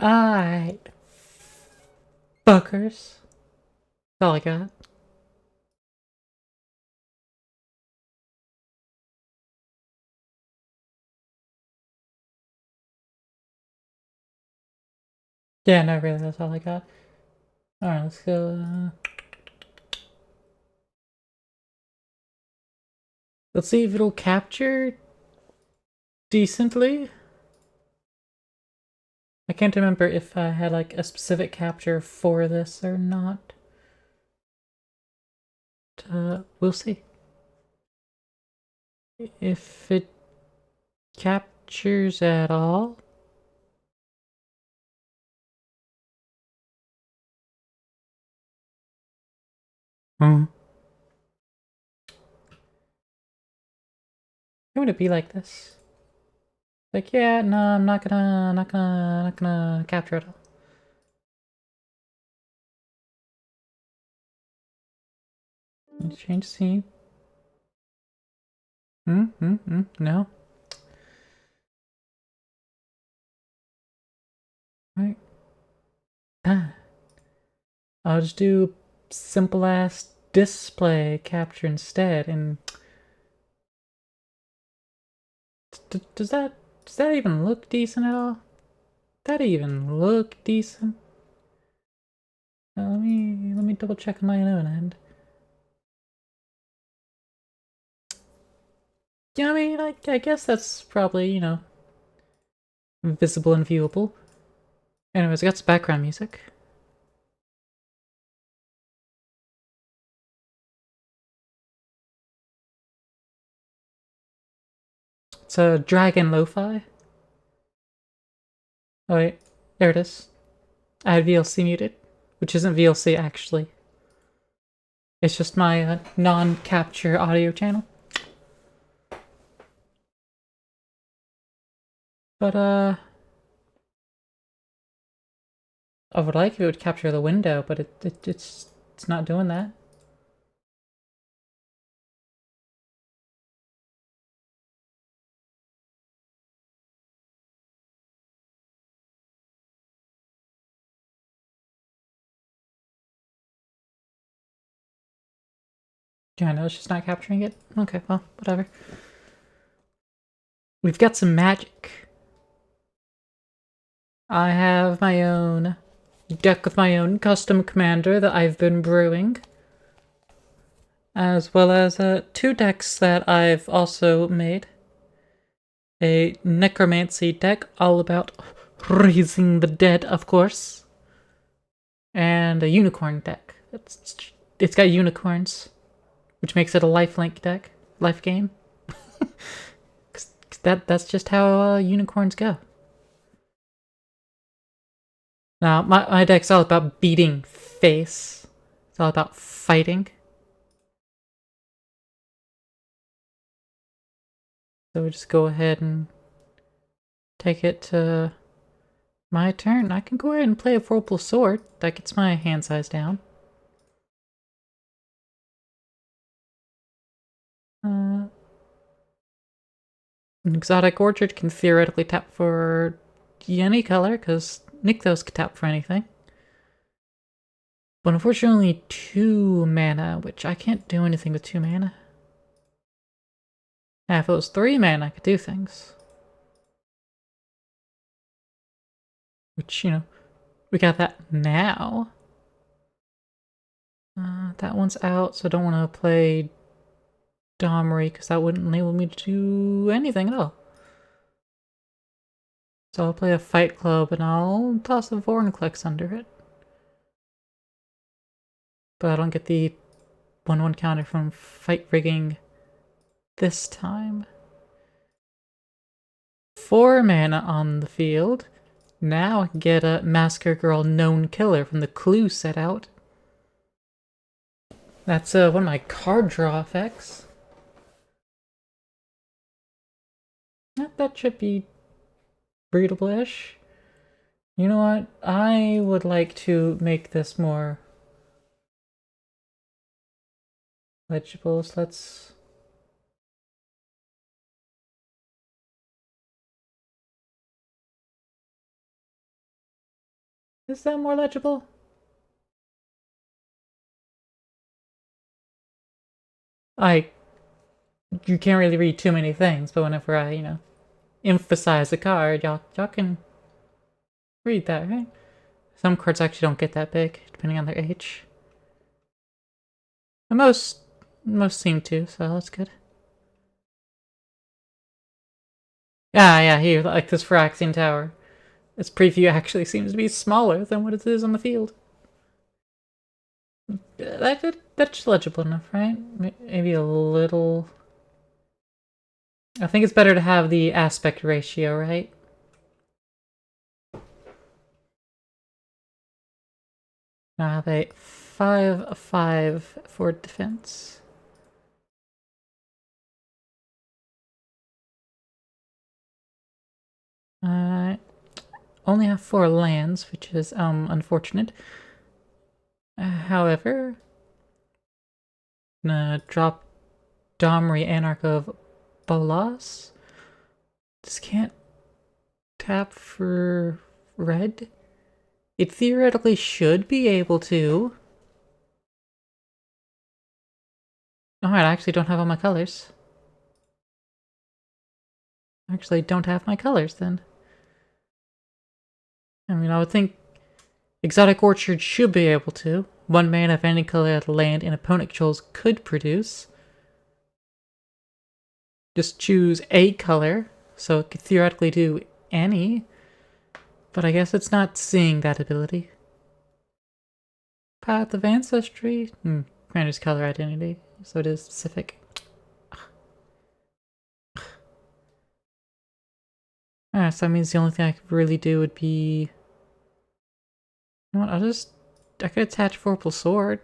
Alright. Fuckers. That's all I got. Yeah, no, really, that's all I got. Alright, let's go. Let's see if it'll capture decently. I can't remember if I had like a specific capture for this or not. We'll see. If it captures at all. Hmm. Would it be like this? Like, yeah, no, I'm not gonna capture it all. Change scene. No. Right. I'll just do simple ass display capture instead. And does that even look decent at all? That even look decent? Let me double check on my own end. Yeah, I mean, I guess that's probably, you know, visible and viewable. Anyways, I got some background music. It's a dragon lo-fi. Oh wait, there it is. I had VLC muted, which isn't VLC actually. It's just my non-capture audio channel. But I would like if it would capture the window, but it's not doing that. Yeah, I know it's just not capturing it. Okay, well, whatever. We've got some magic. I have my own deck with my own custom commander that I've been brewing. As well as two decks that I've also made. A necromancy deck all about raising the dead, of course. And a unicorn deck. It's got unicorns, which makes it a lifelink deck. Life game. Cause that's just how unicorns go. Now, my deck's all about beating face. It's all about fighting. So we just go ahead and take it to my turn. I can go ahead and play a purple sword. That gets my hand size down. An exotic orchard can theoretically tap for any color, because Nykthos can tap for anything. But unfortunately, 2 mana, which I can't do anything with 2 mana. Now, if it was 3 mana, I could do things. Which, you know, we got that now. That one's out, so I don't want to play Domri, because that wouldn't enable me to do anything at all. So I'll play a Fight Club, and I'll toss a Vorinclex under it. But I don't get the 1/1 counter from Fight Rigging this time. 4 mana on the field. Now I can get a Masker Girl Known Killer from the clue set out. That's one of my card draw effects. That should be breedable-ish. You know what? I would like to make this more legible. So let's... Is that more legible? You can't really read too many things, but whenever I, emphasize a card, y'all can read that, right? Some cards actually don't get that big, depending on their age. And most seem to, so that's good. Yeah, here, like this Phyrexian Tower. Its preview actually seems to be smaller than what it is on the field. That's legible enough, right? Maybe a little. I think it's better to have the aspect ratio, right? I have a 5/5 for defense. I only have 4 lands, which is unfortunate. However, I'm gonna drop Domri, Anarch of Bolas. This can't tap for red. It theoretically should be able to. Alright, I actually don't have all my colors. I actually don't have my colors then. I mean, I would think Exotic Orchard should be able to. 1 mana of any color that land and opponent controls could produce. Just choose a color, so it could theoretically do any. But I guess it's not seeing that ability. Path of Ancestry? Granted color identity, so it is specific. Alright, so that means the only thing I could really do would be... You know what, I could attach Vorpal Sword.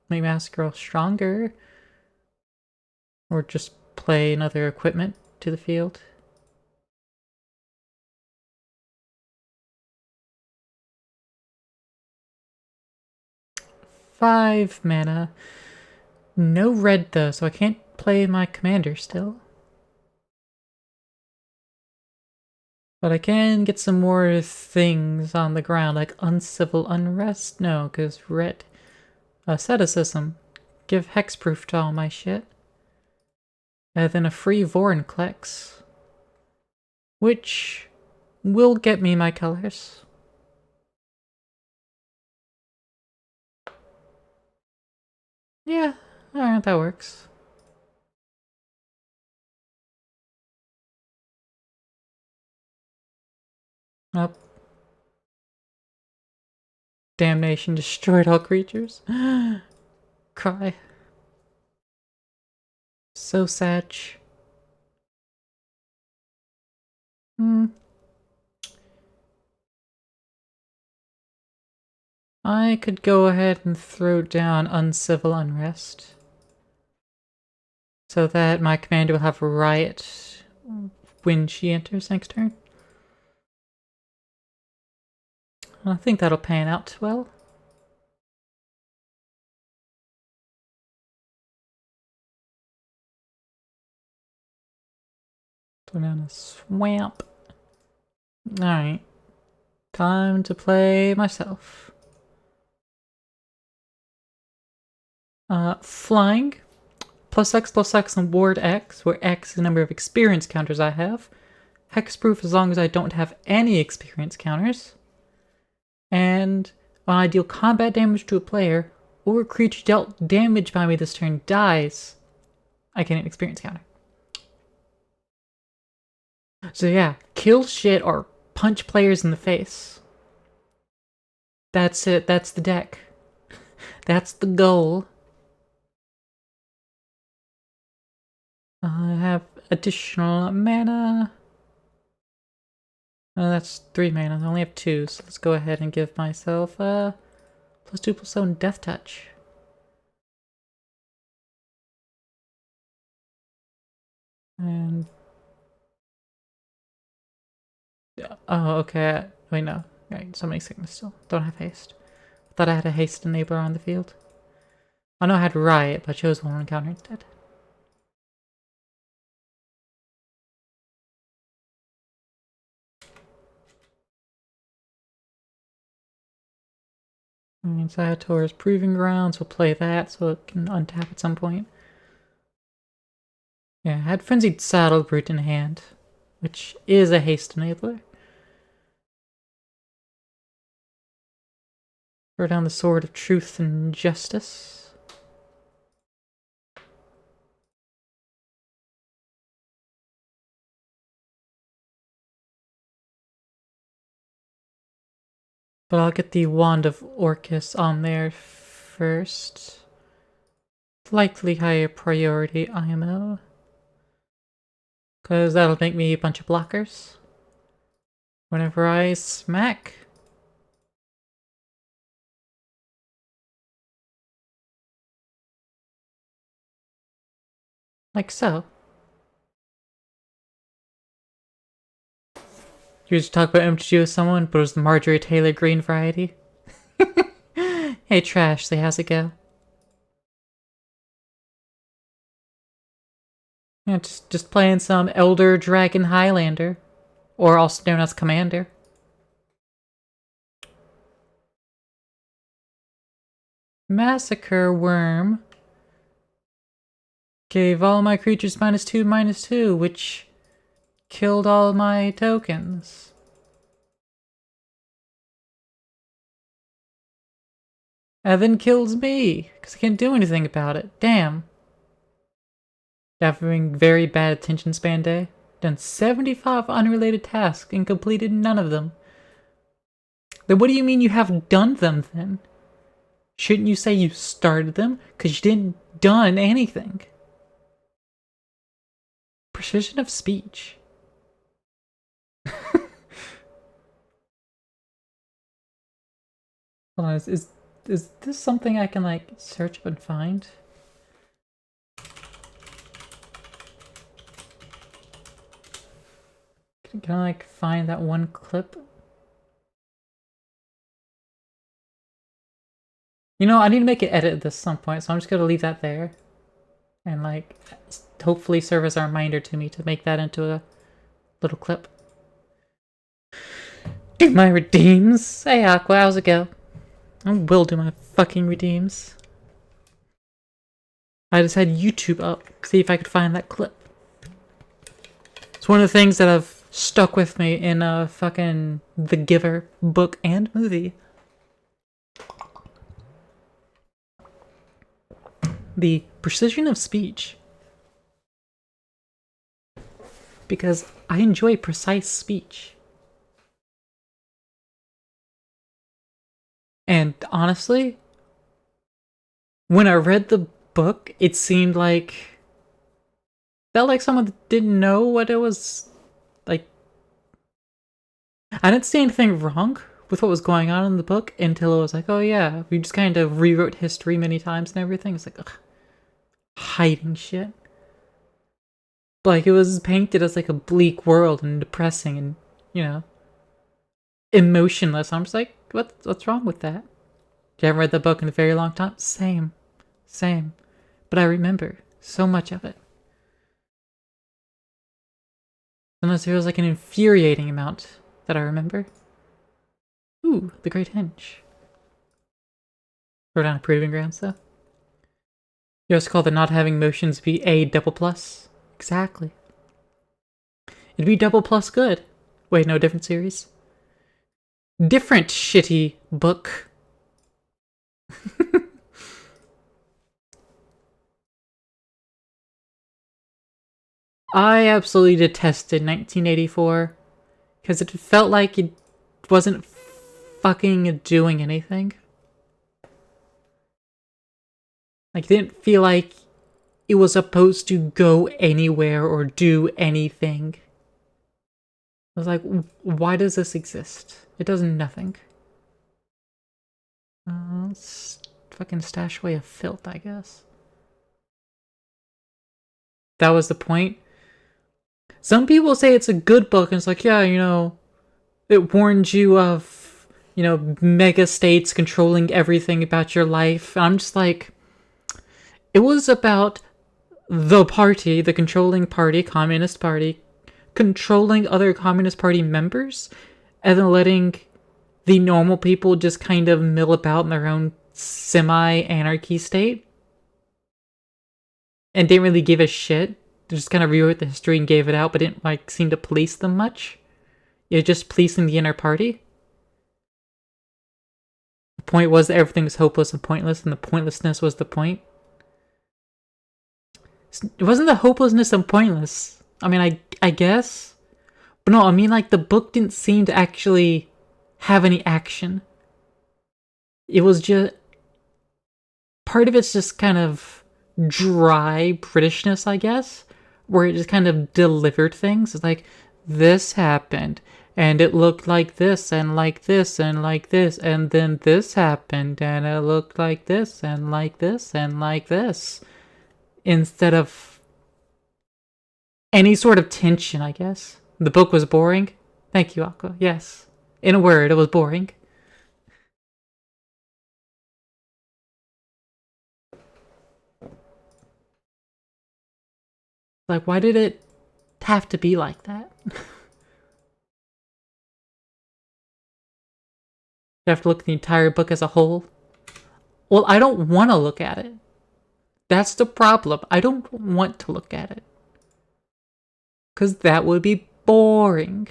Make Massacre stronger. Or just play another equipment to the field. Five mana. No red though, so I can't play my commander still. But I can get some more things on the ground, like Uncivil Unrest. No, because red. Asceticism. Give hexproof to all my shit. And then a free Vorinclex. Which will get me my colors. Yeah, alright, that works. Up. Damnation destroyed all creatures. Cry. So sad. I could go ahead and throw down Uncivil Unrest. So that my commander will have Riot when she enters next turn. I think that'll pan out well. Throw down a Swamp. Alright. Time to play myself. Flying. +X and Ward X, where X is the number of experience counters I have. Hexproof as long as I don't have any experience counters. And when I deal combat damage to a player, or a creature dealt damage by me this turn dies, I get an experience counter. So yeah, kill shit or punch players in the face. That's it, that's the deck. That's the goal. I have additional mana. Oh, that's 3 mana. I only have 2, so let's go ahead and give myself +2/+7 Death Touch. And oh, okay. Wait, no. Right, so many sickness still. Don't have haste. I thought I had a haste enabler on the field. I know I had Riot, but I chose one encounter instead. Zator's Proving Grounds, we'll play that so it can untap at some point. Yeah, I had Frenzied Saddle Brute in hand, which is a haste enabler. Throw down the Sword of Truth and Justice. But I'll get the Wand of Orcus on there first. Likely higher priority IMO. Because that'll make me a bunch of blockers. Whenever I smack. Like so. You used to talk about MTG with someone, but it was the Marjorie Taylor Greene variety. Hey Trash, say how's it go? Yeah, just playing some Elder Dragon Highlander. Or also known as Commander. Massacre Worm gave all my creatures -2/-2, which killed all my tokens. And then kills me, because I can't do anything about it. Damn. Having very bad attention span day. Done 75 unrelated tasks and completed none of them. Then what do you mean you have done them then? Shouldn't you say you started them? Because you didn't done anything. Precision of speech. Hold on, is this something I can like search up and find? Can I like find that one clip? You know, I need to make an edit at this some point, so I'm just gonna leave that there. And like, hopefully serve as a reminder to me to make that into a little clip. Do my redeems! Hey Aqua, how's it go? I will do my fucking redeems. I just had YouTube up, see if I could find that clip. It's one of the things that have stuck with me in fucking The Giver book and movie. The precision of speech. Because I enjoy precise speech. And honestly, when I read the book, it seemed like... felt like someone that didn't know what it was... like... I didn't see anything wrong with what was going on in the book until it was like, oh yeah, we just kind of rewrote history many times and everything. It's like, ugh, hiding shit. Like, it was painted as like a bleak world and depressing and, you know, emotionless. I'm just like, what's wrong with that? You haven't read the book in a very long time? Same. But I remember so much of it. Sometimes it feels like an infuriating amount that I remember. Ooh, the Great Henge. Throw down a Proving Grounds, though. You also call the not having motions be a double plus? Exactly. It'd be double plus good. Wait, no, different series? Different shitty book. I absolutely detested 1984 because it felt like it wasn't fucking doing anything. Like, it didn't feel like it was supposed to go anywhere or do anything. I was like, why does this exist? It does nothing. Let's fucking stash away a filth, I guess. That was the point. Some people say it's a good book, and it's like, yeah, you know, it warns you of, you know, mega states controlling everything about your life. And I'm just like, it was about the party, the controlling party, Communist Party, controlling other Communist Party members, and then letting the normal people just kind of mill about in their own semi-anarchy state and didn't really give a shit. They just kind of rewrote the history and gave it out, but didn't like seem to police them much. You're just policing the inner party. The point was that everything was hopeless and pointless, and the pointlessness was the point. It wasn't the hopelessness and pointless. I mean, I guess. But no, I mean, like, the book didn't seem to actually have any action. It was just... Part of it's just kind of dry Britishness, I guess, where it just kind of delivered things. It's like, this happened, and it looked like this, and like this, and like this, and then this happened, and it looked like this, and like this, and like this. Instead of any sort of tension, I guess. The book was boring. Thank you, Aqua. Yes. In a word, it was boring. Like, why did it have to be like that? You have to look at the entire book as a whole. Well, I don't want to look at it. That's the problem. I don't want to look at it. Because that would be boring.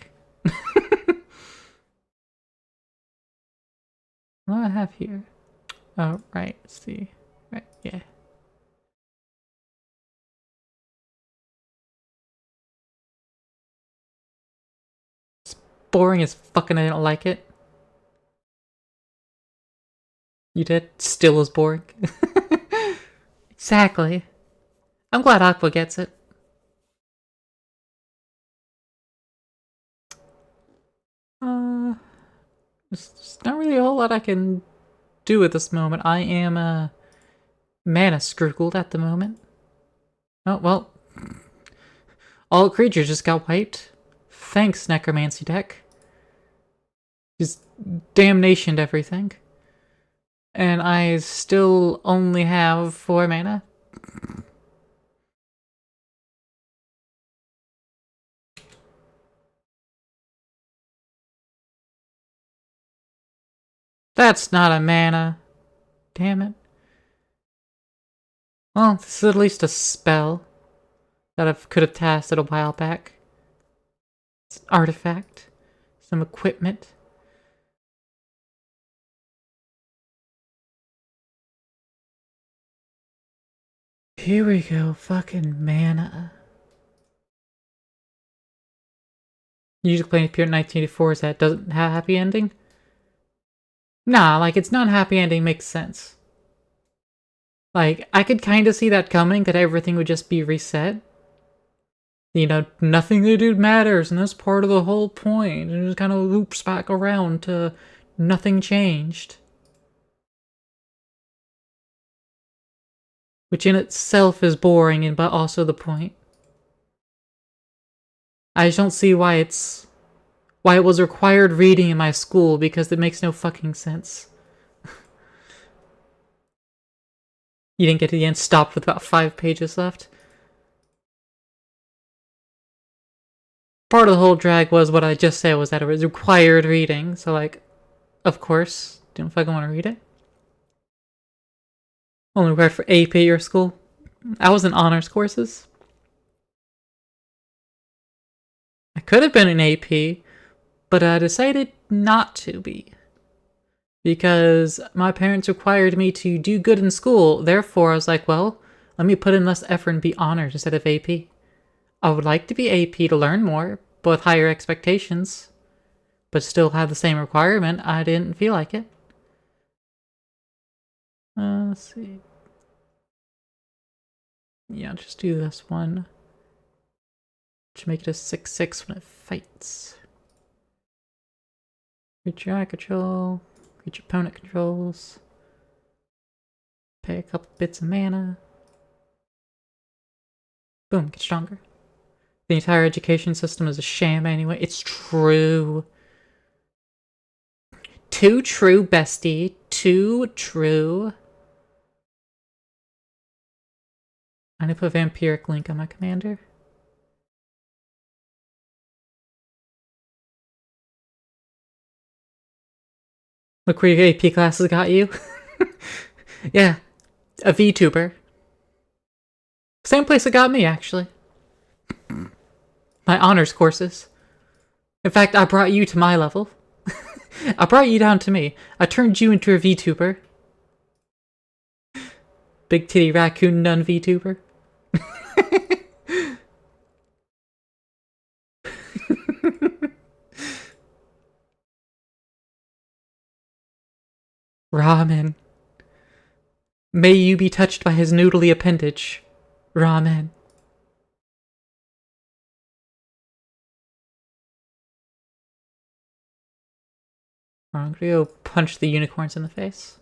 What do I have here? Oh, right. Let's see. Right, yeah. It's boring as fucking I don't like it. You did? Still is boring. Exactly. I'm glad Aqua gets it. There's not really a whole lot I can do at this moment. I am, mana screwed at the moment. Oh, well. All creatures just got wiped. Thanks, Necromancy deck. Just damnation to everything. And I still only have 4 mana. That's not a mana. Damn it. Well, this is at least a spell that I could have tasted a while back. It's an artifact. Some equipment. Here we go. Fucking mana. Usually playing Pure 1984 is that doesn't have a happy ending? Nah, like, it's not a happy ending makes sense. Like, I could kind of see that coming, that everything would just be reset. You know, nothing they do matters, and that's part of the whole point. And it just kind of loops back around to nothing changed. Which in itself is boring, and but also the point. I just don't see why it was required reading in my school, because it makes no fucking sense. You didn't get to the end, stopped with about 5 pages left. Part of the whole drag was what I just said, was that it was required reading, so like, of course, didn't fucking want to read it. Only required for AP at your school. I was in honors courses. I could have been in AP, but I decided not to be. Because my parents required me to do good in school, therefore I was like, well, let me put in less effort and be honors instead of AP. I would like to be AP to learn more, but with higher expectations, but still have the same requirement. I didn't feel like it. Let's see. Yeah, just do this one. To make it a 6/6 when it fights. Creature I control. Creature opponent controls. Pay a couple bits of mana. Boom, get stronger. The entire education system is a sham anyway. It's true. Too true, bestie. Too true. I'm gonna put Vampiric Link on my commander. Look where your AP classes got you. Yeah, a VTuber. Same place it got me, actually. My honors courses. In fact, I brought you to my level. I brought you down to me. I turned you into a VTuber. Big titty raccoon nun VTuber. Ramen. May you be touched by his noodly appendage. Ramen. I'm gonna go punch the unicorns in the face.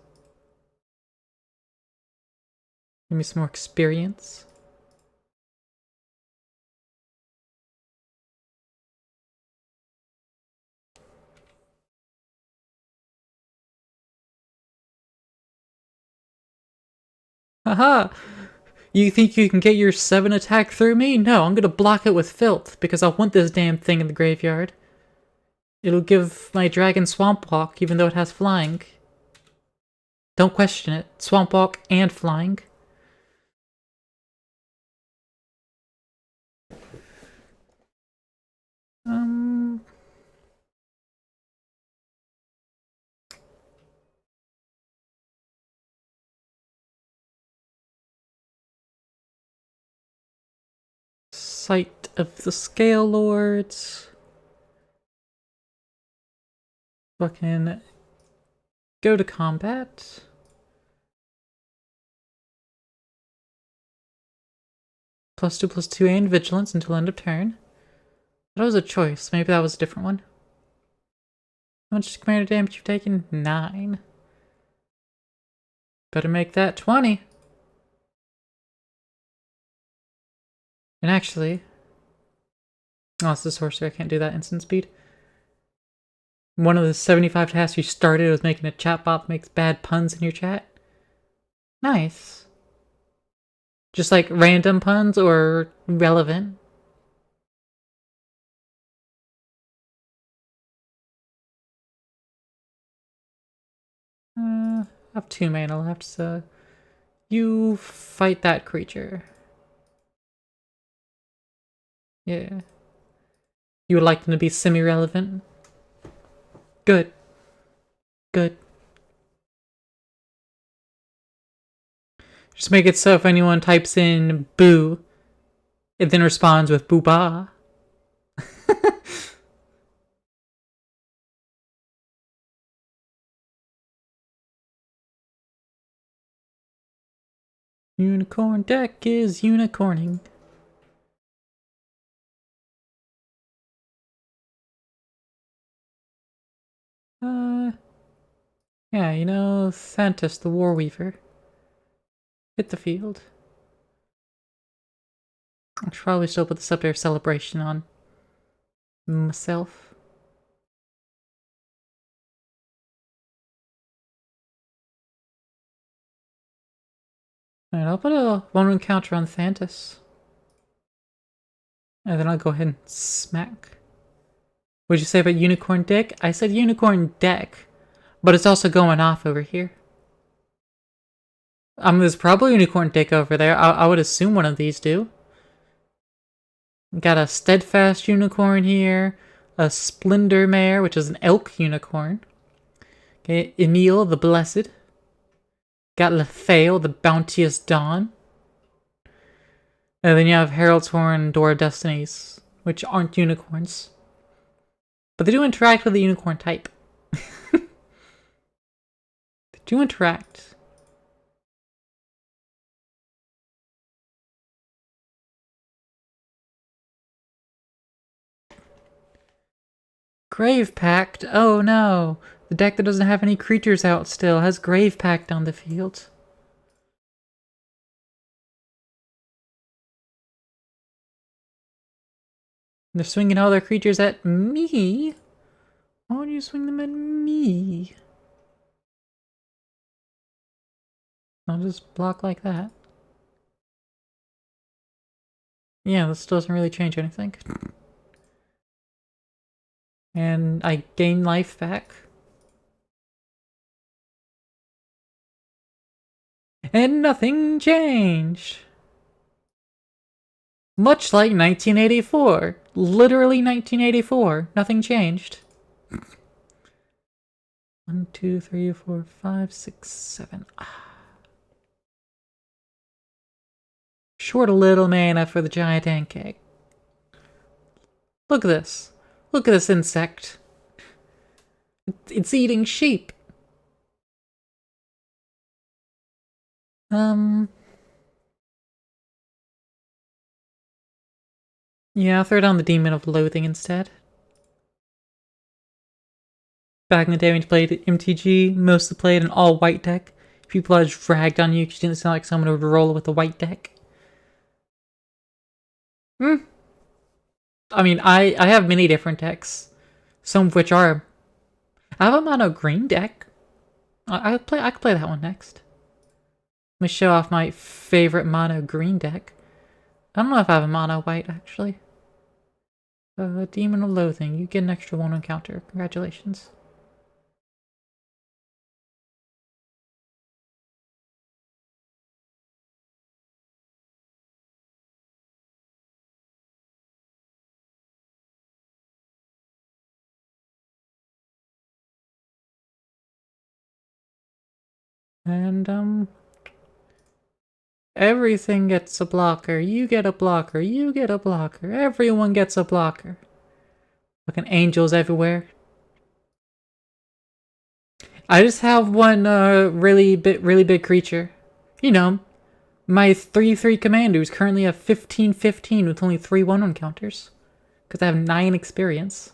Give me some more experience. Haha! You think you can get your 7 attack through me? No, I'm gonna block it with filth, because I want this damn thing in the graveyard. It'll give my dragon Swamp Walk, even though it has flying. Don't question it. Swamp Walk and flying. Sight of the Scale Lords. Fucking go to combat. +2/+2 and vigilance until end of turn. That was a choice. Maybe that was a different one. How much commander damage you've taken? 9. Better make that 20. And actually... Oh, it's the sorcerer. I can't do that instant speed. One of the 75 tasks you started was making a chatbot that makes bad puns in your chat. Nice. Just like random puns or relevant? I have 2 mana left, so... You fight that creature. Yeah. You would like them to be semi-relevant? Good. Good. Just make it so if anyone types in boo, it then responds with boo-ba. Unicorn deck is unicorning. Yeah, you know, Thantis the Warweaver. Hit the field. I should probably still put the Sub Air Celebration on myself. Alright, I'll put a 1-1 counter on Thantis. And then I'll go ahead and smack. What'd you say about Unicorn Deck? I said Unicorn Deck, but it's also going off over here. There's probably a Unicorn Deck over there. I would assume one of these do. Got a Steadfast Unicorn here, a Splendor Mare, which is an Elk Unicorn. Okay, Emil the Blessed. Got Lethael, the Bounteous Dawn. And then you have Herald's Horn and Door of Destinies, which aren't unicorns. But they do interact with the unicorn type. They do interact. Grave Pact? Oh no! The deck that doesn't have any creatures out still has Grave Pact on the field. They're swinging all their creatures at me? Why would you swing them at me? I'll just block like that. Yeah, this doesn't really change anything. And I gain life back. And nothing changed. Much like 1984. Literally 1984. Nothing changed. 1, 2, 3, 4, 5, 6, 7. Short a little mana for the giant ant egg. Look at this. Look at this insect. It's eating sheep. Yeah, I'll throw down the Demon of Loathing instead. Back in the day when you played MTG, mostly played an all-white deck. People just ragged on you because you didn't sound like someone who would roll with a white deck. I mean, I have many different decks. Some of which are... I have a mono green deck. I could play that one next. Let me show off my favorite mono green deck. I don't know if I have a mono white, actually. Demon of Loathing. You get an extra 1 encounter. Congratulations. And, everything gets a blocker. You get a blocker. You get a blocker. Everyone gets a blocker. Fucking angels everywhere. I just have one, really big creature. You know, my 3/3 commander who's currently at 15/15 with only 3 1/1 counters. Because I have 9 experience.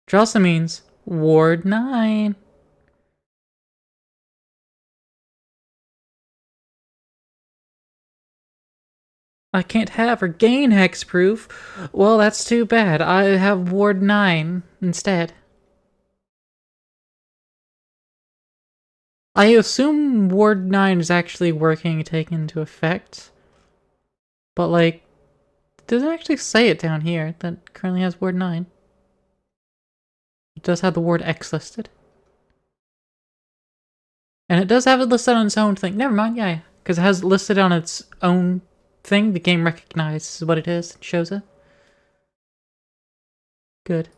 Which also means Ward 9. I can't have or gain hexproof. Well, that's too bad. I have Ward 9 instead. I assume Ward 9 is actually working, taken into effect. But, like, it doesn't actually say it down here that currently has Ward 9. It does have the Ward X listed. And it does have it listed on its own thing. Never mind, yeah. Because it has it listed on its own thing. The game recognizes what it is. It shows it. Good.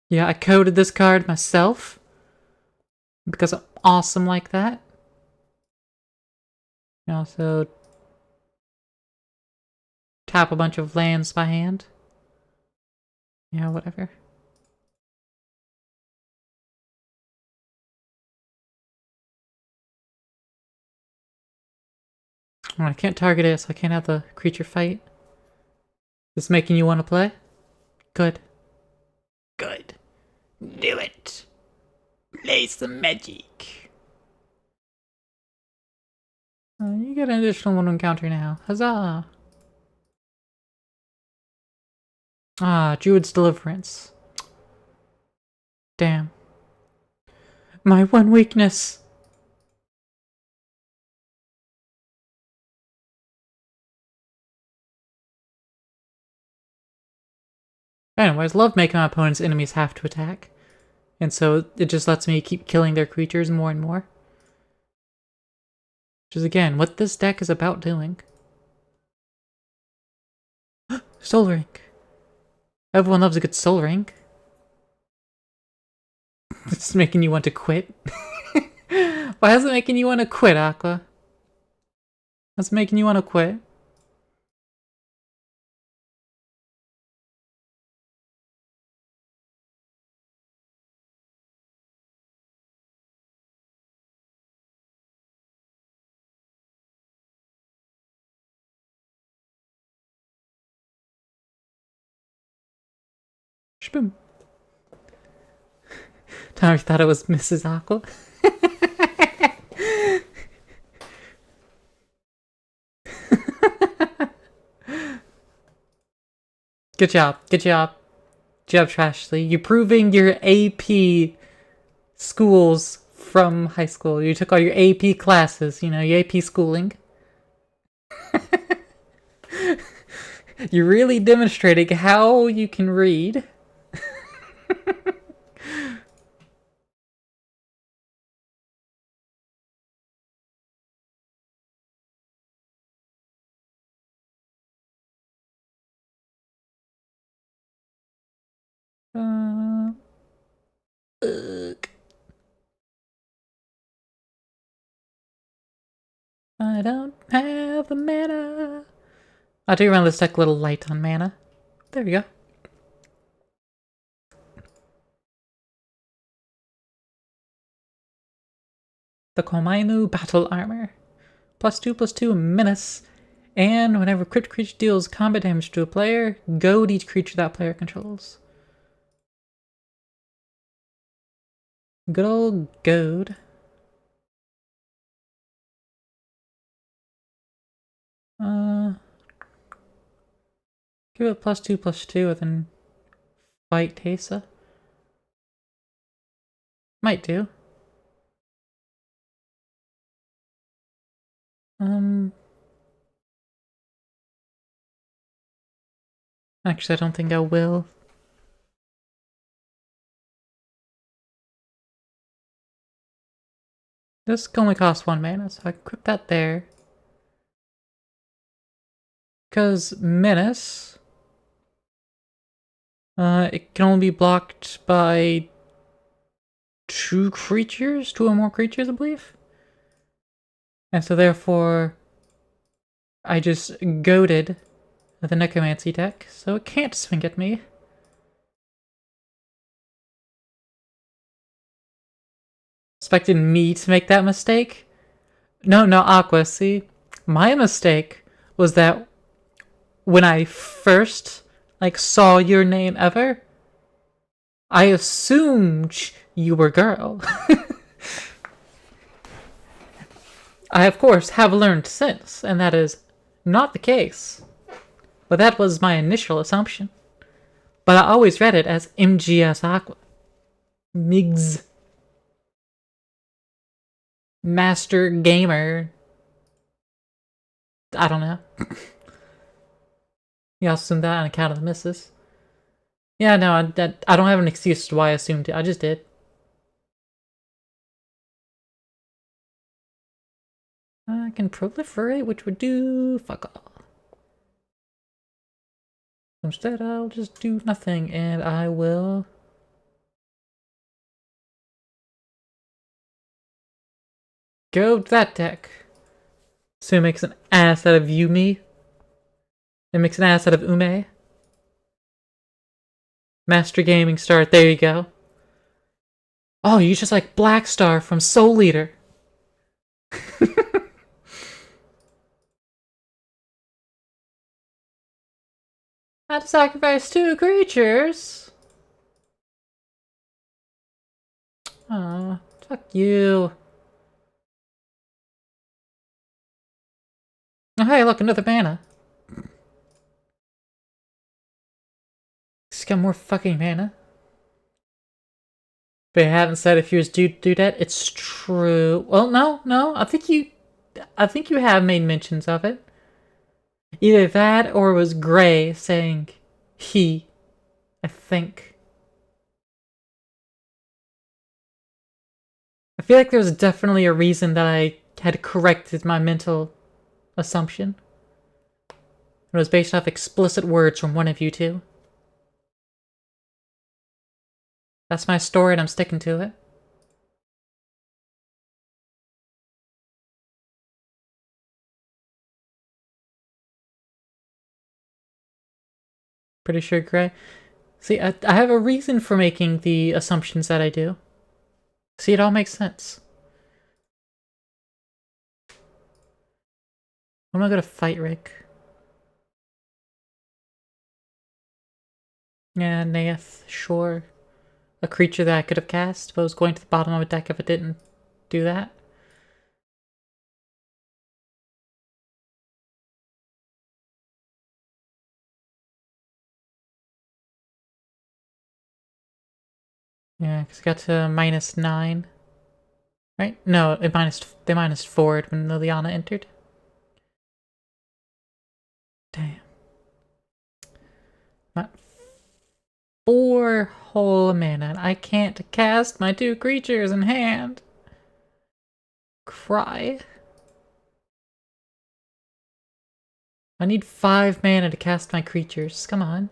Yeah, I coded this card myself. Because I'm awesome like that. You also tap a bunch of lands by hand. Yeah, whatever. Oh, I can't target it, so I can't have the creature fight. This making you want to play? Good. Good. Do it. Play some magic. You get an additional 1 encounter now. Huzzah! Druid's Deliverance. Damn. My one weakness! Anyways, love making my opponent's enemies have to attack. And so it just lets me keep killing their creatures more and more. Which is, again, what this deck is about doing. Soul Ring! Everyone loves a good Soul Ring. It's making you want to quit. Why is it making you want to quit, Aqua? What's making you want to quit? Shboom. Tommy thought it was Mrs. Aqua. Good job. Good job. Good job, Trashly. You're proving your AP schools from high school. You took all your AP classes, you know, your AP schooling. You're really demonstrating how you can read. Ugh. I don't have the mana. I do run this deck a little light on mana. There we go. The Komainu Battle Armor. +2/+2 Menace. And whenever crypt creature deals combat damage to a player, goad each creature that player controls. Good old goad. Give it +2/+2 and then fight Tesa. Might do. Actually, I don't think I will. This only costs 1 mana, so I can equip that there. Because Menace, it can only be blocked by 2 creatures? 2 or more creatures, I believe? And so therefore, I just goaded the Necromancy deck, so it can't swing at me. Expected me to make that mistake? No, Aqua, see? My mistake was that when I first, saw your name ever, I assumed you were girl. I, of course, have learned since, and that is not the case. But that was my initial assumption. But I always read it as MGS Aqua. Migs. Master Gamer. I don't know. Yeah, I'll assume that on account of the misses. Yeah, no, I don't have an excuse as to why I assumed it. I just did. I can proliferate, which would do fuck all. Instead, I'll just do nothing, and I will... go to that deck. So it makes an ass out of Yumi. It makes an ass out of Ume. Master Gaming Start, there you go. Oh, you just like Black Star from Soul Eater. I had to sacrifice 2 creatures. Aw, fuck you. Oh, hey, look, another mana. Just got more fucking mana. But I haven't said if you was do that. It's true. Well, no. I think you have made mentions of it. Either that or it was Gray saying he. I think. I feel like there was definitely a reason that I had corrected my mental assumption. It was based off explicit words from one of you two. That's my story and I'm sticking to it. Pretty sure Gray. See, I have a reason for making the assumptions that I do. See, it all makes sense. I'm gonna go to fight Rick. Yeah, Nath, sure. A creature that I could have cast, but was going to the bottom of a deck if it didn't do that. Yeah, because it got to -9. Right? No, they -4 when Liliana entered. Damn. Not 4 whole mana. I can't cast my 2 creatures in hand. Cry. I need 5 mana to cast my creatures. Come on.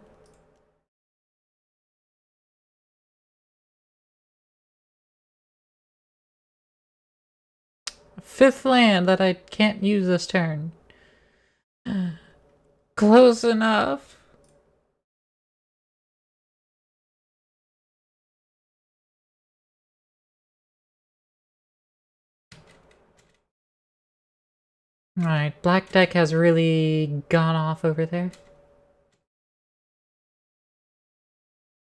5th land that I can't use this turn. Close enough. Alright, black deck has really gone off over there.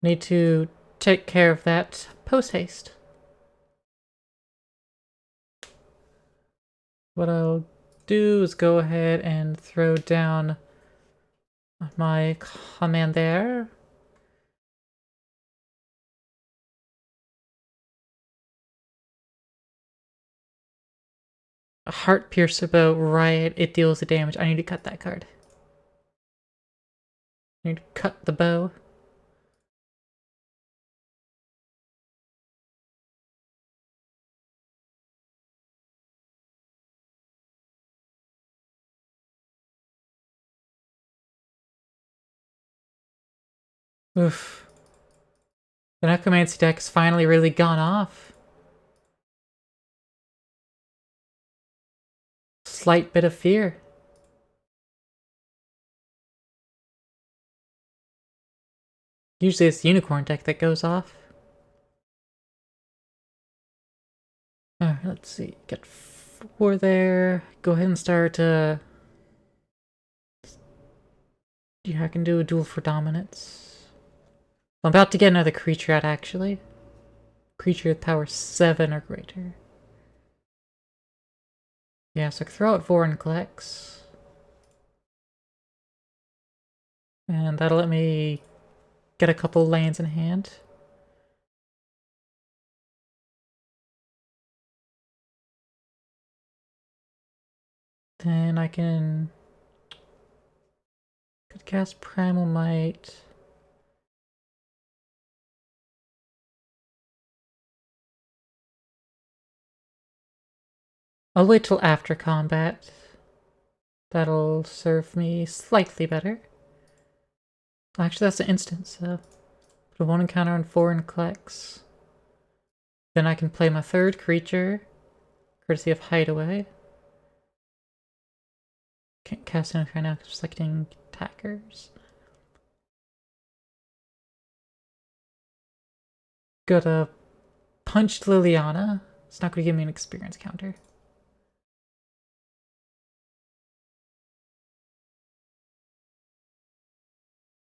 Need to take care of that post-haste. What I'll do is go ahead and throw down my command there. A Heart Piercer Bow, right, it deals the damage. I need to cut that card. I need to cut the bow. Oof. The Necromancy deck's finally really gone off. Slight bit of fear. Usually it's the Unicorn deck that goes off. Alright, let's see. Get 4 there. Go ahead and start, yeah, I can do a duel for dominance. I'm about to get another creature out, actually. Creature with power 7 or greater. Yeah, so throw out Vorinclex. And that'll let me get a couple lands in hand. Then I could cast Primal Might. I'll wait till after combat. That'll serve me slightly better. Actually, that's an instant, so put 1 encounter on Vorinclex. Then I can play my 3rd creature, courtesy of Hideaway. Can't cast anything right now because I'm selecting attackers. Got a Punched Liliana. It's not going to give me an experience counter.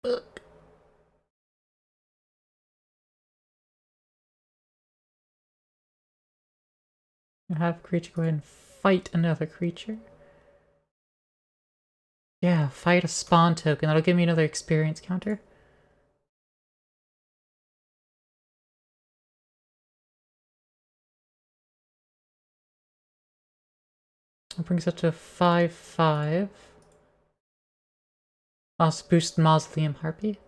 Ugh. You have a creature go ahead and fight another creature. Yeah, fight a spawn token. That'll give me another experience counter. That brings us to 5/5. Also boost Mausoleum Harpy.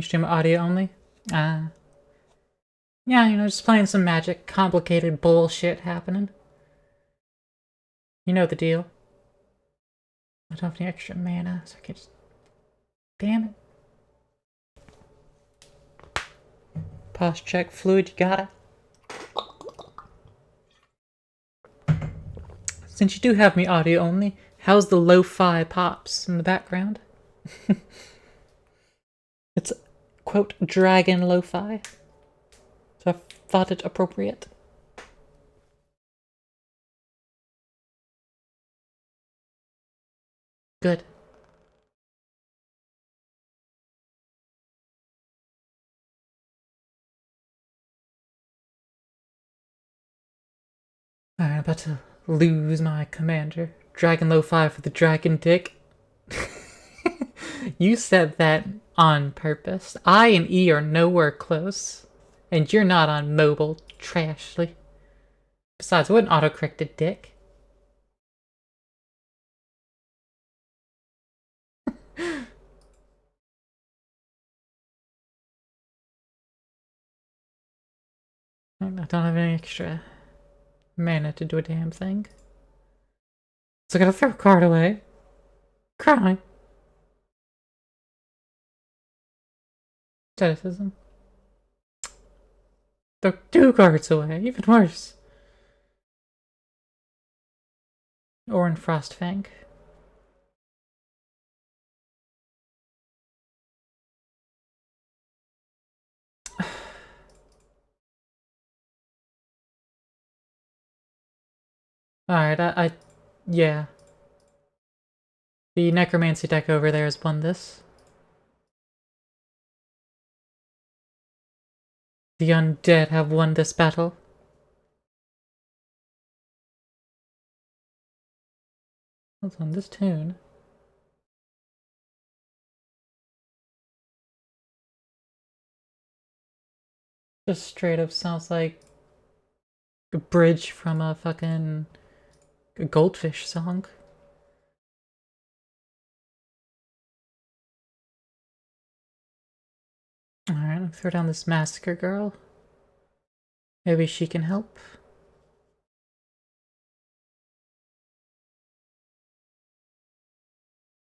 Stream audio only. Yeah, you know, just playing some Magic. Complicated bullshit happening. You know the deal. I don't have any extra mana, so I can just... Damn it. Pause check. Fluid, you got it. Since you do have me audio only, how's the lo-fi pops in the background? It's, quote, dragon lo-fi. So I thought it appropriate. Good. Alright, I'm about to lose my commander. Dragon lo-fi for the dragon dick. You said that on purpose. I and E are nowhere close. And you're not on mobile, trashly. Besides, what an autocorrected dick. I don't have any extra mana to do a damn thing. So I gotta throw a card away. Cry. Asceticism. They're 2 cards away, even worse. Or in Frostfang. Alright, yeah. The Necromancy deck over there has won this. The undead have won this battle. What's on this tune? Just straight up sounds like a bridge from a fucking Goldfish song. Alright, I'll throw down this Massacre Girl. Maybe she can help.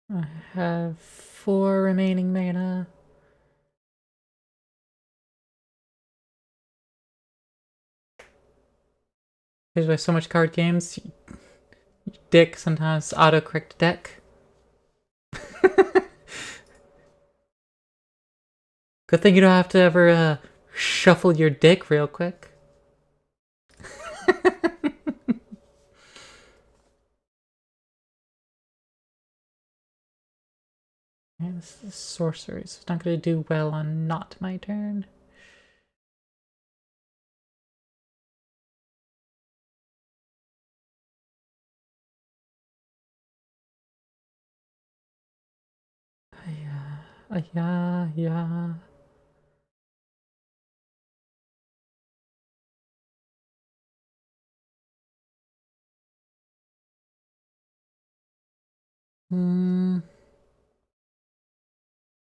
I have 4 remaining mana. There's why so much card games. Dick sometimes autocorrect deck. Good thing you don't have to ever shuffle your dick real quick. Man, this is sorcery, so it's not gonna do well on not my turn. Yeah.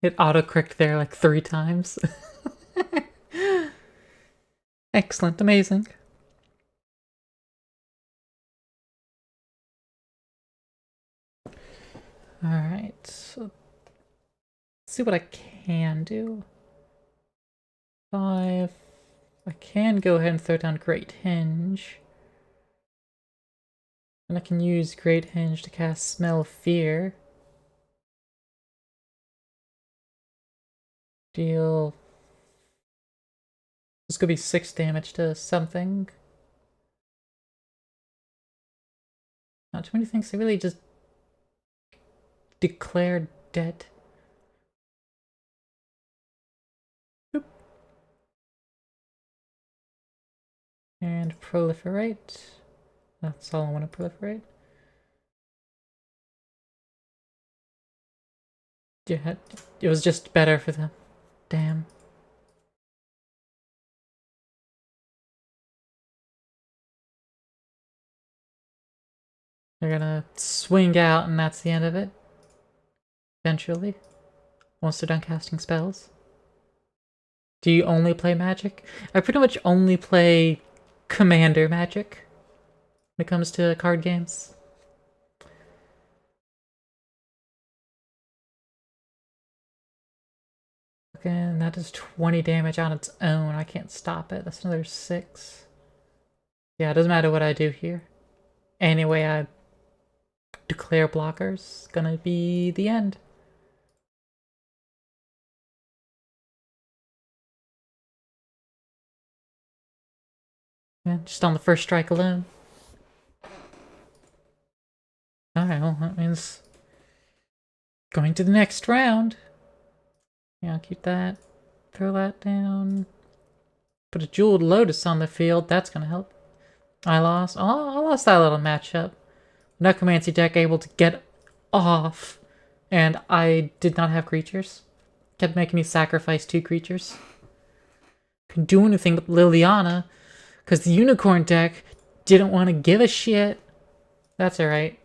It autocorrect there like 3 times. Excellent, amazing. Alright, so let's see what I can do. 5. I can go ahead and throw down Great Hinge. And I can use Great Hinge to cast Smell of Fear. Deal... This could be 6 damage to something. Not too many things, I really just declared dead. Boop. And proliferate. That's all I want to proliferate. Yeah, it was just better for them. Damn. They're gonna swing out and that's the end of it. Eventually. Once they're done casting spells. Do you only play Magic? I pretty much only play Commander Magic when it comes to card games. Okay, and that does 20 damage on its own. I can't stop it. That's another 6. Yeah, it doesn't matter what I do here. Anyway, I declare blockers. Gonna be the end. Yeah, just on the first strike alone. Alright, well, that means going to the next round. Yeah, I'll keep that. Throw that down. Put a Jeweled Lotus on the field. That's gonna help. I lost. Oh, I lost that little matchup. Necromancy deck able to get off. And I did not have creatures. Kept making me sacrifice 2 creatures. Couldn't do anything with Liliana. Because the Unicorn deck didn't want to give a shit. That's alright.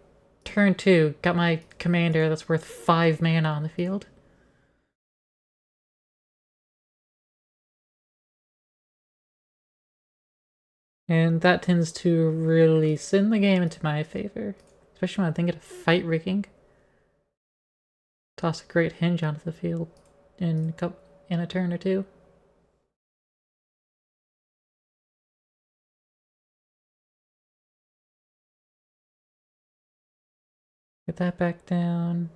Turn 2. Got my commander that's worth 5 mana on the field. And that tends to really send the game into my favor. Especially when I think of fight rigging. Toss a great hinge onto the field in a turn or two. Get that back down.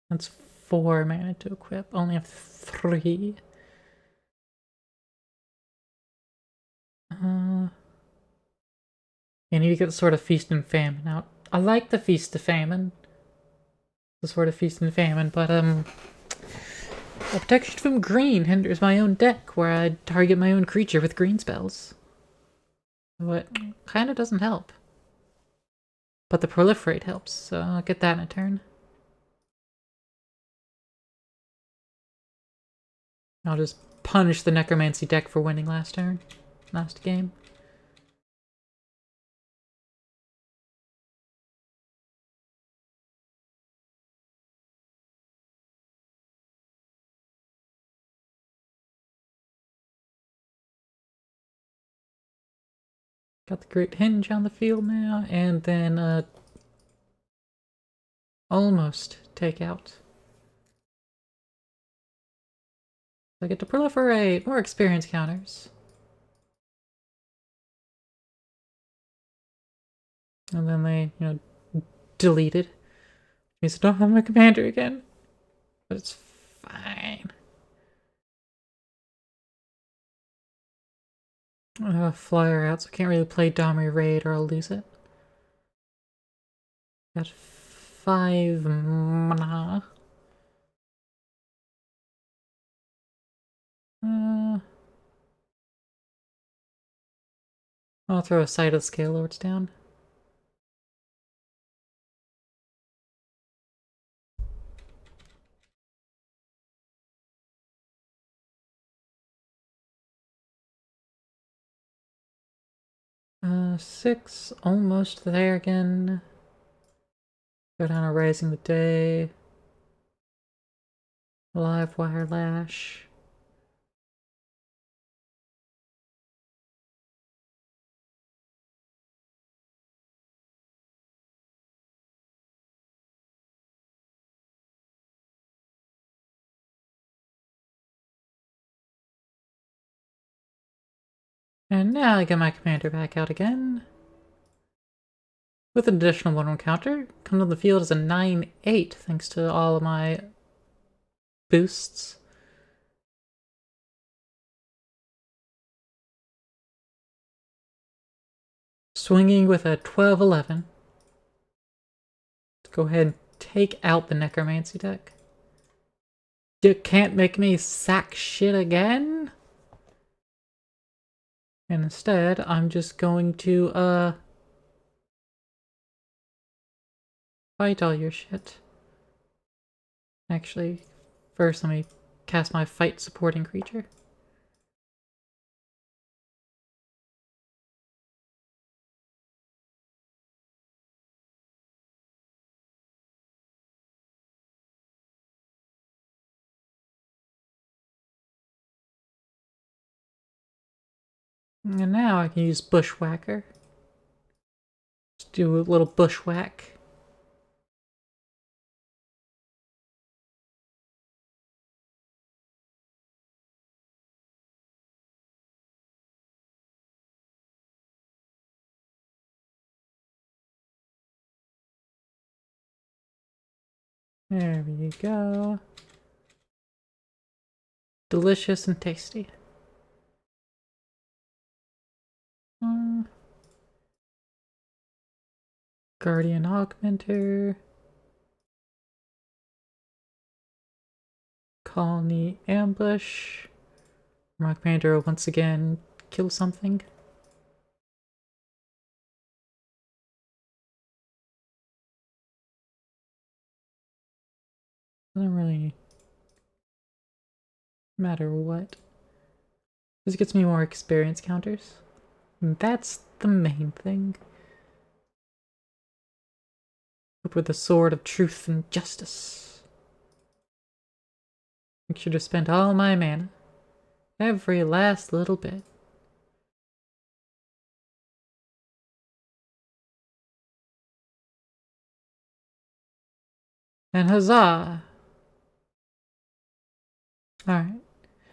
That's 4 mana to equip. Only have 3. I need to get the Sword of Feast and Famine out. I like the Feast of Famine. The Sword of Feast and Famine, but the protection from green hinders my own deck, where I target my own creature with green spells. So it kinda doesn't help. But the Proliferate helps, so I'll get that in a turn. I'll just punish the Necromancy deck for winning last game. Got the Great Hinge on the field now, and then almost take out. I get to proliferate more experience counters. And then they, deleted. Means I don't have my commander again. But it's fine. I have a flyer out, so I can't really play Domri Raid or I'll lose it. Got 5 mana. I'll throw a Sight of the Scale Lords down. Six, almost there again. Go down to Rising the Day. Live Wire Lash. And now I get my commander back out again. With an additional 1/1 counter. Comes on the field as a 9/8 thanks to all of my boosts. Swinging with a 12/11. Let's go ahead and take out the Necromancy deck. You can't make me sack shit again? And instead, I'm just going to, fight all your shit. Actually, first let me cast my fight supporting creature. And now I can use Bushwhacker. Just do a little bushwhack. There we go. Delicious and tasty. Guardian Augmenter. Colony Ambush. My commander will once again kill something. Doesn't really matter what. This gets me more experience counters. And that's the main thing. Up with the Sword of Truth and Justice. Make sure to spend all my mana. Every last little bit. And huzzah! Alright.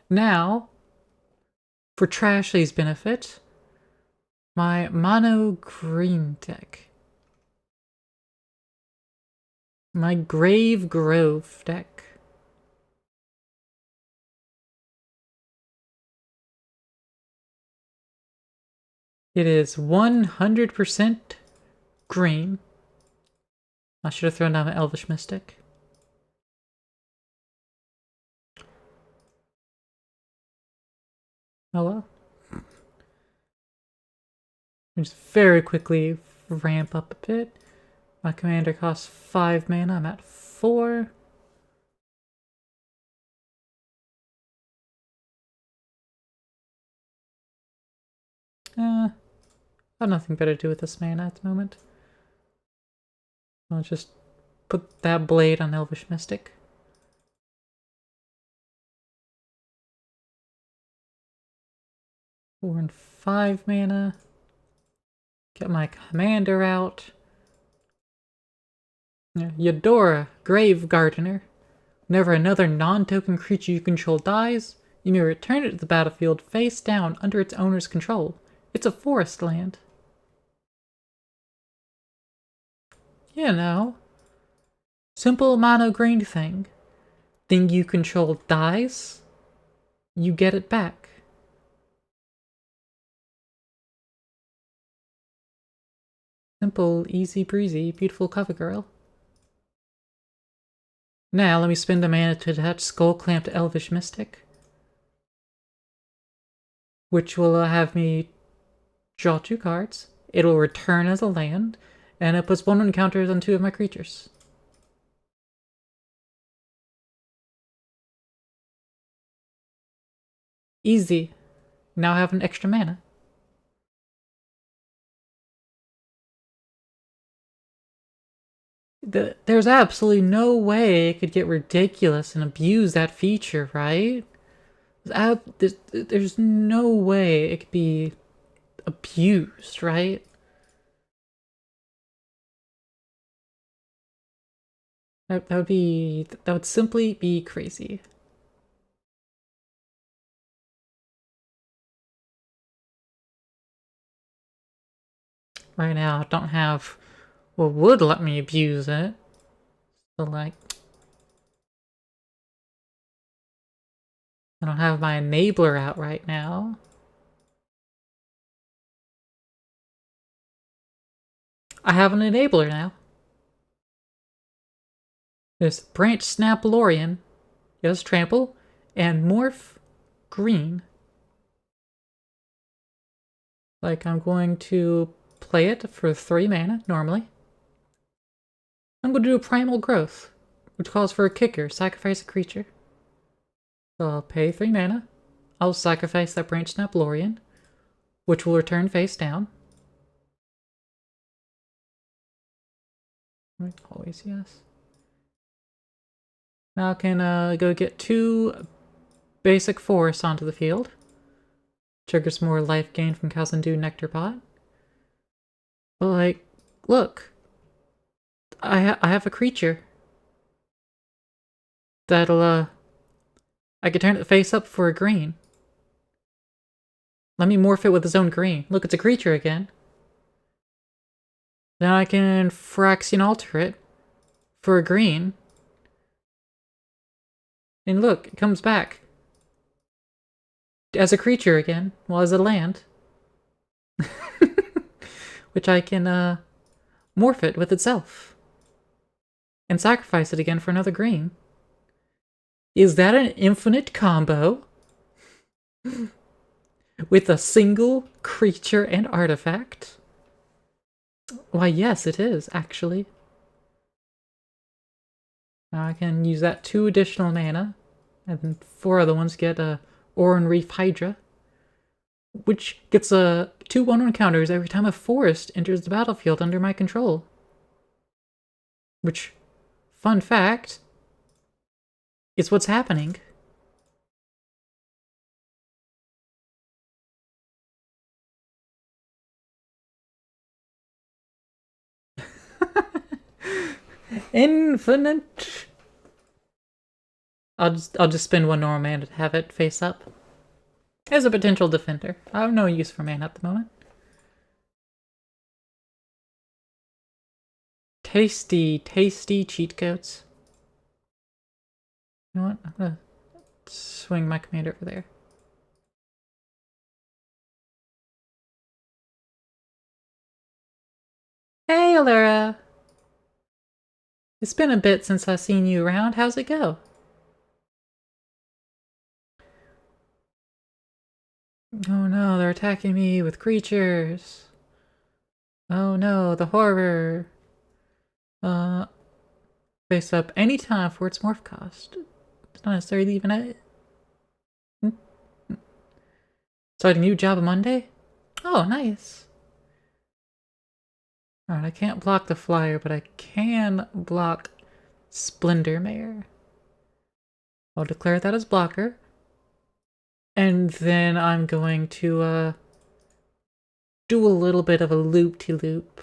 Now, for Trashley's benefit, my mono green deck. My Grave Grove deck. It is 100% green. I should have thrown down my Elvish Mystic. Oh well. Just very quickly ramp up a bit. My commander costs 5 mana. I'm at 4. I have nothing better to do with this mana at the moment. I'll just put that blade on Elvish Mystic. Four and 5 mana. Get my commander out. Eudora, Grave Gardener. Whenever another non-token creature you control dies, you may return it to the battlefield face down under its owner's control. It's a forest land. You know. Simple mono green thing. Thing you control dies, you get it back. Simple, easy breezy, beautiful cover girl. Now let me spend the mana to attach Skull Clamp to Elvish Mystic, which will have me draw 2 cards. It'll return as a land, and it puts 1/1 counters on 2 of my creatures. Easy. Now I have an extra mana. There's absolutely no way it could get ridiculous and abuse that feature, right? There's no way it could be abused, right? That would simply be crazy. Right now, I don't have what would let me abuse it. So like, I don't have my enabler out right now. I have an enabler now. There's Branch Snap Lorian, yes, Trample, and Morph Green. Like, I'm going to play it for 3 mana, normally. I'm going to do a Primal Growth, which calls for a kicker, sacrifice a creature. So I'll pay 3 mana. I'll sacrifice that Branch Snap Lorian, which will return face down. Always yes. Now I can go get 2 basic forests onto the field. Triggers more life gain from Khazan-dû Nectar Pot. But like, look. I have a creature. That'll, I could turn it face up for a green. Let me morph it with its own green. Look, it's a creature again. Then I can Phyrexian Alter it for a green. And look, it comes back. As a creature again. Well, as a land. Which I can, morph it with itself. And sacrifice it again for another green. Is that an infinite combo? With a single creature and artifact? Why, yes, it is, actually. Now I can use that 2 additional mana, and 4 other ones get a Oran Reef Hydra, which gets a 2 1/1 counters every time a forest enters the battlefield under my control. Which, fun fact, is what's happening. Infinite. I'll just spend one normal mana to have it face up. As a potential defender. I have no use for mana at the moment. Tasty, tasty cheat codes. You know what? I'm gonna swing my commander over there. Hey, Alara! It's been a bit since I've seen you around. How's it go? Oh no, they're attacking me with creatures. Oh no, the horror. Face up anytime for its morph cost. It's not necessarily even a... Starting a new job on Monday? Oh, nice. Alright, I can't block the flyer, but I can block Splendor Mare. I'll declare that as blocker. And then I'm going to, do a little bit of a loop-de-loop.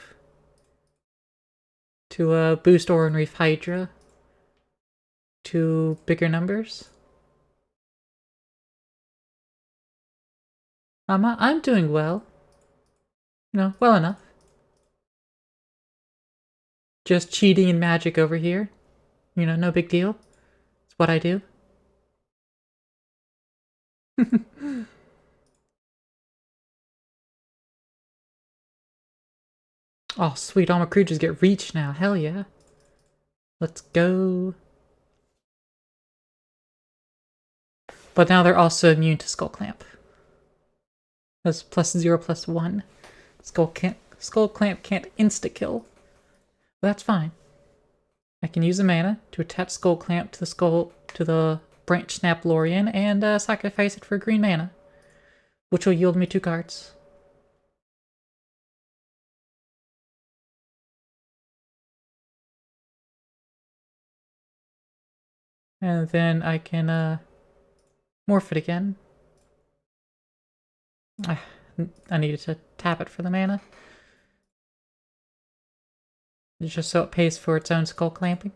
To, boost Oran Reef Hydra to bigger numbers. I'm doing well. You know, well enough. Just cheating in Magic over here. You know, no big deal. It's what I do. Oh, sweet. All my creatures get reach now. Hell yeah. Let's go. But now they're also immune to Skull Clamp. That's +0/+1. Skull Clamp can't insta-kill. But that's fine. I can use the mana to attach Skull Clamp to the Branch Snap Lorien and sacrifice it for green mana, which will yield me 2 cards. And then I can morph it again. I needed to tap it for the mana. Just so it pays for its own Skull Clamping.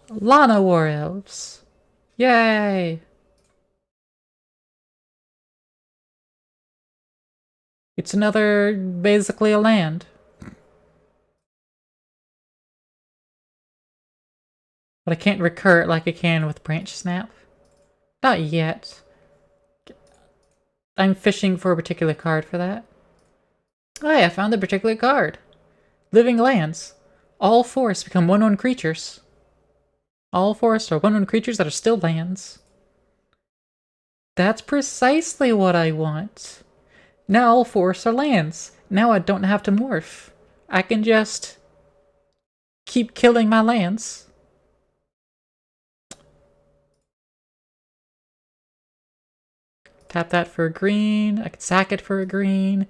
Lana War Elves! Yay! It's another, basically a land. But I can't recur it like I can with Branch Snap. Not yet. I'm fishing for a particular card for that. Hey, I found a particular card. Living Lands. All forests become 1/1 creatures. All forests are 1/1 creatures that are still lands. That's precisely what I want. Now all forests are lands. Now I don't have to morph. I can just keep killing my lands. Tap that for a green. I can sack it for a green.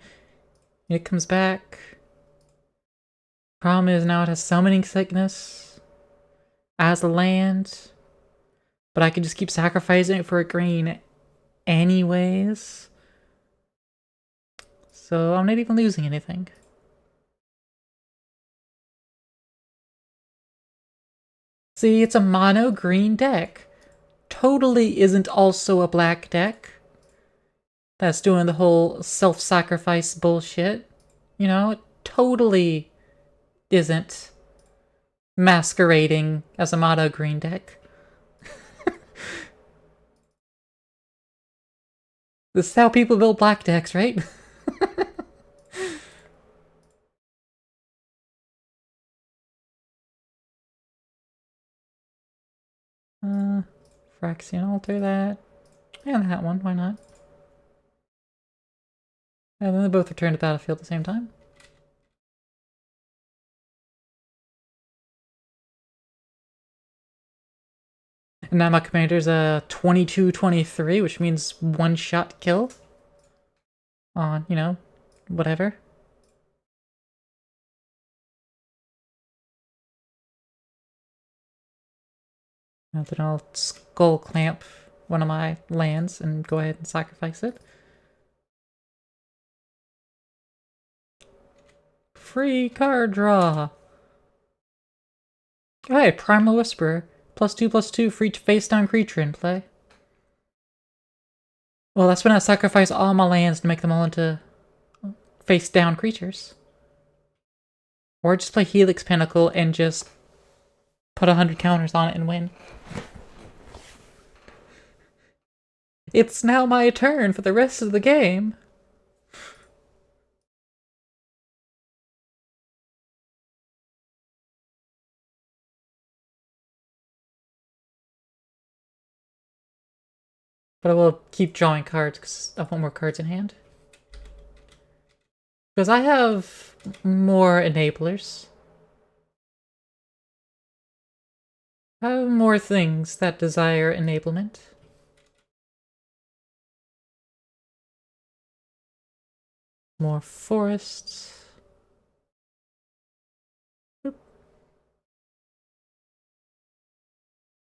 It comes back. Problem is now it has Summoning Sickness as a land. But I can just keep sacrificing it for a green anyways. So I'm not even losing anything. See, it's a mono green deck. Totally isn't also a black deck that's doing the whole self-sacrifice bullshit. You know, it totally isn't masquerading as a mono green deck. This is how people build black decks, right? Phyrexian Altar that. And that one, why not? And then they both return to battlefield at the same time. And now my commander's a 22-23, which means one-shot kill. On, you know, whatever. And then I'll Skull Clamp one of my lands and go ahead and sacrifice it. free card draw. Hey, Primal Whisperer. +2/+2 for each face-down creature in play. Well, that's when I sacrifice all my lands to make them all into face-down creatures. Or just play Helix Pinnacle and just put 100 counters on it and win. It's now my turn for the rest of the game. But I will keep drawing cards because I want more cards in hand. Because I have more enablers. I have more things that desire enablement. More forests. Boop.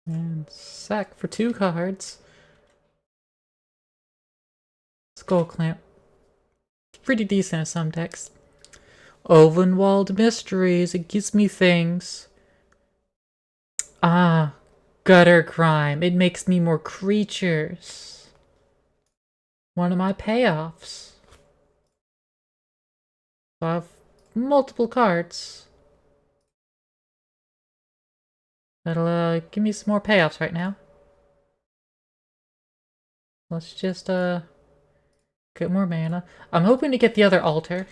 And sack for 2 cards. Skull Clamp. It's pretty decent in some decks. Ovenwald Mysteries. It gives me things. Ah, Gutter Crime. It makes me more creatures. One of my payoffs. So I have multiple cards. That'll give me some more payoffs right now. Let's just get more mana. I'm hoping to get the other altar.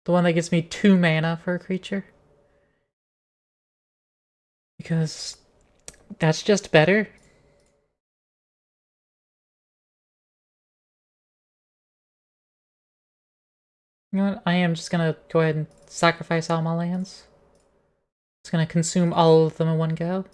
The one that gives me 2 mana for a creature. Because that's just better. You know what? I am just gonna go ahead and sacrifice all my lands. It's gonna consume all of them in one go.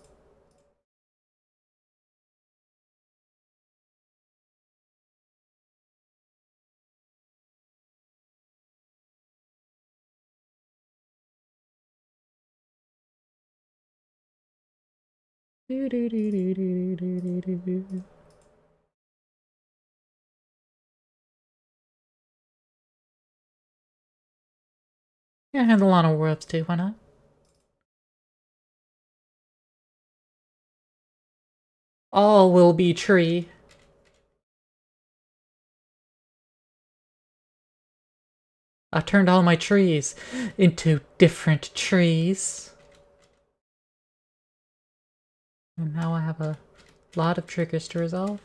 Yeah, handle on a worlds too, why not? All will be tree. I turned all my trees into different trees. And now I have a lot of triggers to resolve.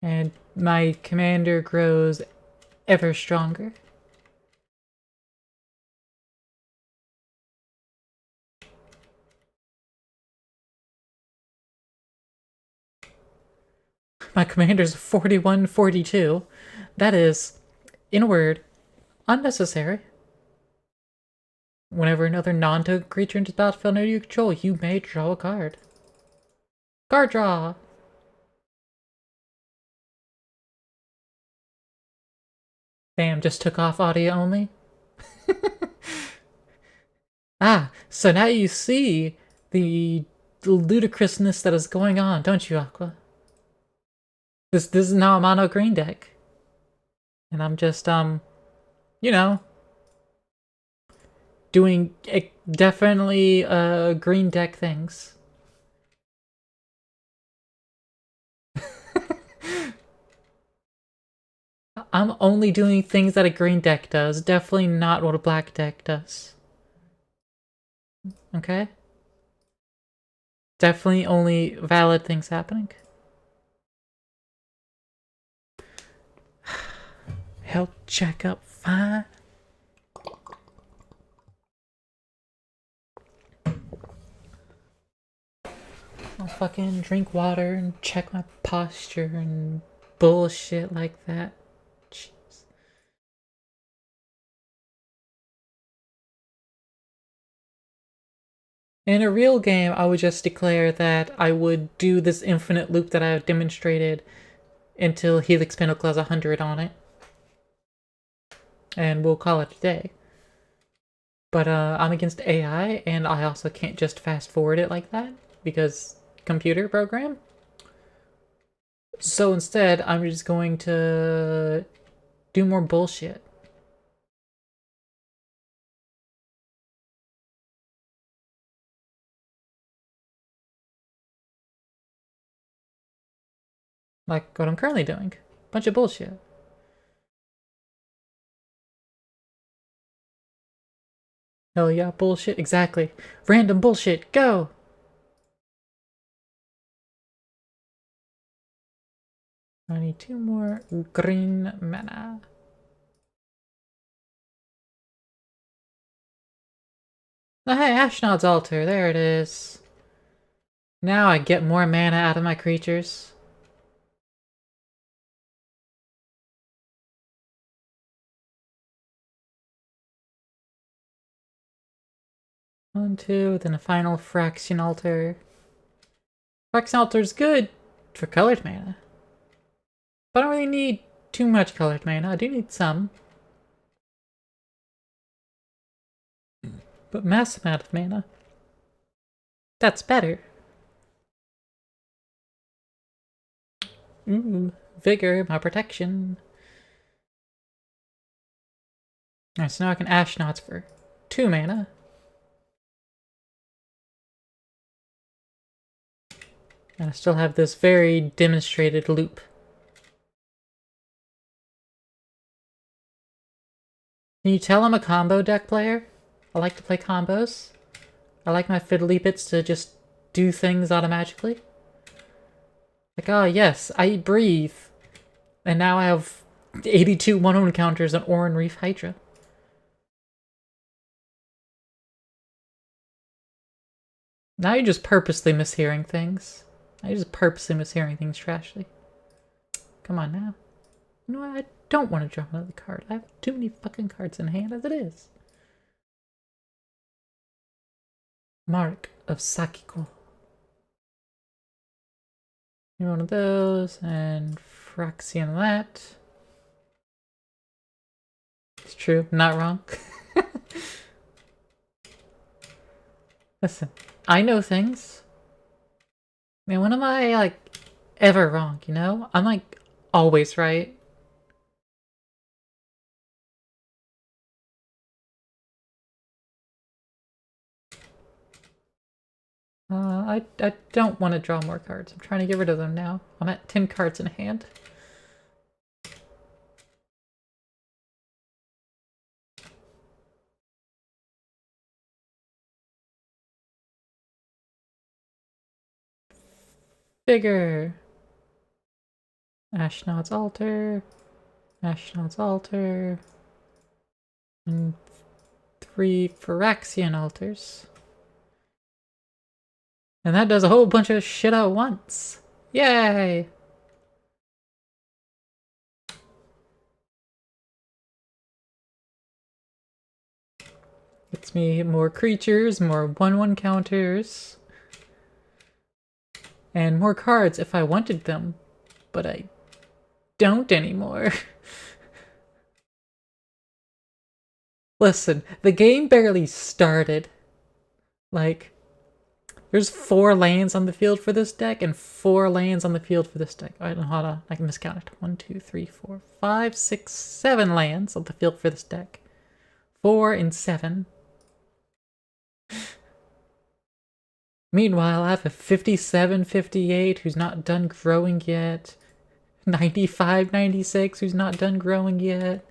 And my commander grows ever stronger. My commander's 41-42. That is, in a word, unnecessary. Whenever another non-token creature enters the battlefield under your control, you may draw a card. Card draw! Bam, just took off audio only. Ah, so now you see the ludicrousness that is going on, don't you, Aqua? This is now a mono green deck. And I'm just, you know, doing definitely green deck things. I'm only doing things that a green deck does, definitely not what a black deck does. Okay? Definitely only valid things happening. Health checkup, fine. I'll fucking drink water and check my posture and bullshit like that. Jeez. In a real game, I would just declare that I would do this infinite loop that I've demonstrated until Helix Pinnacle has 100 on it. And we'll call it a day. But I'm against AI, and I also can't just fast forward it like that, because computer program. So instead, I'm just going to do more bullshit. Like what I'm currently doing. Bunch of bullshit. Hell yeah, bullshit, exactly. Random bullshit, go! I need 2 more green mana. Oh, hey, Ashnod's Altar, there it is. Now I get more mana out of my creatures. One, two, then a final Phyrexian Altar. Phyrexian Altar's good for colored mana. But I don't really need too much colored mana. I do need some. But massive amount of mana. That's better. Ooh, Vigor, my protection. Alright, so now I can Ashnod's for 2 mana. And I still have this very demonstrated loop. Can you tell I'm a combo deck player? I like to play combos. I like my fiddly bits to just do things automatically. Like, oh yes, I breathe. And now I have 82 1-1 encounters on Oran Reef Hydra. Now you're just purposely mishearing things. Now you're just purposely mishearing things trashly. Come on now. You know what? I don't want to draw another card. I have too many fucking cards in hand as it is. Mark of Sakiko. You're one of those, and Phyrexian that. It's true, not wrong. Listen, I know things. Man, when am I, like, ever wrong, you know? I'm, like, always right. I don't want to draw more cards. I'm trying to get rid of them now. I'm at 10 cards in hand. Bigger. Ashnod's Altar. Ashnod's Altar. And 3 Phyrexian Altars. And that does a whole bunch of shit at once. Yay! Gets me more creatures, more 1-1 counters. And more cards if I wanted them. But I don't anymore. Listen, the game barely started. Like, there's 4 lands on the field for this deck and 4 lands on the field for this deck. Alright, hold on. I can miscount it. 1, 2, 3, 4, 5, 6, 7 lands on the field for this deck. 4 and 7. Meanwhile, I have a 57, 58 who's not done growing yet. 95, 96 who's not done growing yet.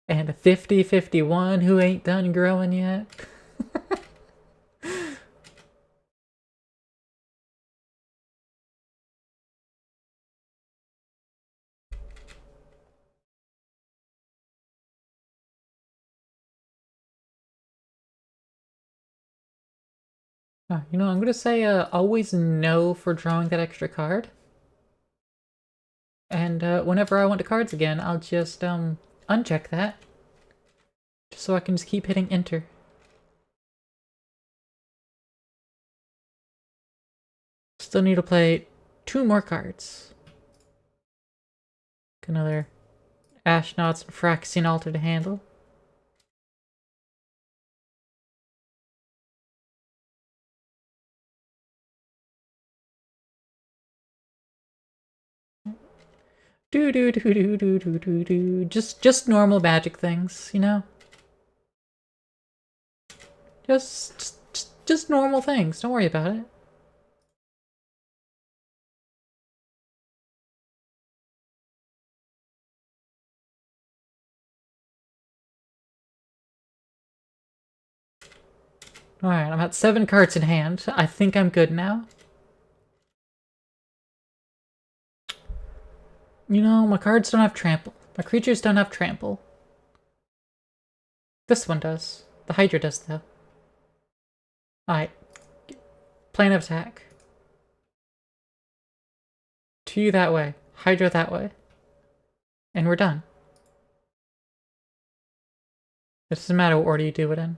And a 50, 51 who ain't done growing yet. You know, I'm gonna say always no for drawing that extra card. And whenever I want the cards again, I'll just uncheck that. Just so I can just keep hitting enter. Still need to play 2 more cards. Another Ashnod's Phyrexian Altar to handle. Do do do do do do do do. Just normal magic things, you know? Just normal things. Don't worry about it. Alright, I'm at 7 cards in hand. I think I'm good now. You know, my cards don't have trample. My creatures don't have trample. This one does. The Hydra does, though. Alright. Plan of attack. 2 that way. Hydra that way. And we're done. It doesn't matter what order you do it in.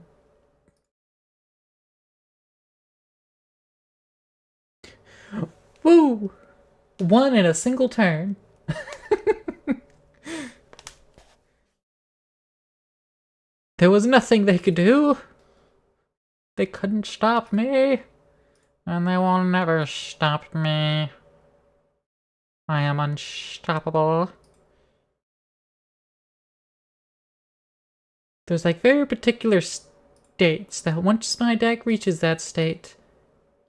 Woo! 1 in a single turn. There was nothing they could do. They couldn't stop me. And they will never stop me. I am unstoppable. There's like very particular states that once my deck reaches that state,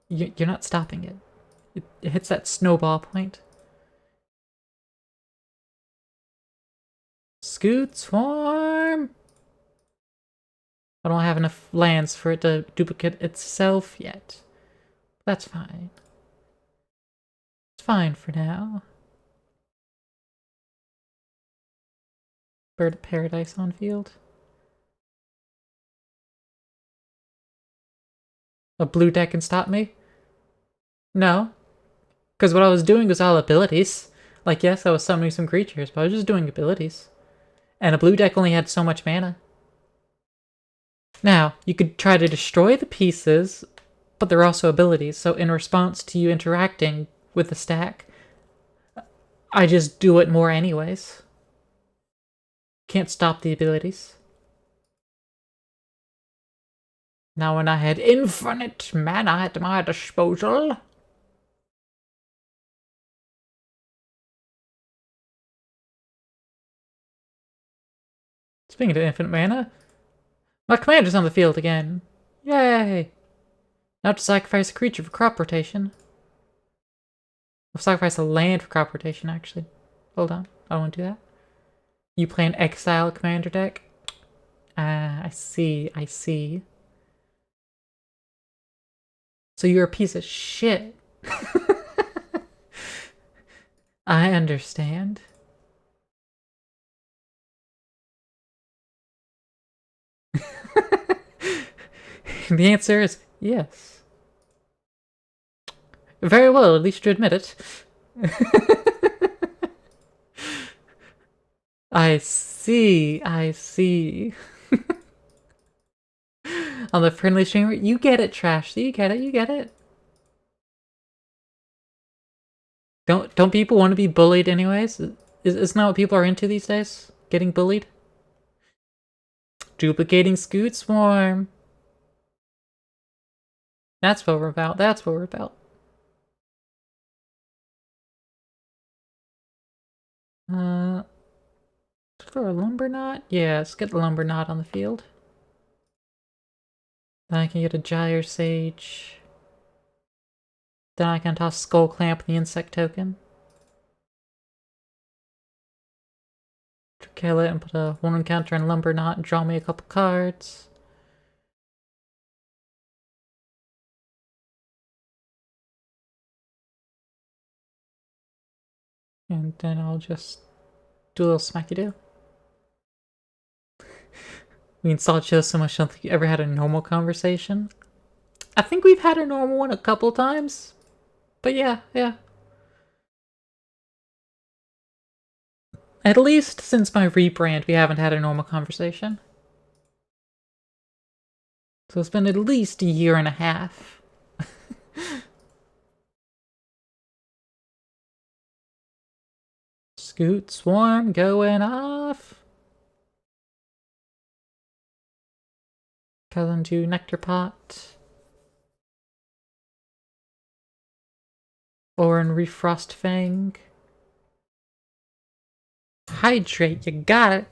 you're not stopping it. It hits that snowball point. Scoot Swarm! I don't have enough lands for it to duplicate itself yet. That's fine. It's fine for now. Bird of Paradise on field. A blue deck can stop me? No. Because what I was doing was all abilities. Like, yes, I was summoning some creatures, but I was just doing abilities. And a blue deck only had so much mana. Now, you could try to destroy the pieces, but they're also abilities, so in response to you interacting with the stack, I just do it more anyways. Can't stop the abilities. Now when I had infinite mana at my disposal... Speaking of infinite mana, my commander's on the field again. Yay! Now to sacrifice a creature for crop rotation. I'll sacrifice a land for crop rotation, actually. Hold on, I don't want to do that. You play an exile commander deck? Ah, I see, I see. So you're a piece of shit. I understand. The answer is yes. Very well, at least you admit it. I see, I see. On the friendly streamer, you get it, Trash. You get it, you get it. Don't people want to be bullied anyways? Isn't that what people are into these days? Getting bullied? Duplicating Scoot Swarm. That's what we're about. That's what we're about. For a Lumber Knot? Yeah, let's get the Lumber Knot on the field. Then I can get a Gyre Sage. Then I can toss Skull Clamp the insect token. To kill it and put a 1 counter in Lumber Knot and draw me a couple cards. And then I'll just do a little smacky-do. We insult each other so much I don't think you ever had a normal conversation. I think we've had a normal one a couple times. But yeah. At least since my rebrand, we haven't had a normal conversation. So it's been at least a year and a half. Scoot Swarm going off. Cousin to Nectar Pot. Or in Refrost Fang. hydrate. You got it.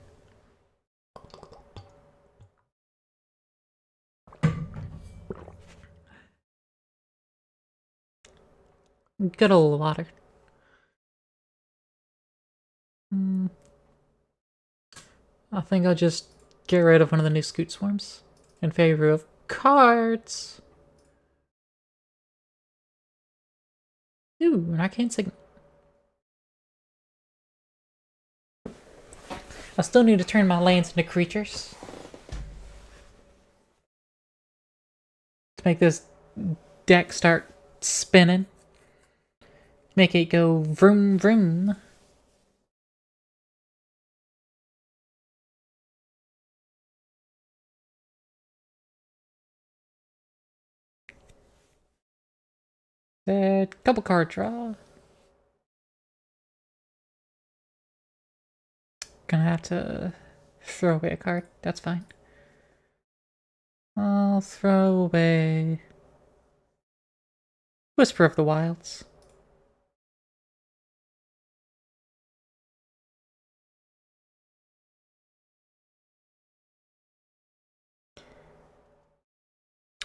Good old water. I think I'll just get rid of one of the new Scoot Swarms in favor of cards. Ooh, an Arcane Signet. I still need to turn my lands into creatures to make this deck start spinning. Make it go vroom vroom. Couple card draw. Gonna have to throw away a card. That's fine. I'll throw away Whisper of the Wilds.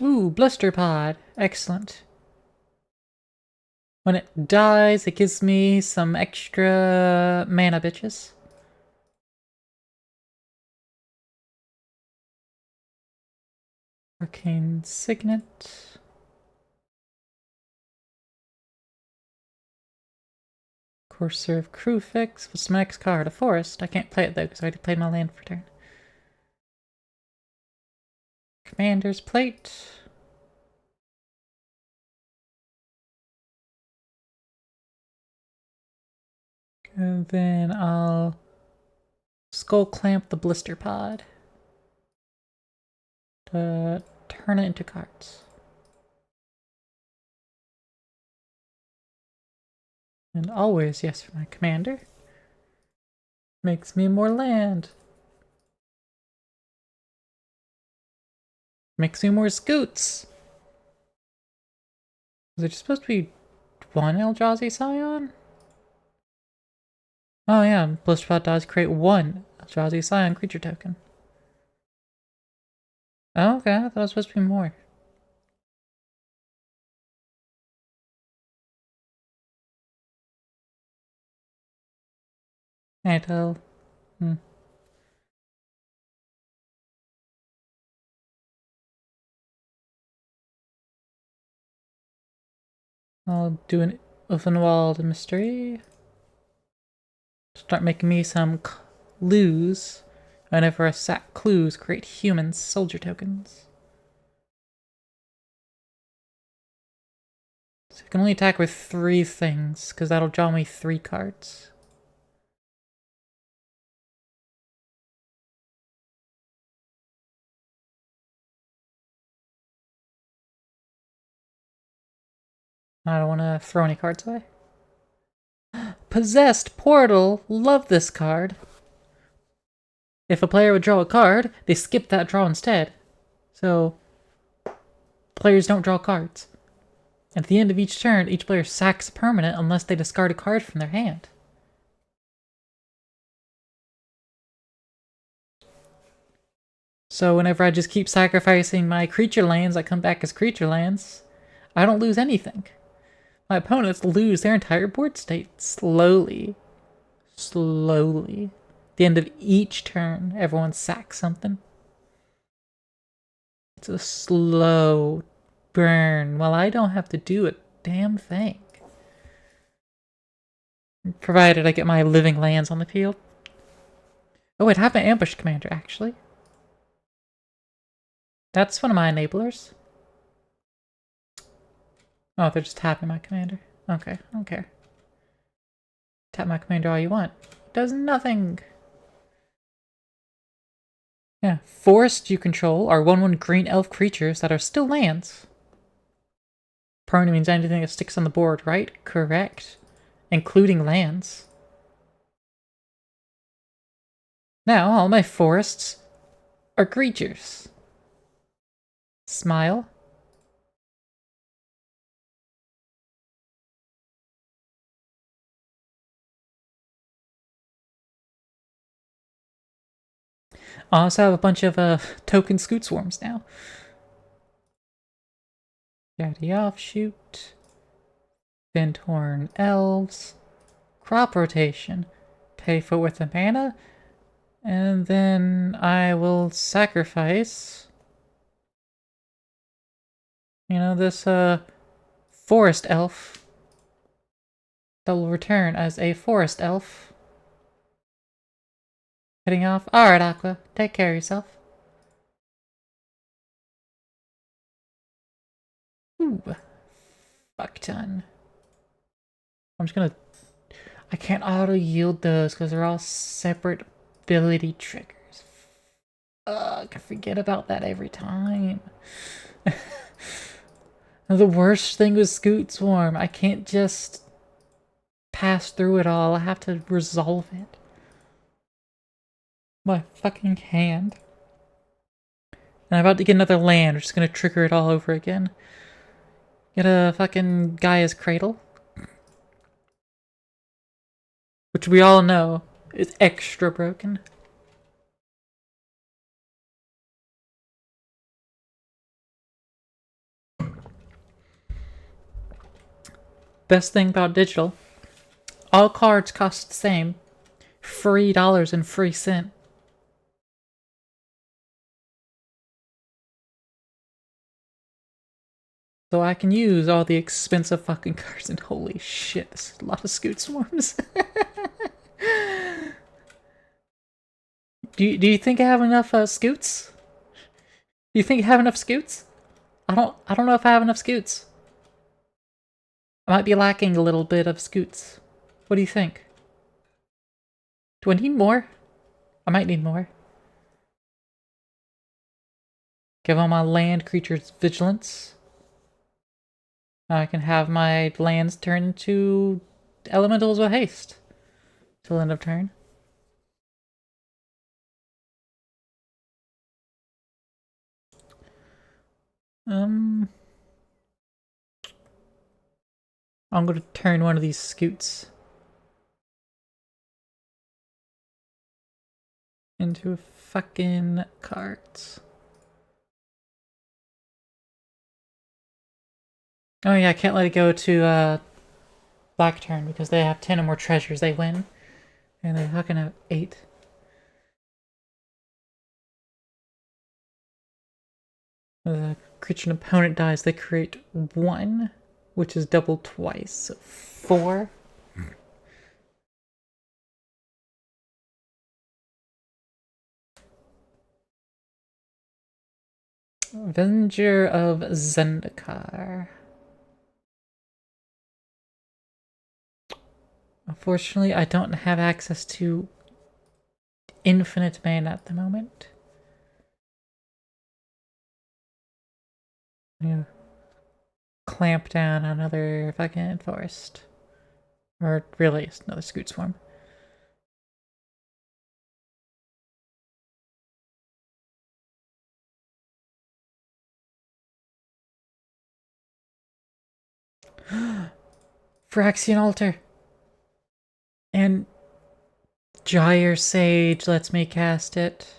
Ooh, Blister Pod. Excellent. When it dies, it gives me some extra mana, bitches. Arcane Signet. Courser of Crewfix. What's my next card? A Forest. I can't play it though because I already played my land for turn. Commander's Plate. And then I'll Skull Clamp the Blister Pod to turn it into cards. And always yes for my commander. Makes me more land. Makes me more Scoots. Was it supposed to be one Eldrazi Scion? Oh yeah, Blisterpod does create one Eldrazi Scion creature token. Oh, okay, I thought it was supposed to be more. Can't tell. I'll do an Ovenwald Mystery. Start making me some clues. Whenever I sack clues, create human soldier tokens. So I can only attack with 3 things, because that'll draw me 3 cards. I don't want to throw any cards away. Possessed Portal! Love this card. If a player would draw a card, they skip that draw instead. So, players don't draw cards. At the end of each turn, each player sacks a permanent unless they discard a card from their hand. So whenever I just keep sacrificing my creature lands that come back as creature lands, I don't lose anything. My opponents lose their entire board state slowly. Slowly. At the end of each turn, everyone sacks something. It's a slow burn. Well, I don't have to do a damn thing. Provided I get my living lands on the field. Oh wait, I have my ambush commander, actually. That's one of my enablers. Oh, they're just tapping my commander. Okay, I don't care. Tap my commander all you want. It does nothing. Yeah, forests you control are 1/1 green elf creatures that are still lands. Permanent means anything that sticks on the board, right? Correct. Including lands. Now, all my forests are creatures. Smile. I also have a bunch of token Scoot Swarms now. Daddy Offshoot, Vinthorn Elves, Crop Rotation, pay for with the mana, and then I will sacrifice, you know, this Forest Elf that will return as a Forest Elf. Heading off. Alright, Aqua, take care of yourself. Ooh. Fuck ton. I'm just gonna... I can't auto-yield those because they're all separate ability triggers. Ugh, I forget about that every time. The worst thing with Scoot Swarm, I can't just pass through it all. I have to resolve it. My fucking hand. And I'm about to get another land, which is gonna trigger it all over again. Get a fucking Gaia's Cradle. Which we all know is extra broken. Best thing about digital, all cards cost the same. $3 and free cent. So I can use all the expensive fucking cards, and holy shit, this is a lot of Scoot Swarms. do you think I have enough Scoots? Do you think I have enough Scoots? I don't know if I have enough Scoots. I might be lacking a little bit of Scoots. What do you think? Do I need more? I might need more. Give all my land creatures vigilance. I can have my lands turn into elementals with haste till end of turn. I'm going to turn one of these Scoots into fucking cards. Oh yeah, I can't let it go to black turn because they have 10 or more treasures, they win. And they fucking have 8. The creature an opponent dies, they create 1, which is doubled twice, so 4. Avenger of Zendikar. Unfortunately, I don't have access to infinite mana at the moment. Yeah. Clamp down another fucking forest. Or really, it's another Scoot Swarm. Phyrexian Altar! And Gyre Sage lets me cast it.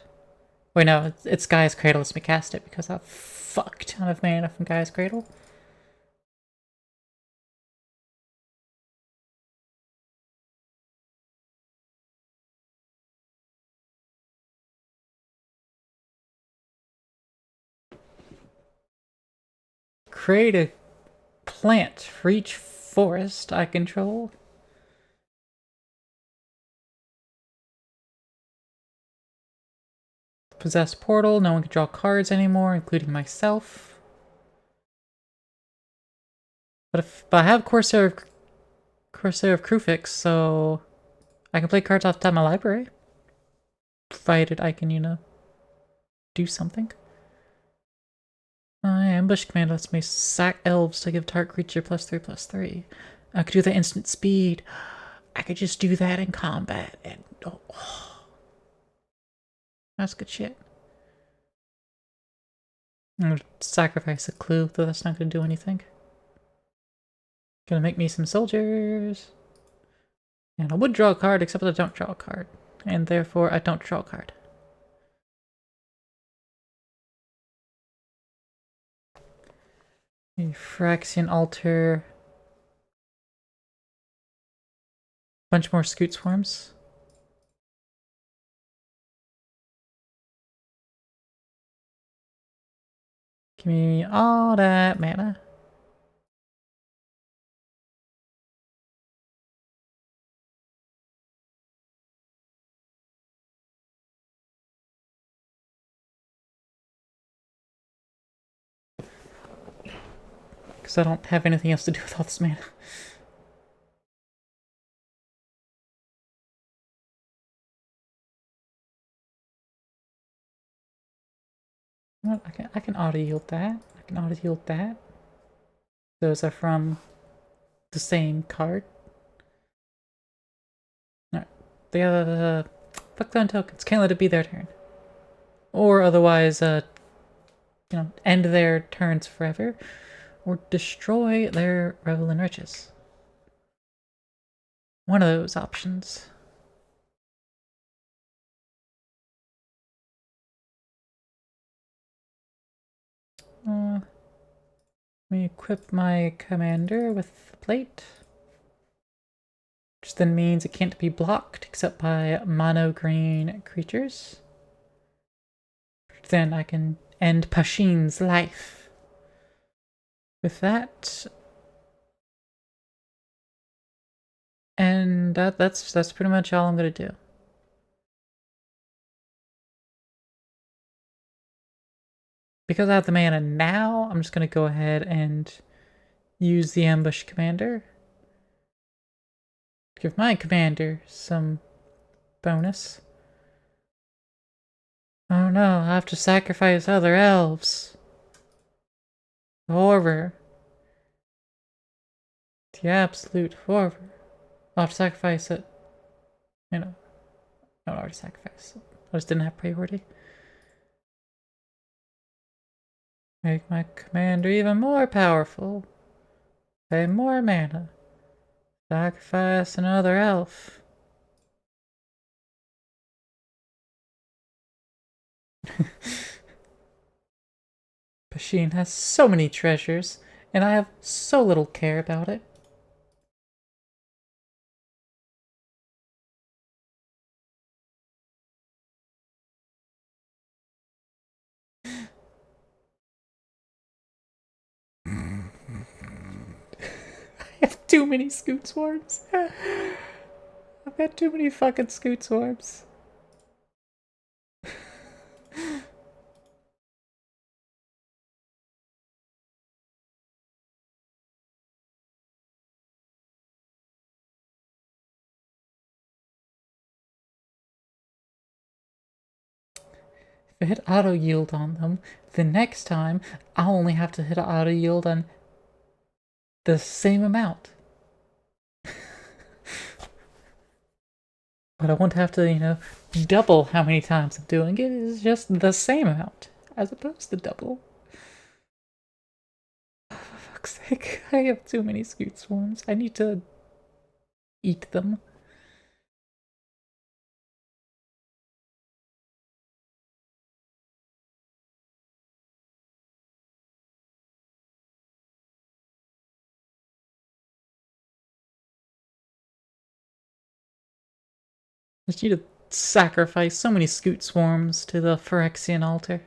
Wait, no, it's Gaia's Cradle lets me cast it because I have a fuck ton of mana from Gaia's Cradle. Create a plant for each forest I control. Possess Portal, no one can draw cards anymore, including myself. But I have Corsair of Krufix, so I can play cards off the top of my library. Provided I can, you know, do something. Ambush command lets me sack elves to give target creature +3/+3. I could do that instant speed. I could just do that in combat, and oh, that's good shit. I'm gonna sacrifice a clue, though that's not gonna do anything. Gonna make me some soldiers. And I would draw a card, except that I don't draw a card. And therefore, I don't draw a card. Phyrexian Altar. Bunch more Scoot Swarms. Give me all that mana. Because I don't have anything else to do with all this mana. What? I can auto yield that. I can auto yield that. Those are from the same card. Alright. The other fuck them tokens. Can't let it be their turn. Or otherwise, end their turns forever. Or destroy their Revel in Riches. One of those options. Let me equip my commander with the plate. Which then means it can't be blocked except by mono green creatures. Then I can end Pashin's life. With that. And that's pretty much all I'm gonna do. Because I have the mana now, I'm just gonna go ahead and use the ambush commander. Give my commander some bonus. Oh no, I have to sacrifice other elves. Horror. The absolute horror. I'll have to sacrifice it. I already sacrificed it. I just didn't have priority. Make my commander even more powerful. Pay more mana. Sacrifice another elf. Pashin has so many treasures, and I have so little care about it. I have too many Scoot Swarms. I've got too many fucking Scoot Swarms. If I hit auto yield on them, the next time I'll only have to hit auto yield on the same amount. But I won't have to, double how many times I'm doing it. It's just the same amount, as opposed to double. For fuck's sake, I have too many Scoot Swarms. I need to eat them. I just need to sacrifice so many Scoot Swarms to the Phyrexian altar.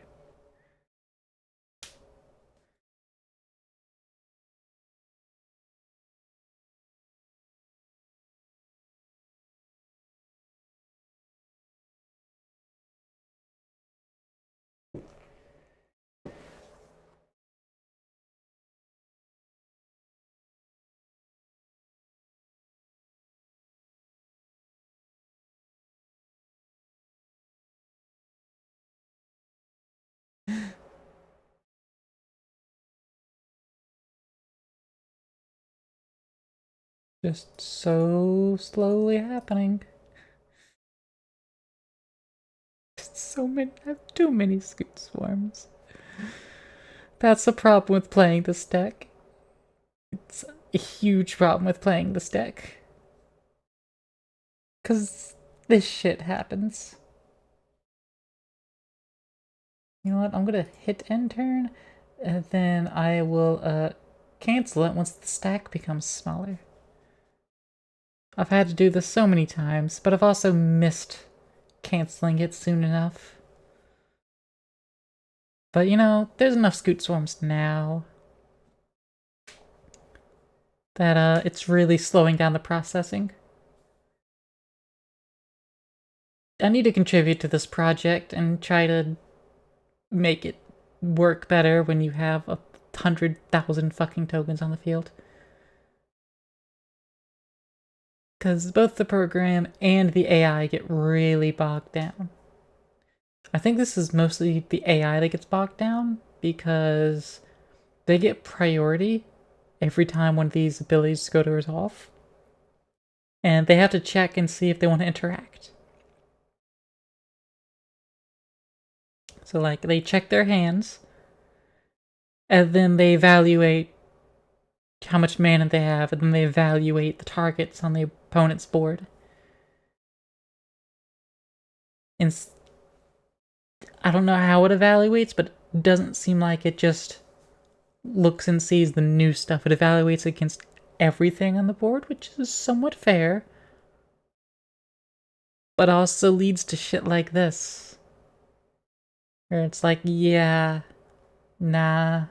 Just so slowly happening. So many, I have too many Scoot Swarms. That's the problem with playing this deck. It's a huge problem with playing this deck. Cause this shit happens. You know what? I'm gonna hit end turn, And then I will cancel it once the stack becomes smaller. I've had to do this so many times, but I've also missed canceling it soon enough. But you know, there's enough Scoot Swarms now that it's really slowing down the processing. I need to contribute to this project and try to make it work better when you have 100,000 fucking tokens on the field. Because both the program and the AI get really bogged down. I think this is mostly the AI that gets bogged down because they get priority every time one of these abilities go to resolve. And they have to check and see if they want to interact. So like they check their hands and then they evaluate how much mana they have, and then they evaluate the targets on the opponent's board. And I don't know how it evaluates, but it doesn't seem like it just looks and sees the new stuff. It evaluates against everything on the board, which is somewhat fair, but also leads to shit like this. Where it's like, yeah, nah.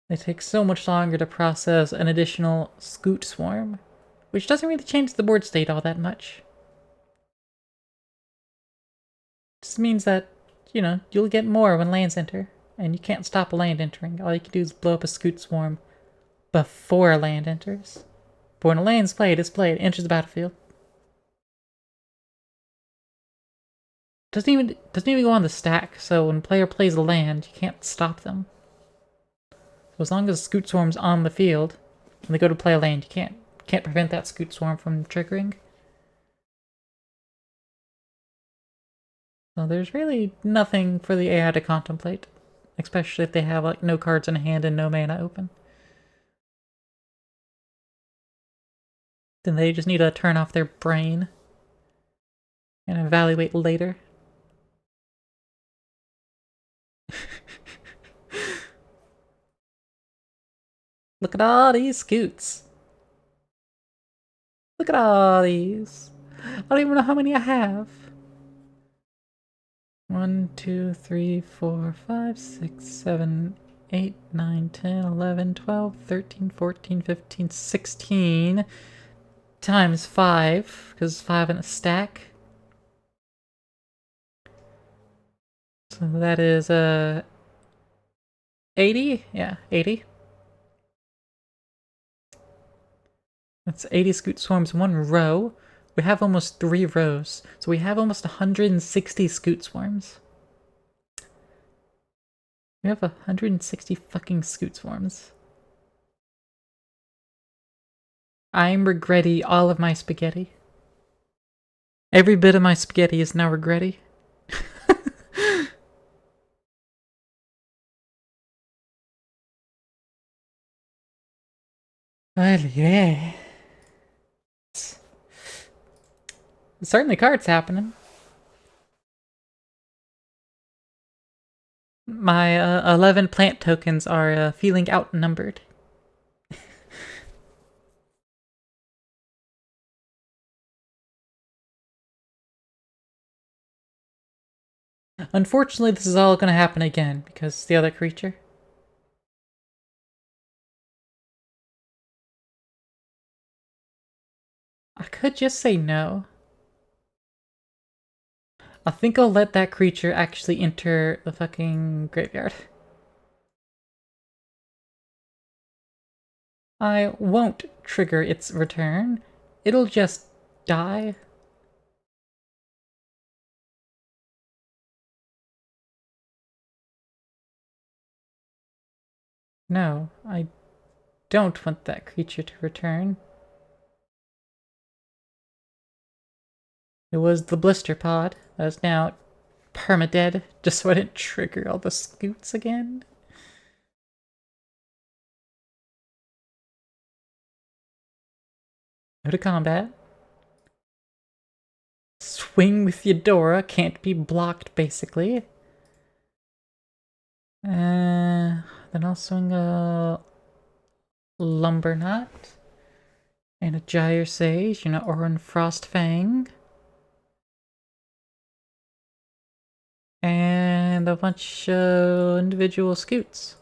It takes so much longer to process an additional Scoot Swarm, which doesn't really change the board state all that much. Just means that, you know, you'll get more when lands enter, and you can't stop a land entering. All you can do is blow up a Scoot Swarm before a land enters. But when a land's played, it's played, enters the battlefield. Doesn't even go on the stack, so when a player plays a land, you can't stop them. So as long as Scoot Swarm's on the field, when they go to play a land, you can't prevent that Scoot Swarm from triggering. So there's really nothing for the AI to contemplate, especially if they have like no cards in hand and no mana open. Then they just need to turn off their brain and evaluate later. Look at all these Scoots. Look at all these. I don't even know how many I have. 1, 2, 3, 4, 5, 6, 7, 8, 9, 10, 11, 12, 13, 14, 15, 16 times 5, because 5 in a stack. So that is 80? Yeah, 80. That's 80 Scoot Swarms in one row. We have almost 3 rows, so we have almost 160 Scoot Swarms. We have 160 fucking Scoot Swarms. I'm regretting all of my spaghetti. Every bit of my spaghetti is now regretty. Well, yeah. Certainly cards happening. My 11 plant tokens are feeling outnumbered. Unfortunately, this is all going to happen again because the other creature. I could just say no. I think I'll let that creature actually enter the fucking graveyard. I won't trigger its return. It'll just die. No, I don't want that creature to return. It was the blister pod that is now permadead, just so I didn't trigger all the scoots again. Go to combat. Swing with Eudora, can't be blocked basically. Then I'll swing a Lumber Knot and a Gyre Sage, or a Frost Fang. And a bunch of individual scoots.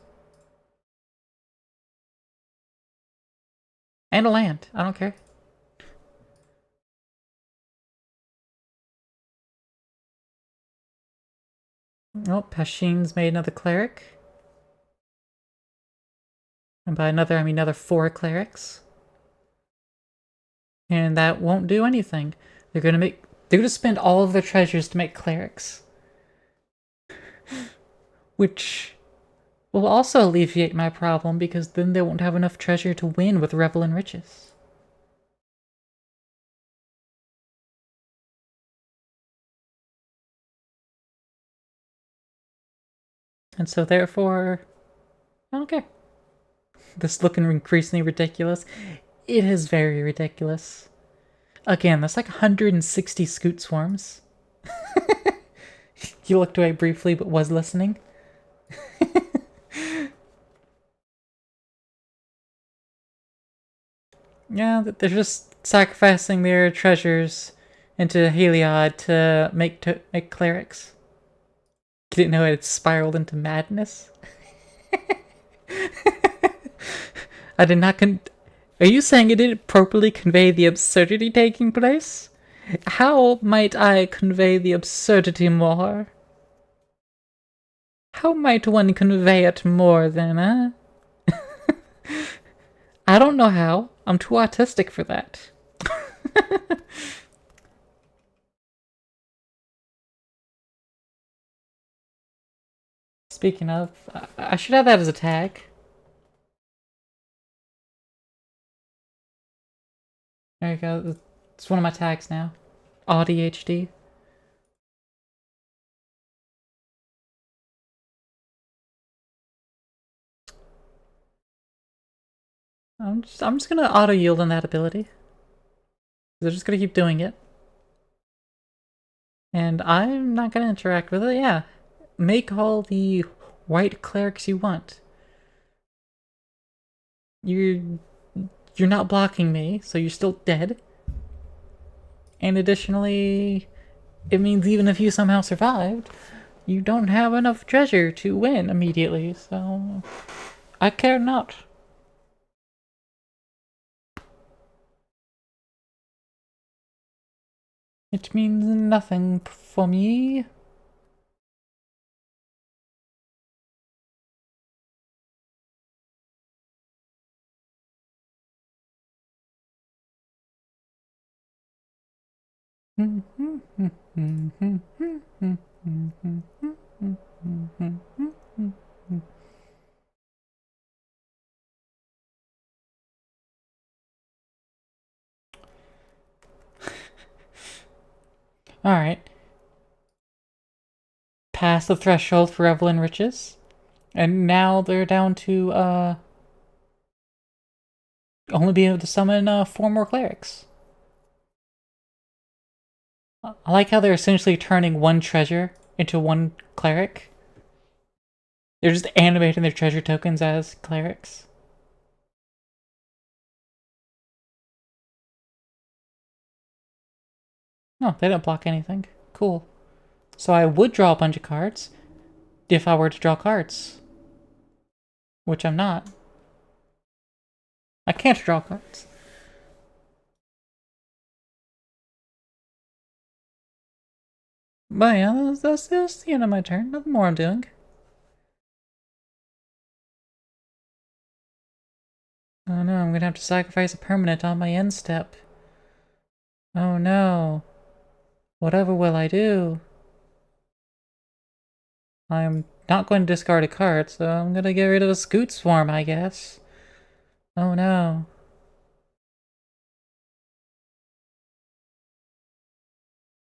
And a land. I don't care. Oh, Pashin's made another cleric. And by another, I mean another 4 clerics. And that won't do anything. They're gonna spend all of their treasures to make clerics. Which will also alleviate my problem, because then they won't have enough treasure to win with Revel in Riches. And so therefore, I don't care. This is looking increasingly ridiculous. It is very ridiculous. Again, that's like 160 scoot swarms. He looked away briefly but was listening. Yeah, they're just sacrificing their treasures into Heliod to make clerics. You didn't know it had spiraled into madness? I did not Are you saying it didn't properly convey the absurdity taking place? How might I convey the absurdity more? How might one convey it more than, I don't know how. I'm too autistic for that. Speaking of, I should have that as a tag. There you go. It's one of my tags now. ADHD. I'm just gonna auto yield on that ability. They're just gonna keep doing it. And I'm not gonna interact with it. Yeah. Make all the white clerics you want. You're not blocking me, so you're still dead. And additionally, it means even if you somehow survived, you don't have enough treasure to win immediately, so I care not. It means nothing for me. Alright. Pass the threshold for Revel in Riches. And now they're down to, only being able to summon, 4 more clerics. I like how they're essentially turning one treasure into one cleric. They're just animating their treasure tokens as clerics. No, they don't block anything. Cool. So I would draw a bunch of cards if I were to draw cards. Which I'm not. I can't draw cards. But yeah, that's the end of my turn. Nothing more I'm doing. Oh no, I'm gonna have to sacrifice a permanent on my end step. Oh no. Whatever will I do? I'm not going to discard a card, so I'm gonna get rid of a Scoot Swarm, I guess. Oh no.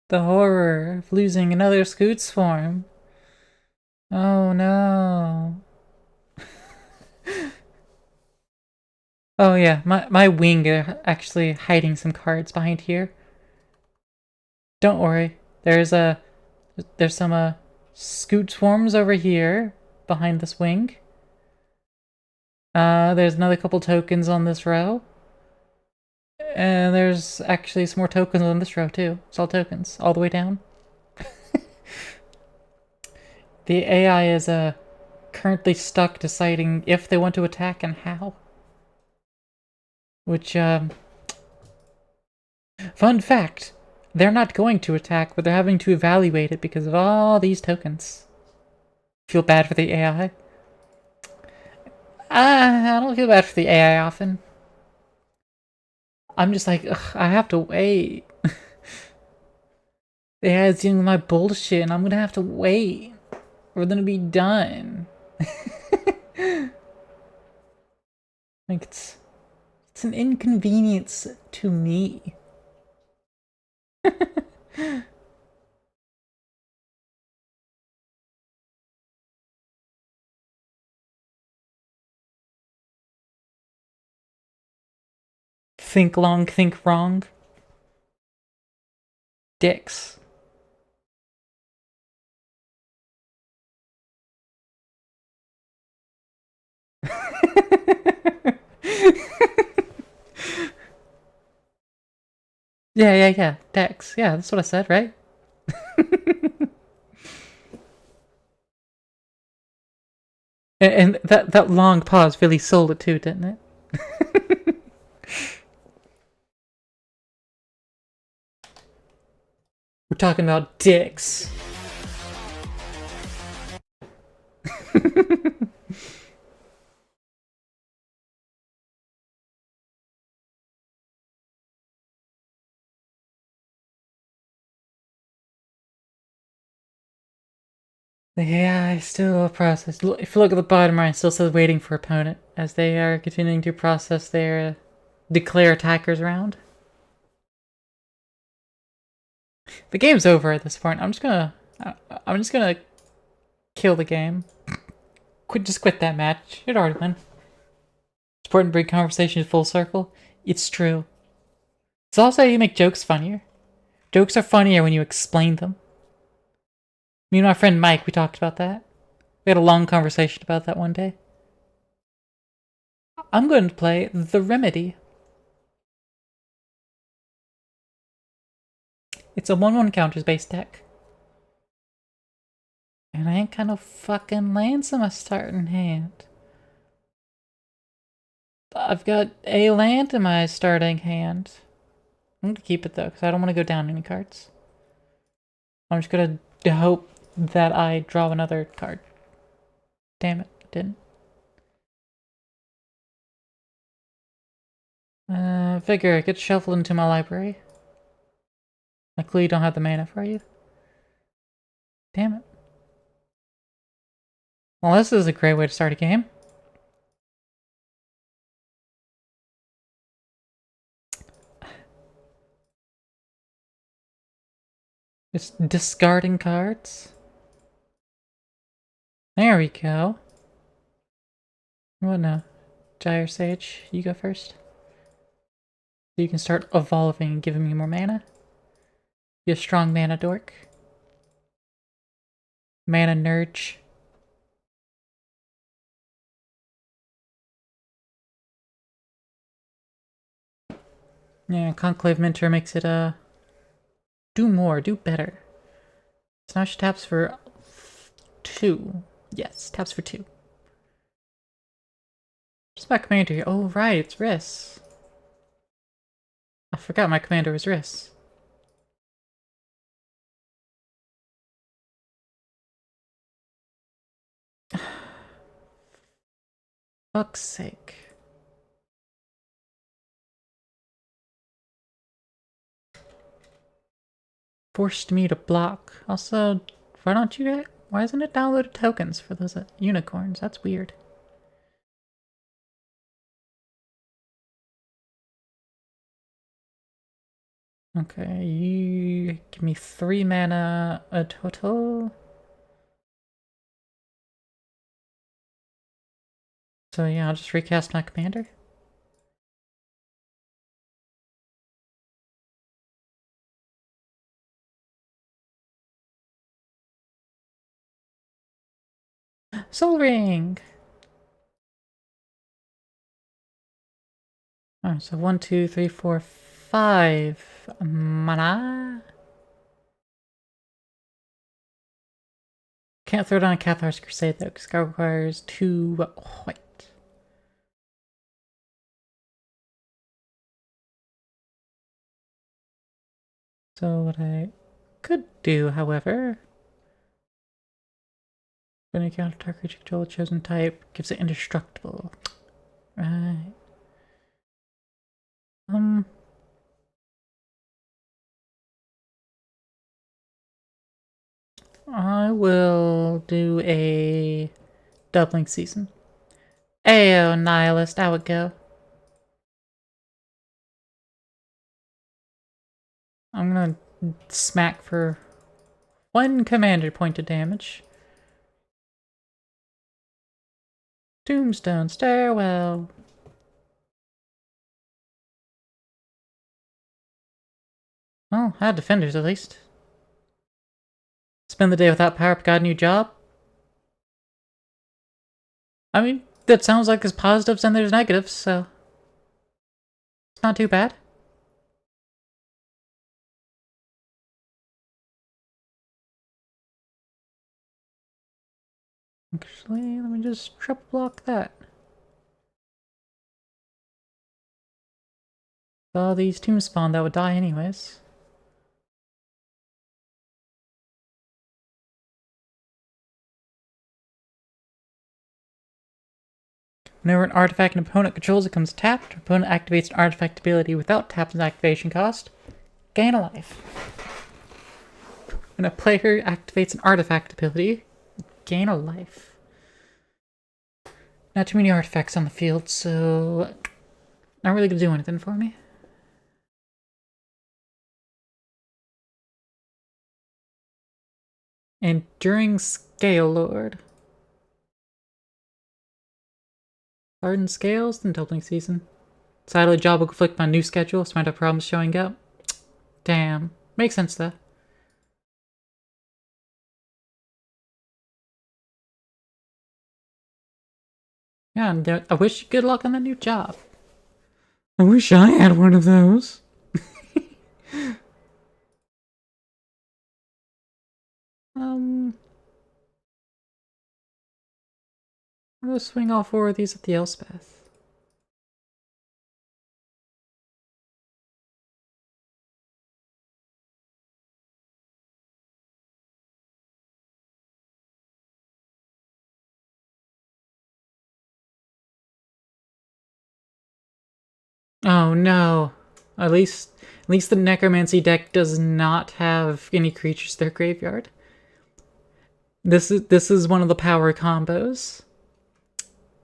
The horror of losing another Scoot Swarm. Oh no. Oh yeah, my wing are actually hiding some cards behind here. Don't worry. There's some Scoot Swarms over here. behind this wing. There's another couple tokens on this row. And there's actually some more tokens on this row too. It's all tokens, all the way down. The AI is currently stuck deciding if they want to attack and how. Which, fun fact, they're not going to attack, but they're having to evaluate it because of all these tokens. Feel bad for the AI? I don't feel bad for the AI often. I'm just like, ugh, I have to wait. The AI is dealing with my bullshit, and I'm gonna have to wait for them to be done. Like, it's an inconvenience to me. Think long, think wrong. Dicks. Yeah. Dex. Yeah, that's what I said, right? And that long pause really sold it too, didn't it? We're talking about dicks. The AI still process. If you look at the bottom right, it still says waiting for opponent as they are continuing to process their declare attackers round. The game's over at this point. I'm just gonna kill the game. Just quit that match. It already won. It's important to bring conversation full circle. It's true. It's also how you make jokes funnier. Jokes are funnier when you explain them. Me and my friend Mike, we talked about that. We had a long conversation about that one day. I'm going to play The Remedy. It's a 1/1 counters based deck. And I ain't kind of fucking lands in my starting hand. I've got a land in my starting hand. I'm gonna keep it though, because I don't want to go down any cards. I'm just gonna hope that I draw another card. Damn it, I didn't. Figure it gets shuffled into my library. I clearly don't have the mana for you. Damn it. Well, this is a great way to start a game. Just discarding cards. There we go. What now? Gyre Sage, you go first. So you can start evolving and giving me more mana. Be a strong mana dork. Mana Nurge. Yeah, Conclave Mentor makes it, do more, do better. So now she taps for 2. Yes, taps for 2. What's my commander here? Oh, right, it's Riss. I forgot my commander was Riss. Fuck's sake. Forced me to block. Also, why isn't it downloaded tokens for those unicorns? That's weird. Okay, you give me 3 mana a total. So yeah, I'll just recast my commander. Soul Ring! Oh, so 1, 2, 3, 4, 5 mana. Can't throw down a Cathar's Crusade though, because it requires 2 white. So what I could do, however, when you counter target creature control a chosen type, gives it indestructible. Right. I will do a doubling season. Ayo, Nihilist, out it go. I'm gonna smack for 1 commander point of damage. Tombstone Stairwell. Well, I had defenders at least. Spend the day without power up, got a new job? I mean, that sounds like there's positives and there's negatives, so it's not too bad. Actually, let me just triple block that. All these tombs spawn that would die anyways. Whenever an artifact an opponent controls becomes tapped, your opponent activates an artifact ability without tapping activation cost. Gain a life. When a player activates an artifact ability, gain a life. Not too many artifacts on the field, so not really gonna do anything for me. Enduring Scale Lord. Hardened Scales, then doubling season. Sadly, job will conflict with my new schedule, so I might have problems showing up. Damn. Makes sense though. Yeah, and I wish you good luck on that new job. I wish I had one of those. I'm gonna swing all 4 of these at the Elspeth. Oh no. At least the Necromancy deck does not have any creatures in their graveyard. This is one of the power combos.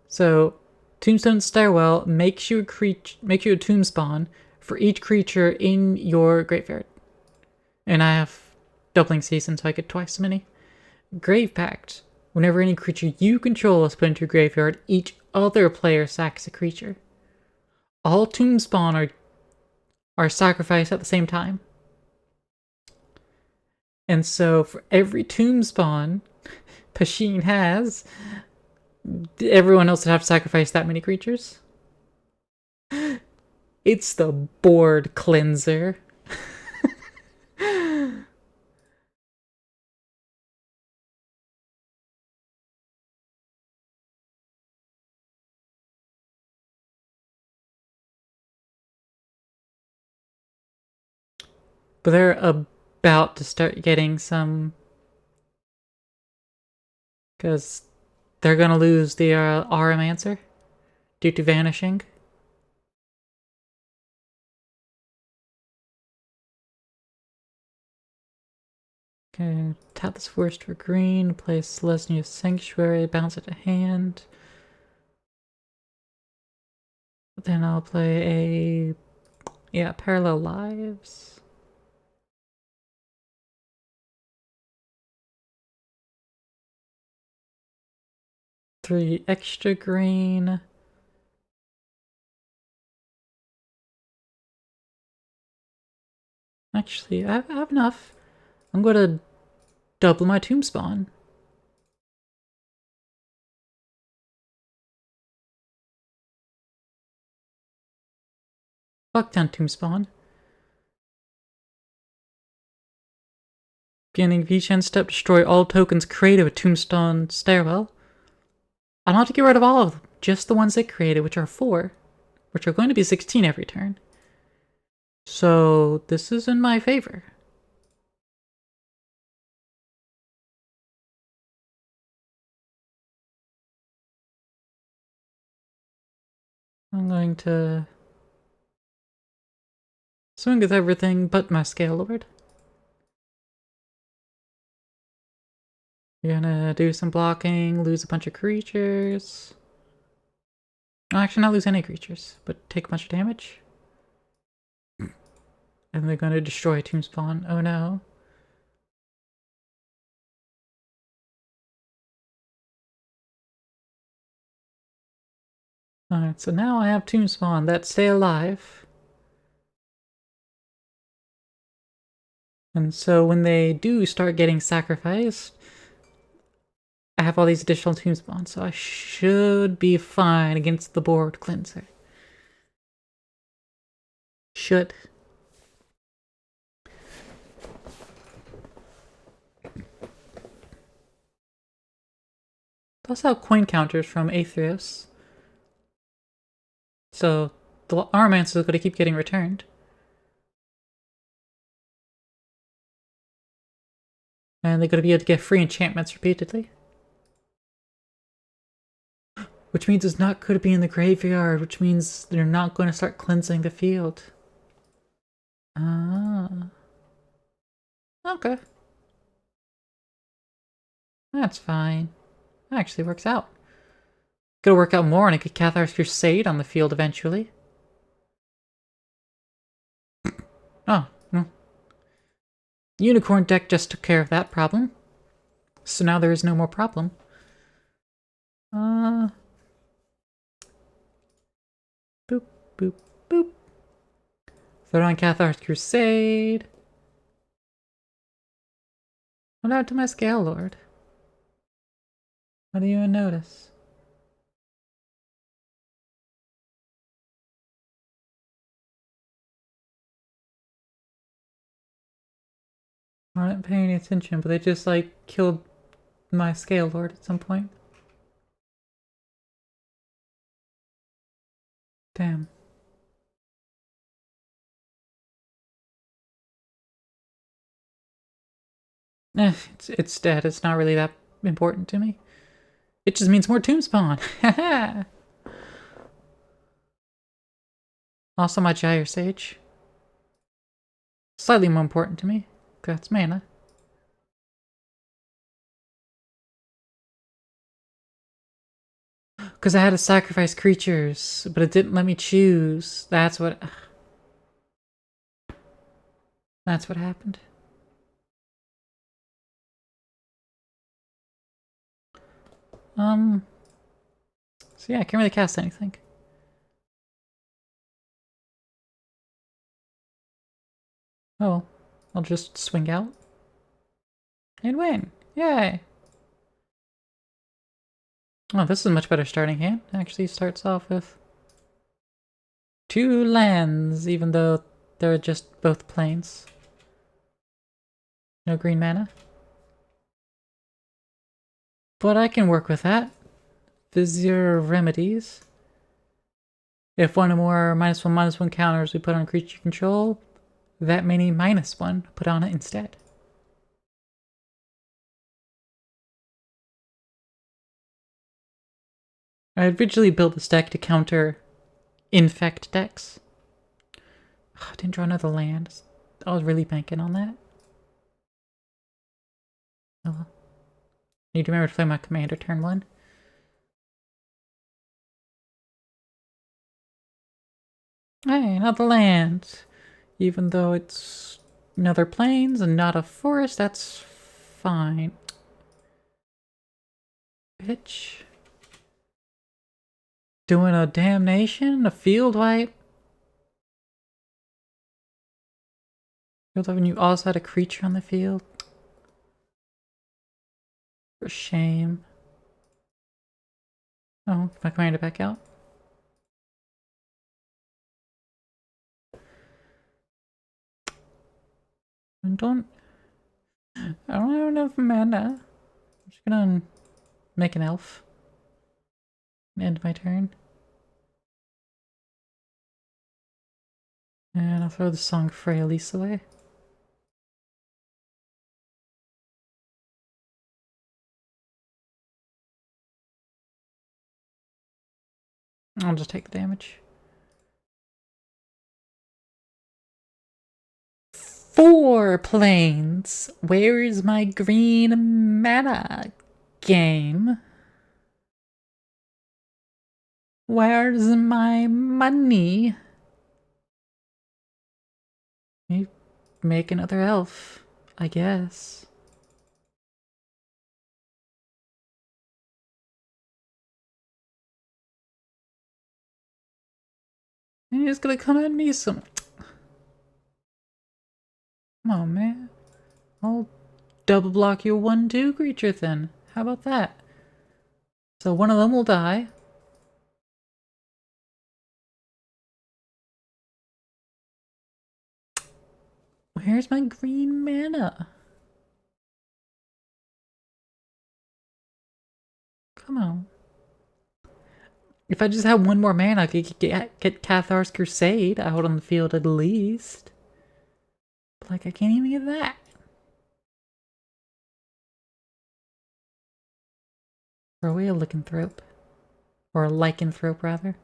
So, Tombstone Stairwell makes you a tomb spawn for each creature in your graveyard. And I have doubling season, so I get twice as many. Grave Pact. Whenever any creature you control is put into your graveyard, each other player sacks a creature. All tomb spawn are sacrificed at the same time. And so for every tomb spawn Pasheen has, everyone else would have to sacrifice that many creatures. It's the board cleanser. But they're about to start getting some, because they're gonna lose the Aramancer due to vanishing. Okay, tap this forest for green, place Lesnia's Sanctuary, bounce it to hand. Then I'll play Parallel Lives. Three extra green. Actually, I have enough. I'm gonna double my tomb spawn. fuck ton tomb spawn. Beginning of each end step, destroy all tokens created with Tombstone Stairwell. I don't have to get rid of all of them, just the ones it created, which are 4, which are going to be 16 every turn. So this is in my favor. I'm going to swing with everything but my Scale Lord. You're gonna do some blocking, lose a bunch of creatures. Actually, not lose any creatures, but take a bunch of damage. And they're gonna destroy a tomb spawn. Oh no. Alright, so now I have tomb spawn that stay alive. And so when they do start getting sacrificed, I have all these additional tomb spawns, so I should be fine against the board cleanser. Should. Also have coin counters from Aetherios. So the Armance is going to keep getting returned. And they're going to be able to get free enchantments repeatedly. Which means it's not going to be in the graveyard, which means they're not going to start cleansing the field. Ah. Okay. That's fine. That actually works out. Gonna work out more and I could Cathar's Crusade on the field eventually. Oh, well. Unicorn deck just took care of that problem. So now there is no more problem. Boop, boop, boop. Throw on Cathar's Crusade. What happened to my Scale Lord? I didn't even notice. I didn't pay any attention, but they just like killed my Scale Lord at some point. Damn. It's dead. It's not really that important to me. It just means more tomb spawn. Also my Gyre Sage. Slightly more important to me. That's mana. Because I had to sacrifice creatures, but it didn't let me choose. That's what happened. So yeah, I can't really cast anything. Oh, I'll just swing out. And win! Yay! Oh, this is a much better starting hand. It actually starts off with 2 lands, even though they're just both plains. No green mana. But I can work with that. Vizier Remedies. If one or more -1/-1 counters we put on creature control, that many -1 put on it instead. I originally built this deck to counter infect decks. I didn't draw another land. I was really banking on that. Oh well. Need to remember to play my commander turn 1. Hey, another land. Even though it's another plains and not a forest, that's fine. Bitch. Doing a damnation? A field wipe? Field wipe and you also had a creature on the field? For shame. Oh, my commander back out? I don't have enough mana. I'm just gonna make an elf. End my turn. And I'll throw the Song of Freyalise away. I'll just take the damage. 4 planes. Where's my green mana game? Where's my money? Maybe make another elf, I guess. And he's gonna come at me some. Come on, man. I'll double block your 1/2 creature then. How about that? So one of them will die. Where's my green mana? Come on. If I just had one more mana, I could get Cathar's Crusade out on the field at least. But like, I can't even get that. Throw away a Lycanthrope. Or a Lycanthrope, rather.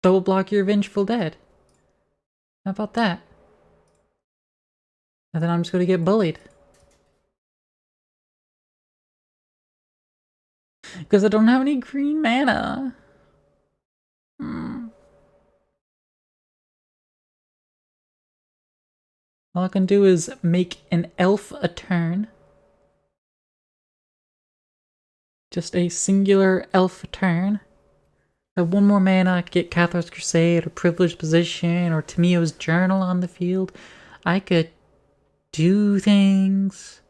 Double block your Vengeful Dead. How about that? And then I'm just gonna get bullied. Because I don't have any green mana. All I can do is make an elf a turn. Just a singular elf a turn. I have one more mana, I could get Cathar's Crusade, or Privileged Position, or Tamio's Journal on the field. I could do things.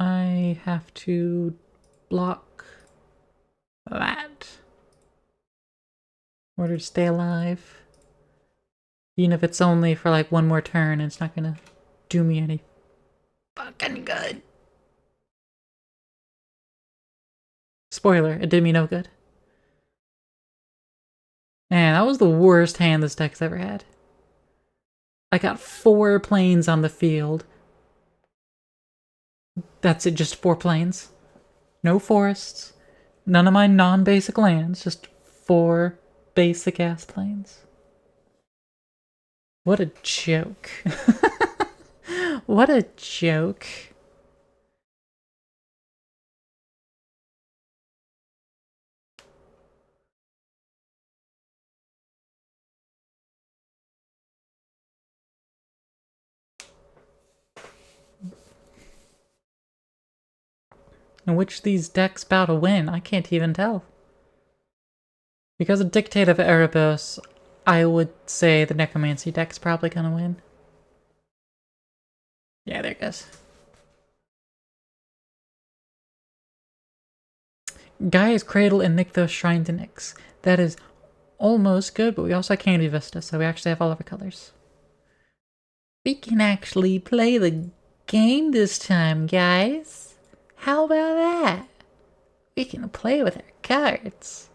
I have to block that. In order to stay alive. Even if it's only for like one more turn, it's not gonna do me any fucking good. Spoiler, it did me no good. Man, that was the worst hand this deck's ever had. I got 4 planes on the field. That's it, just 4 planes. No forests. None of my non-basic lands, just 4 basic-ass planes. What a joke. What a joke. And which these decks bout to win, I can't even tell. Because of Dictate of Erebos, I would say the Necromancy deck's probably gonna win. Yeah, there it goes. Gaia's Cradle and Nykthos Shrine to Nyx. That is almost good, but we also have Candy Vista, so we actually have all of our colors. We can actually play the game this time, guys. How about that? We can play with our cards.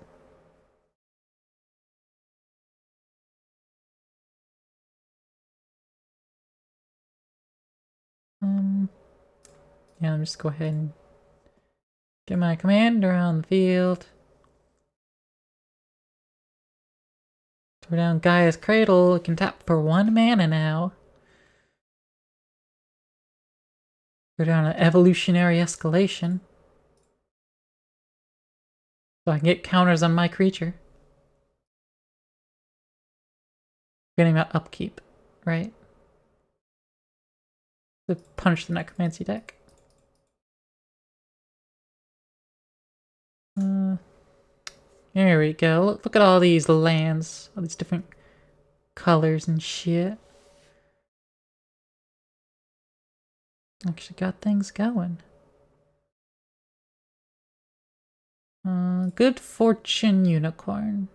Yeah, let me just go ahead and get my commander on the field. Throw down Gaia's Cradle. It can tap for 1 mana now. Throw down an Evolutionary Escalation. So I can get counters on my creature. Getting that upkeep, right? To punish the Necromancy deck. There we go. Look at all these lands. All these different colors and shit. Actually got things going. Good Fortune Unicorn.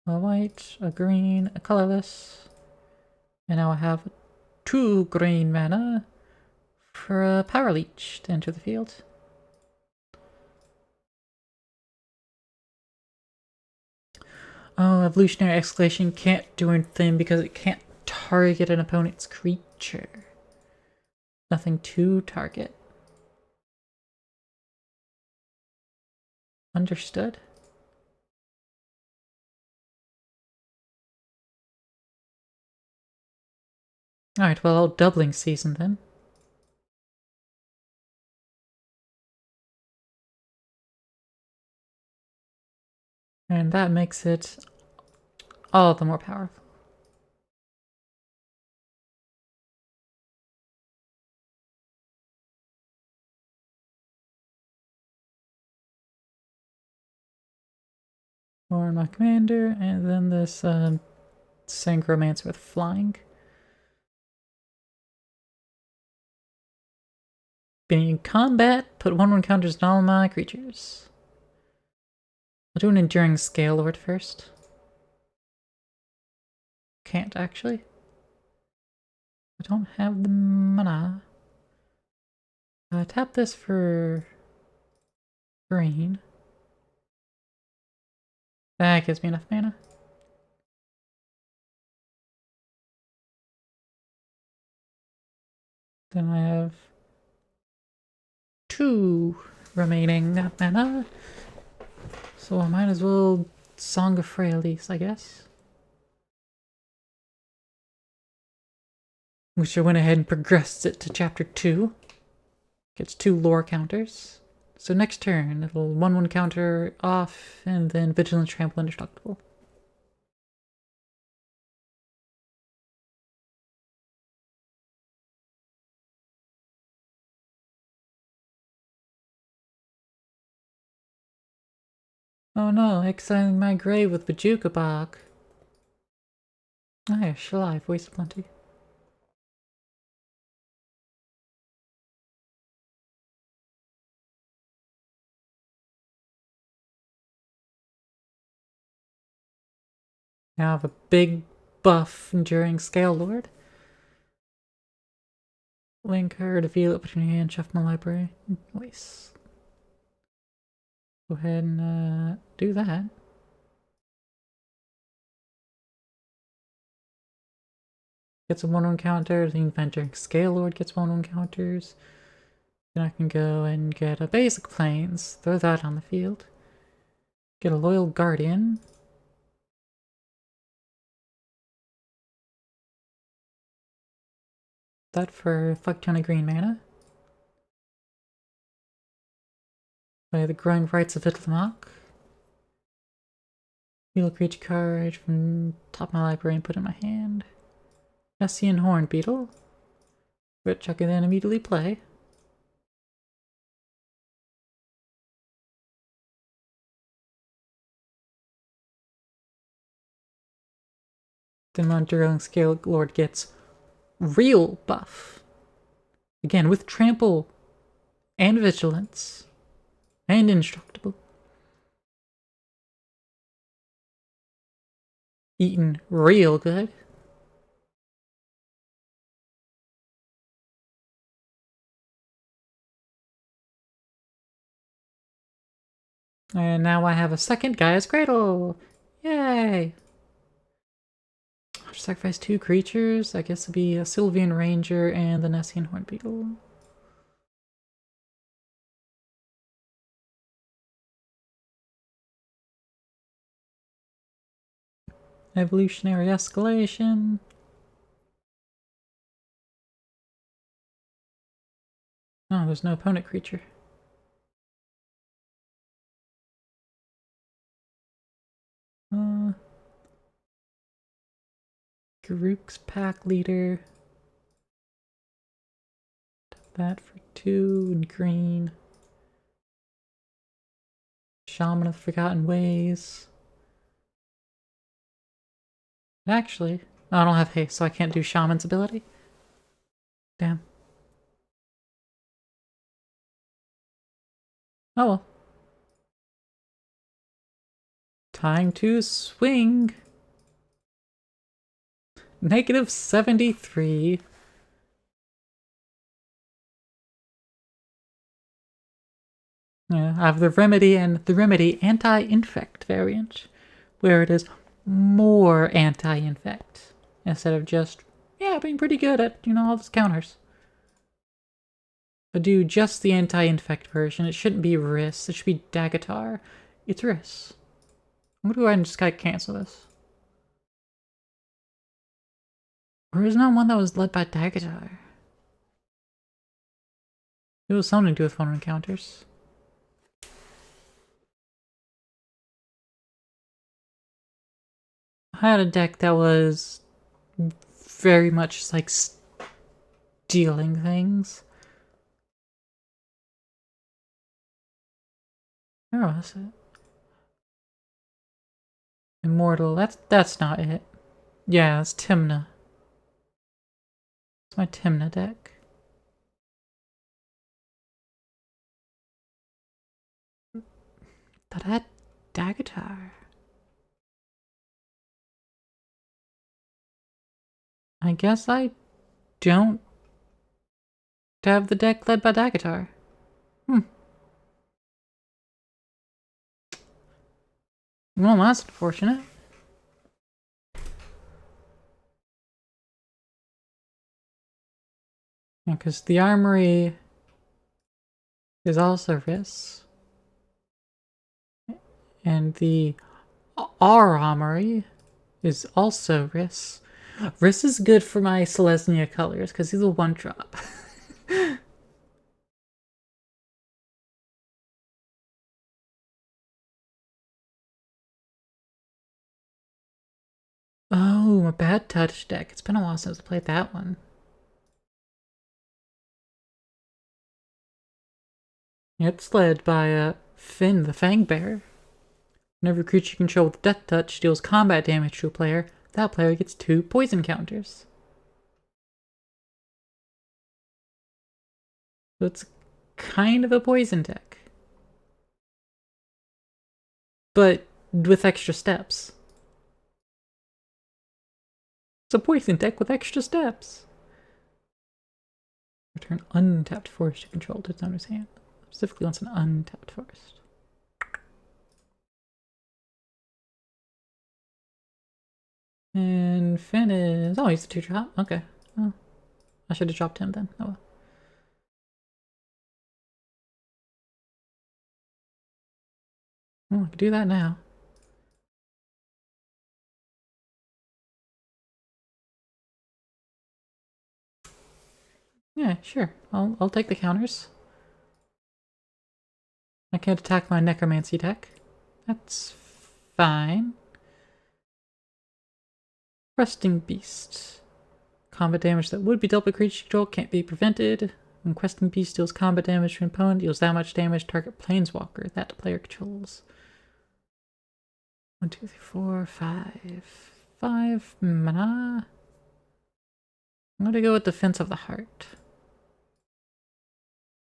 A white, a green, a colorless. And now I have 2 green mana for a Power Leech to enter the field. Oh, Evolutionary Escalation can't do anything because it can't target an opponent's creature. Nothing to target. Understood. Alright, well, doubling season then. And that makes it all the more powerful. Or my commander, and then this Synchromancer with flying. Being in combat, put 1/1 counters on all my creatures. I'll do an Enduring Scale Lord first. Can't actually. I don't have the mana. Tap this for green. That gives me enough mana. Then I have 2 remaining mana. So I might as well Song of Frailties, I guess. Which I went ahead and progressed it to chapter 2. Gets 2 lore counters. So next turn, it'll 1/1 counter off, and then Vigilant Trample Indestructible. Oh no, exiling my grave with Bajuka Bog. Ah, shall I've wasted plenty. Now I have a big buff Enduring Scale Lord. Link her, reveal it between your hand, shuffle my library. Nice. Go ahead and do that. Gets a 1/1 counter, the Enduring Scale Lord gets 1/1 counters. Then I can go and get a basic Plains, throw that on the field. Get a Loyal Guardian. That for a fuck ton of green mana. Play the Growing Rights of Itlimoc. Heal a creature card from top of my library and put it in my hand. Hessian Horn Beetle, which I can then immediately play. Then my Enduring Scale Lord gets real buff. Again, with Trample and Vigilance and Indestructible. Eaten real good. And now I have a second Gaia's Cradle! Yay! Sacrifice 2 creatures. I guess it'd be a Sylvian Ranger and the Nessian Horn Beetle. Evolutionary Escalation. Oh, there's no opponent creature. Garuk's Pack Leader. That for 2 and green. Shaman of the Forgotten Ways. Actually, I don't have haste, so I can't do Shaman's ability. Damn. Oh well. Time to swing. Negative 73. Yeah, I have the Remedy and the Remedy anti-infect variant, where it is more anti-infect instead of just, yeah, being pretty good at, all those counters. But do just the anti-infect version. It shouldn't be Riss. It should be Dagatar. It's Riss. I'm gonna go ahead and just cancel this. Or is not one that was led by Dagatar? It was something to do with phone encounters. I had a deck that was very much like stealing things. Where was it? Immortal. That's not it. Yeah, it's Timna. It's my Timna deck. That had Dagatar. I guess I don't have the deck led by Dagatar. Well, that's unfortunate. Because the Armory is also Riss. And the R Armory is also Riss. Riss is good for my Selesnya colors because he's a one-drop. Oh, my Bad Touch deck. It's been a while since I played that one. It's led by Finn the Fangbearer. Whenever a creature you control with Death Touch deals combat damage to a player, that player gets 2 poison counters. So it's kind of a poison deck. But with extra steps. It's a poison deck with extra steps. Return untapped forest to control to its owner's hand. Specifically wants an untapped forest. And Finn is... Oh, he's a 2-drop? Okay. Oh, I should have dropped him then. Oh well. Well, I can do that now. Yeah, sure. I'll take the counters. I can't attack my Necromancy deck. That's fine. Questing Beast. Combat damage that would be dealt by creature control can't be prevented. When Questing Beast deals combat damage to an opponent, deals that much damage to target planeswalker that the player controls. 1, 2, 3, 4, 5. 5 mana. I'm gonna go with Defense of the Heart.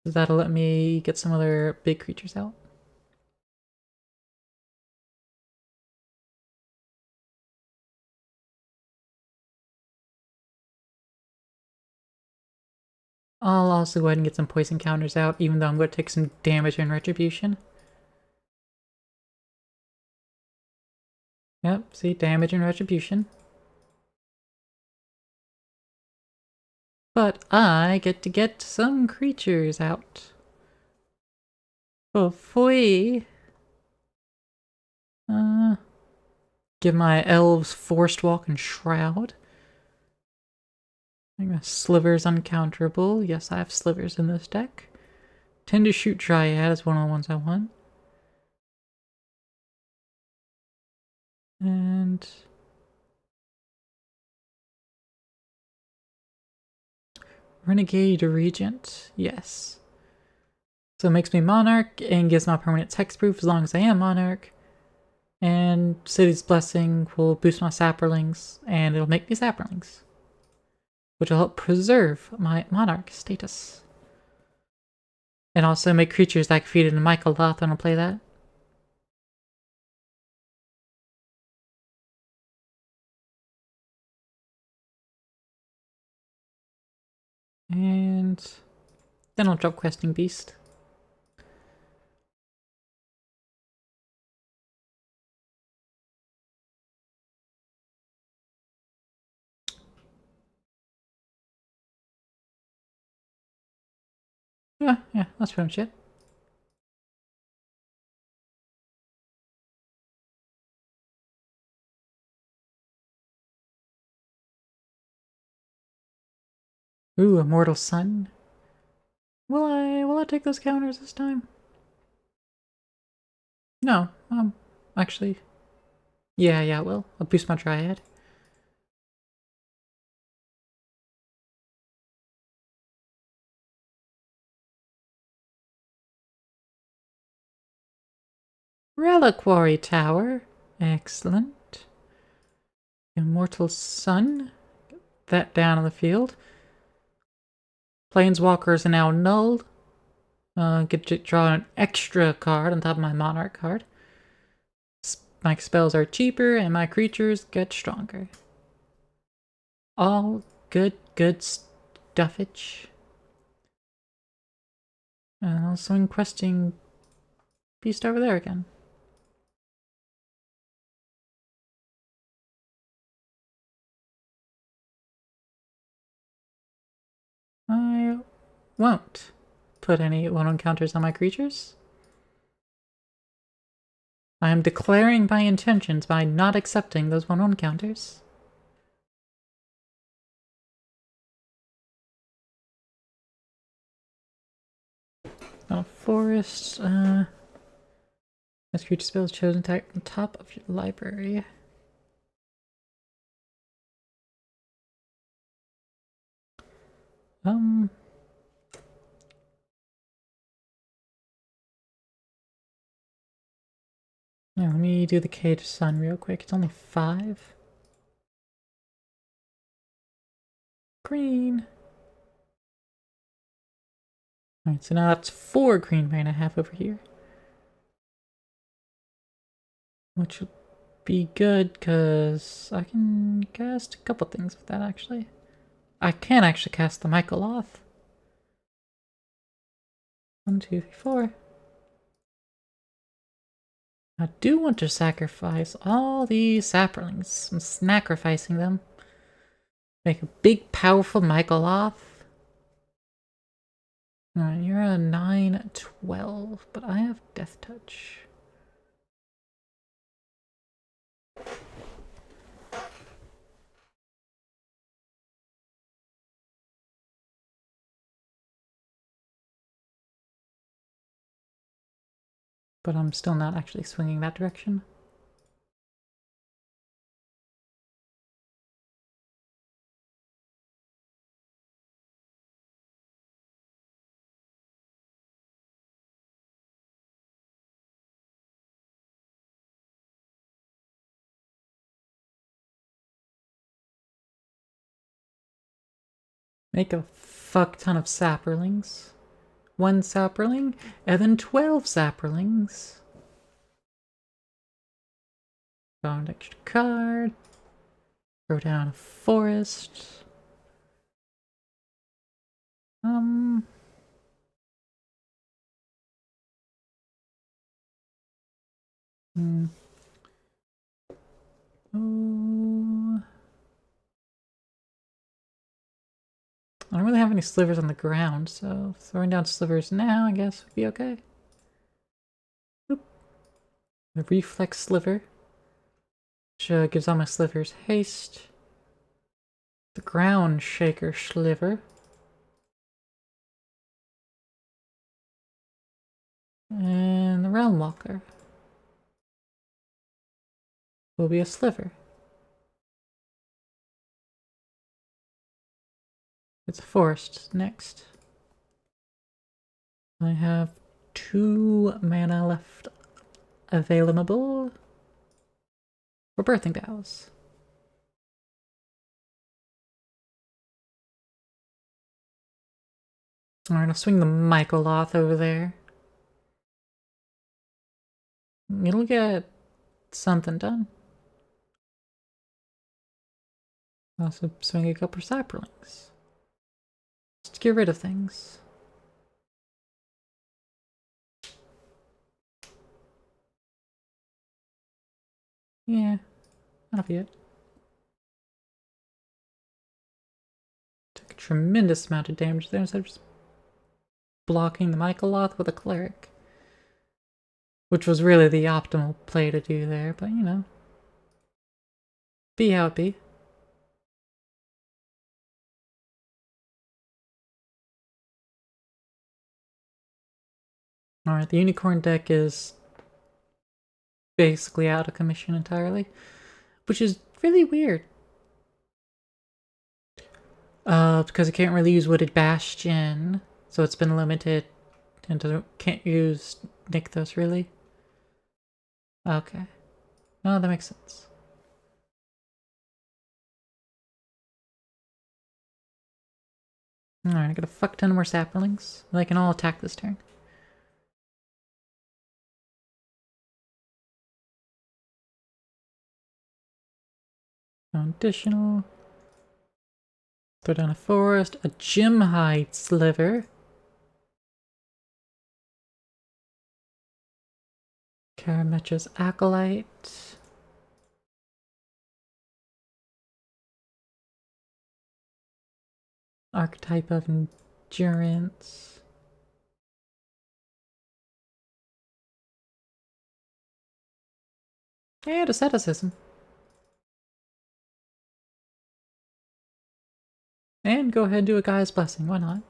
That'll let me get some other big creatures out. I'll also go ahead and get some poison counters out, even though I'm going to take some damage in Retribution. Yep, see, damage and Retribution. But I get to get some creatures out. Oh, fui! Give my elves Forced Walk and Shroud. Sliver's uncounterable. Yes, I have slivers in this deck. Tend to Shoot Dryad is one of the ones I want. And... Renegade Regent. Yes. So it makes me Monarch and gives my permanent hexproof as long as I am Monarch. And City's Blessing will boost my Saprolings, and it'll make me Saprolings, which will help preserve my Monarch status. And also make creatures that can feed into Michael Loth when I play that. And then I'll drop Questing Beast. Yeah, that's pretty much it. Ooh, Immortal Sun. Will I take those counters this time? No, actually, yeah, I will. I'll boost my Dryad. Reliquary Tower. Excellent. Immortal Sun. Get that down on the field. Planeswalkers are now null. Get to draw an extra card on top of my Monarch card. My spells are cheaper and my creatures get stronger. All good stuffage. And I'll swing Questing Beast over there again. I won't put any one-on counters on my creatures. I am declaring my intentions by not accepting those one-on counters. Forest, this creature spell is chosen to attack on top of your library. Yeah, let me do the Cage Sun real quick. It's only 5. Green. Alright, so now that's 4 green mana I have over here. Which will be good, because I can cast a couple things with that, actually. I can actually cast the Michael off. 1, 2, 3, 4. I do want to sacrifice all these saplings. I'm sacrificing them. Make a big, powerful Michael off. Alright, you're a 9/12, but I have Death Touch. But I'm still not actually swinging that direction. Make a fuck ton of saplings. 1 sapling, and then 12 saplings. Draw an extra card. Throw down a forest. Oh. I don't really have any slivers on the ground, so throwing down slivers now, I guess, would be okay. Oop. The Reflex Sliver, which gives all my slivers haste. The Ground Shaker Sliver. And the Realm Walker will be a sliver. It's a forest next. I have 2 mana left available for Birthing Boughs. Alright, I'll swing the Mycoloth over there. It'll get something done. Also swing a couple of Saplings. Just to get rid of things. Yeah, that'll be it. Took a tremendous amount of damage there instead of just blocking the Mycoloth with a Cleric. Which was really the optimal play to do there, but you know. Be how it be. Alright, the Unicorn deck is basically out of commission entirely, which is really weird. Because it can't really use Wooded Bastion, so it's been limited and can't use Nykthos really. Okay. No, that makes sense. Alright, I got a fuck ton more Saplings. They can all attack this turn. Additional. Throw down a forest, a Gemhide Sliver. Karametra's Acolyte. Archetype of Endurance. And Asceticism. And go ahead and do a Guy's Blessing, why not?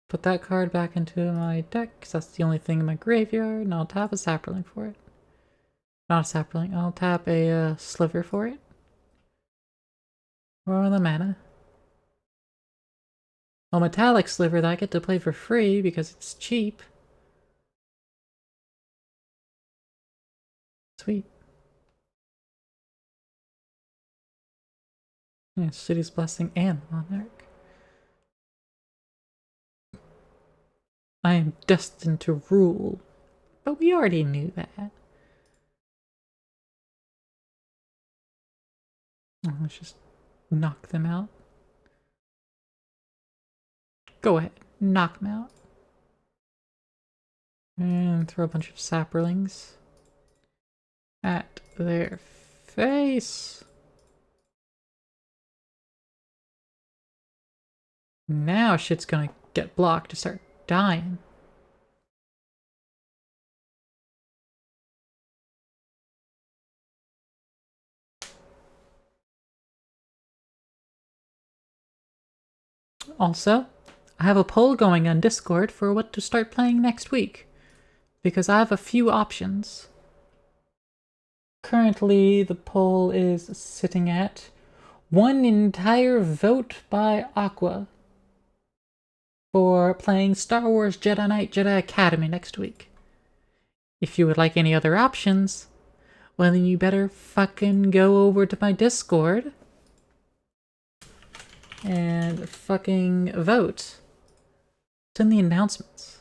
Put that card back into my deck, because that's the only thing in my graveyard, and I'll tap a Saproling for it. Not a Saproling, I'll tap a Sliver for it. For the mana. A Metallic Sliver that I get to play for free because it's cheap. Sweet. Yeah, City's Blessing and Monarch. I am destined to rule. But we already knew that. Oh, let's just knock them out. Go ahead, knock them out. And throw a bunch of Saplings at their face. Now shit's gonna get blocked to start dying. Also, I have a poll going on Discord for what to start playing next week, because I have a few options. Currently, the poll is sitting at 1 entire vote by Aqua for playing Star Wars Jedi Knight Jedi Academy next week. If you would like any other options, well then you better fucking go over to my Discord and fucking vote. It's in the announcements.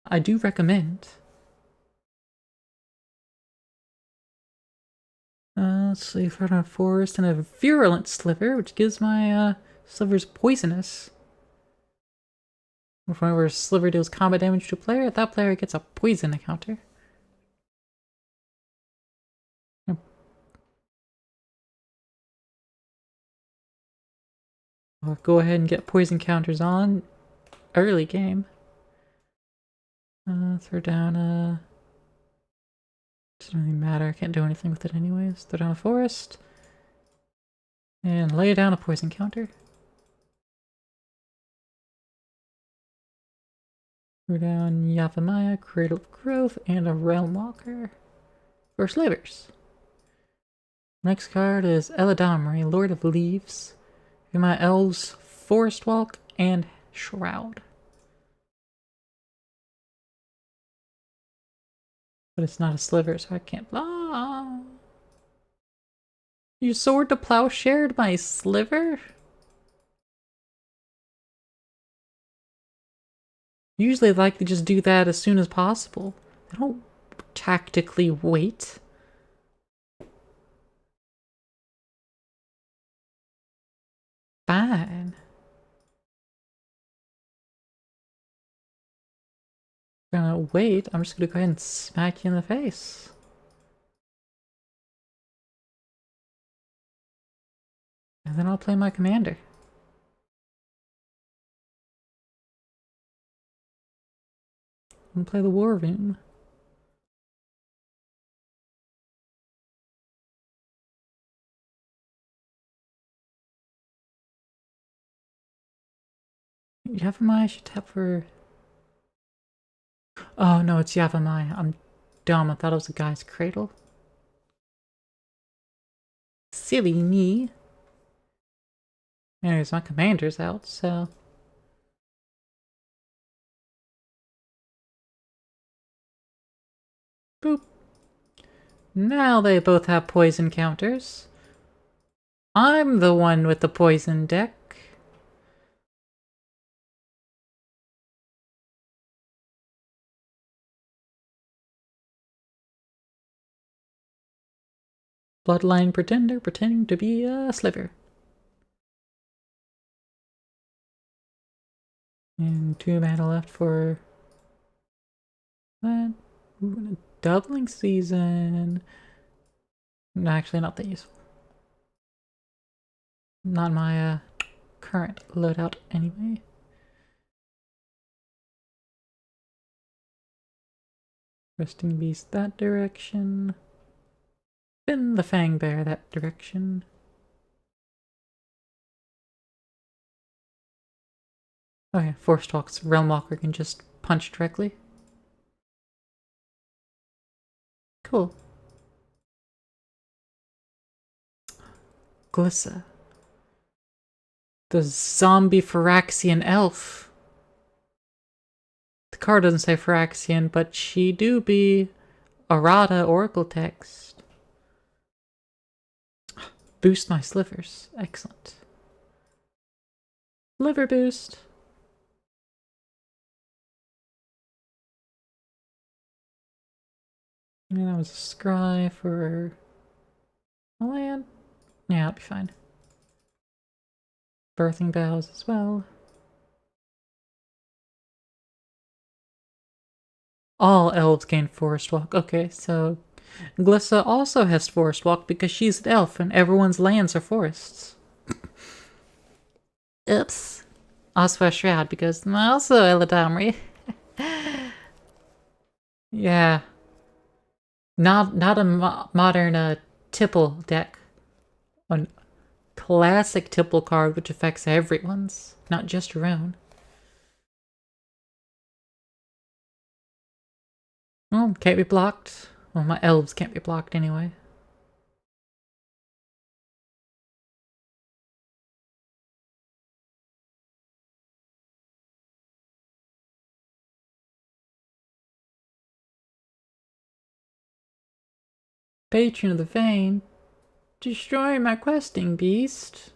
I do recommend. Let's see, throw down a forest and a virulent sliver, which gives my slivers poisonous. Whenever a sliver deals combat damage to a player, that player gets a poison encounter. I'll go ahead and get poison counters on early game. Throw down a... Doesn't really matter, I can't do anything with it anyways. Throw down a forest. And lay down a poison counter. Throw down Yapamaya, Cradle of Growth, and a Realm Walker for slivers. Next card is Eladamri, Lord of Leaves. Give my elves Forest Walk and Shroud. But it's not a sliver, so I can't. Ah! You Sword to Plowshared my sliver? Usually I like to just do that as soon as possible. I don't tactically wait. Fine. Gonna wait. I'm just gonna go ahead and smack you in the face. And then I'll play my commander. And play the War Rune. Yavimai should tap for... Oh no, it's Yavimai. I'm dumb. I thought it was a guy's cradle. Silly me. Anyways, my commander's out, so... Boop. Now they both have poison counters. I'm the one with the poison deck. Bloodline Pretender pretending to be a sliver. And 2 mana left for that. Ooh, a doubling season. No, actually not that useful. Not my current loadout anyway. Resting Beast that direction. Spin the Fang Bear that direction. Oh yeah, Force Talk's Realmwalker can just punch directly. Cool. Glissa. The zombie Phyrexian elf. The card doesn't say Phyrexian, but she do be errata oracle text. Boost my slivers. Excellent. Liver boost. And that was a scry for a land. Yeah, that'll be fine. Birthing Boughs as well. All elves gain Forest Walk. Okay, so Glissa also has Forest Walk because she's an elf and everyone's lands are forests. Oops. Also a Shroud because I'm also Eladamri. Yeah. Not a modern Tipple deck. A classic Tipple card which affects everyone's, not just your own. Oh, can't be blocked. Well, my elves can't be blocked anyway. Patron of the Vein. Destroy my questing beast.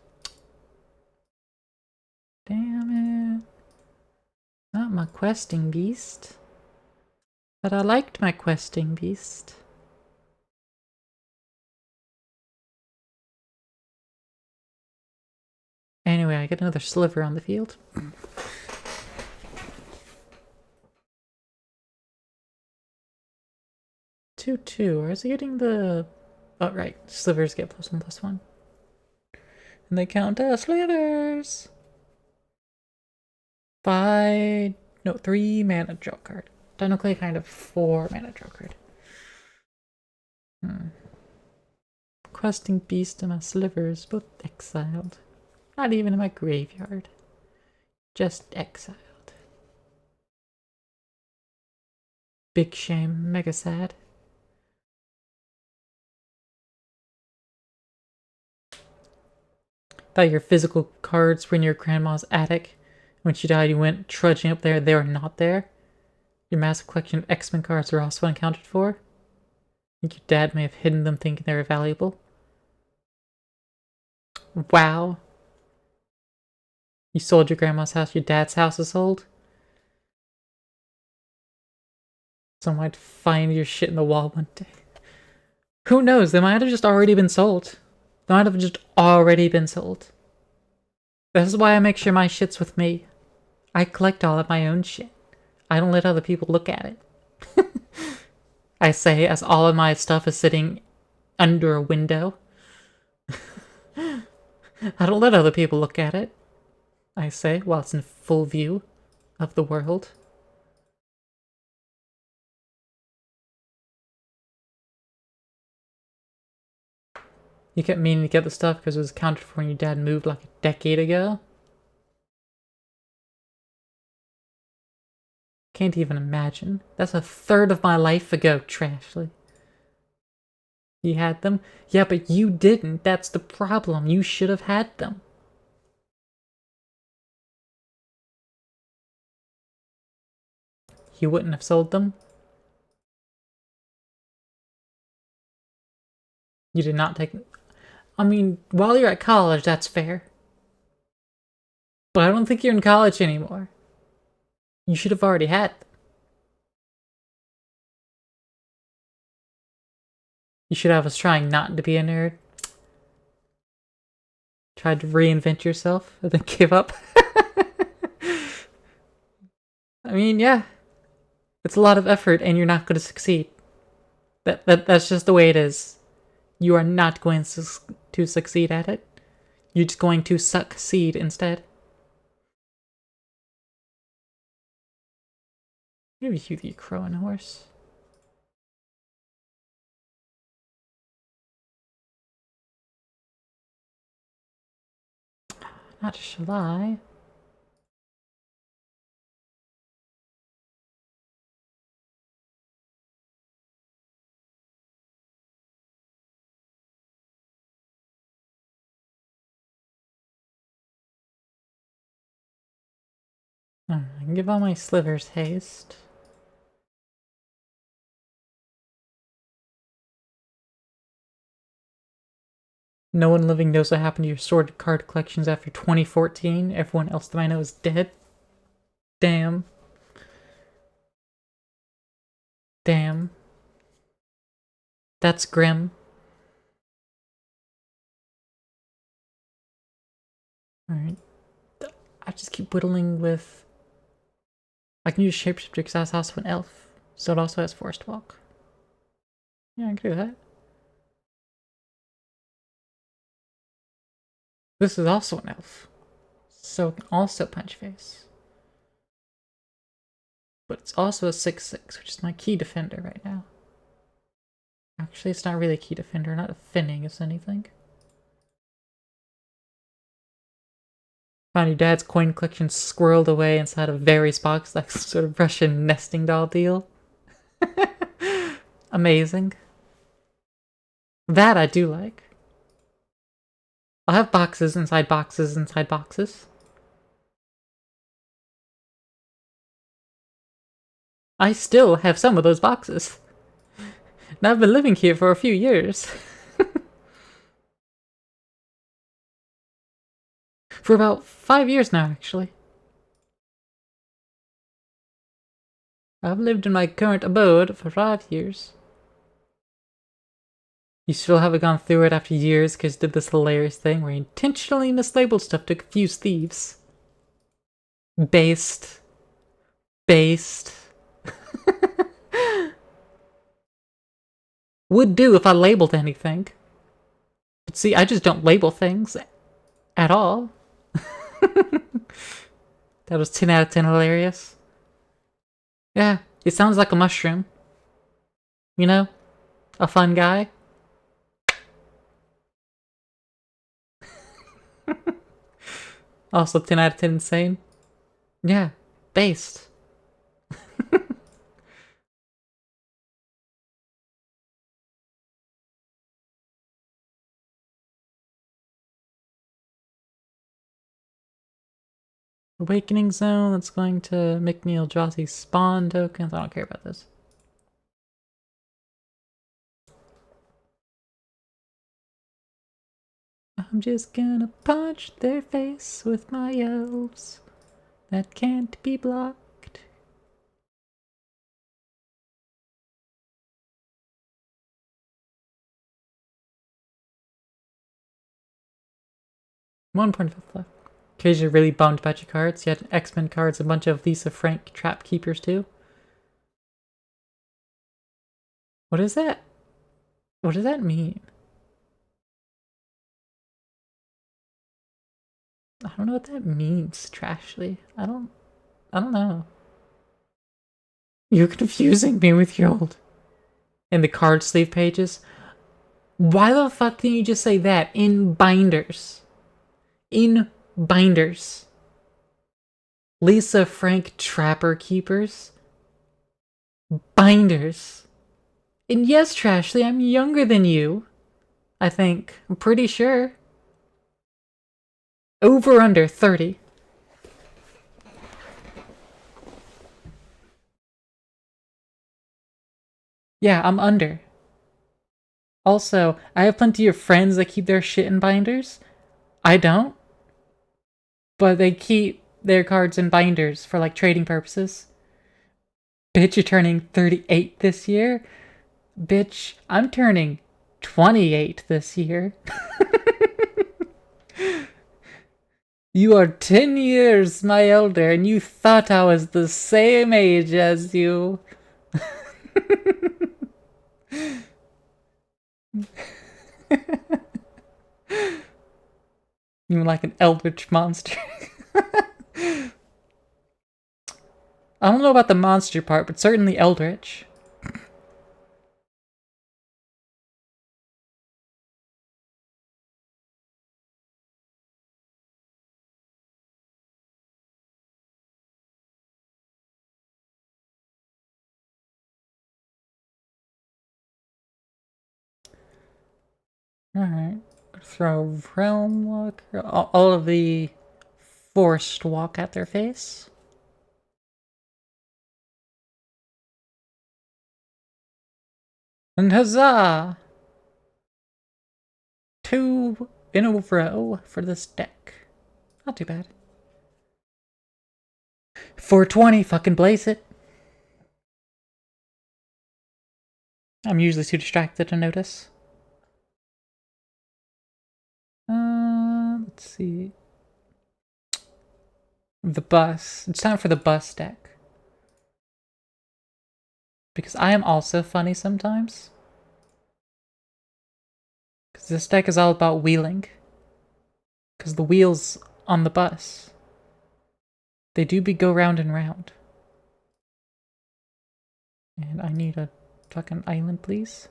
Damn it. Not my questing beast. But I liked my questing beast. Anyway, I get another sliver on the field. 2/2. Or is he getting the... Oh, right. Slivers get +1/+1. And they count as slivers. 3 mana draw card. Technically kind of 4 mana draw card. Questing beast and my slivers, both exiled. Not even in my graveyard. Just exiled. Big shame, mega sad. Thought your physical cards were in your grandma's attic. When she died, you went trudging up there. They were not there. Your massive collection of X-Men cards are also unaccounted for. I think your dad may have hidden them thinking they were valuable. Wow. You sold your grandma's house, your dad's house is sold? Someone might find your shit in the wall one day. Who knows? They might have just already been sold. They might have just already been sold. This is why I make sure my shit's with me. I collect all of my own shit. I don't let other people look at it. I say as all of my stuff is sitting under a window. I don't let other people look at it. I say while it's in full view of the world. You kept meaning to get the stuff because it was accounted for when your dad moved like a decade ago? Can't even imagine. That's a third of my life ago, Trashley. You had them? Yeah, but you didn't. That's the problem. You should have had them. You wouldn't have sold them? You did not take... I mean, while you're at college, that's fair. But I don't think you're in college anymore. You should have already had them. You should have us trying not to be a nerd. Tried to reinvent yourself and then give up. I mean, yeah. It's a lot of effort and you're not going to succeed. That's just the way it is. You are not going to succeed at it. You're just going to succeed instead. Maybe you the crow and horse. Not shall I? I can give all my slivers haste. No one living knows what happened to your sorted card collections after 2014. Everyone else that I know is dead. Damn. Damn. That's grim. Alright. I just keep whittling with... I can use Shapeshifter because that's also an elf. So it also has Forest Walk. Yeah, I can do that. This is also an elf. So it can also punch face. But it's also a 6/6, which is my key defender right now. Actually, it's not really a key defender, not defending us anything. Found your dad's coin collection squirreled away inside a various box like some sort of Russian nesting doll deal. Amazing. That I do like. I'll have boxes inside boxes inside boxes. I still have some of those boxes. And I've been living here for a few years. For about 5 years now, actually. I've lived in my current abode for 5 years. You still haven't gone through it after years because you did this hilarious thing where you intentionally mislabeled stuff to confuse thieves. Based. Would do if I labeled anything. But see, I just don't label things at all. That was 10 out of 10 hilarious. Yeah, it sounds like a mushroom. You know? A fun guy. Also 10 out of 10 insane. Yeah, based. Awakening Zone, that's going to make me Eldrazi spawn tokens. I don't care about this. I'm just gonna punch their face with my elves. That can't be blocked. One point left. Cause you're really bummed about your cards. You had X-Men cards, a bunch of Lisa Frank Trap Keepers too. What is that? What does that mean? I don't know what that means, Trashly. I don't know. You're confusing me with your old... In the card sleeve pages? Why the fuck didn't you just say that? In binders. In binders. Lisa Frank Trapper Keepers? Binders. And yes, Trashly, I'm younger than you. I think. I'm pretty sure. Over under 30. Yeah, I'm under. Also, I have plenty of friends that keep their shit in binders. I don't. But they keep their cards in binders for, like, trading purposes. Bitch, you're turning 38 this year? Bitch, I'm turning 28 this year. You are 10 years my elder, and you thought I was the same age as you. You're like an eldritch monster. I don't know about the monster part, but certainly eldritch. Alright. Throw Realm Walk. All of the Forced Walk at their face. And huzzah! 2 in a row for this deck. Not too bad. 420, fucking blaze it. I'm usually too distracted to notice. Let's see. The bus. It's time for the bus deck. Because I am also funny sometimes. Because this deck is all about wheeling. Because the wheels on the bus, they do go round and round. And I need a fucking island, please.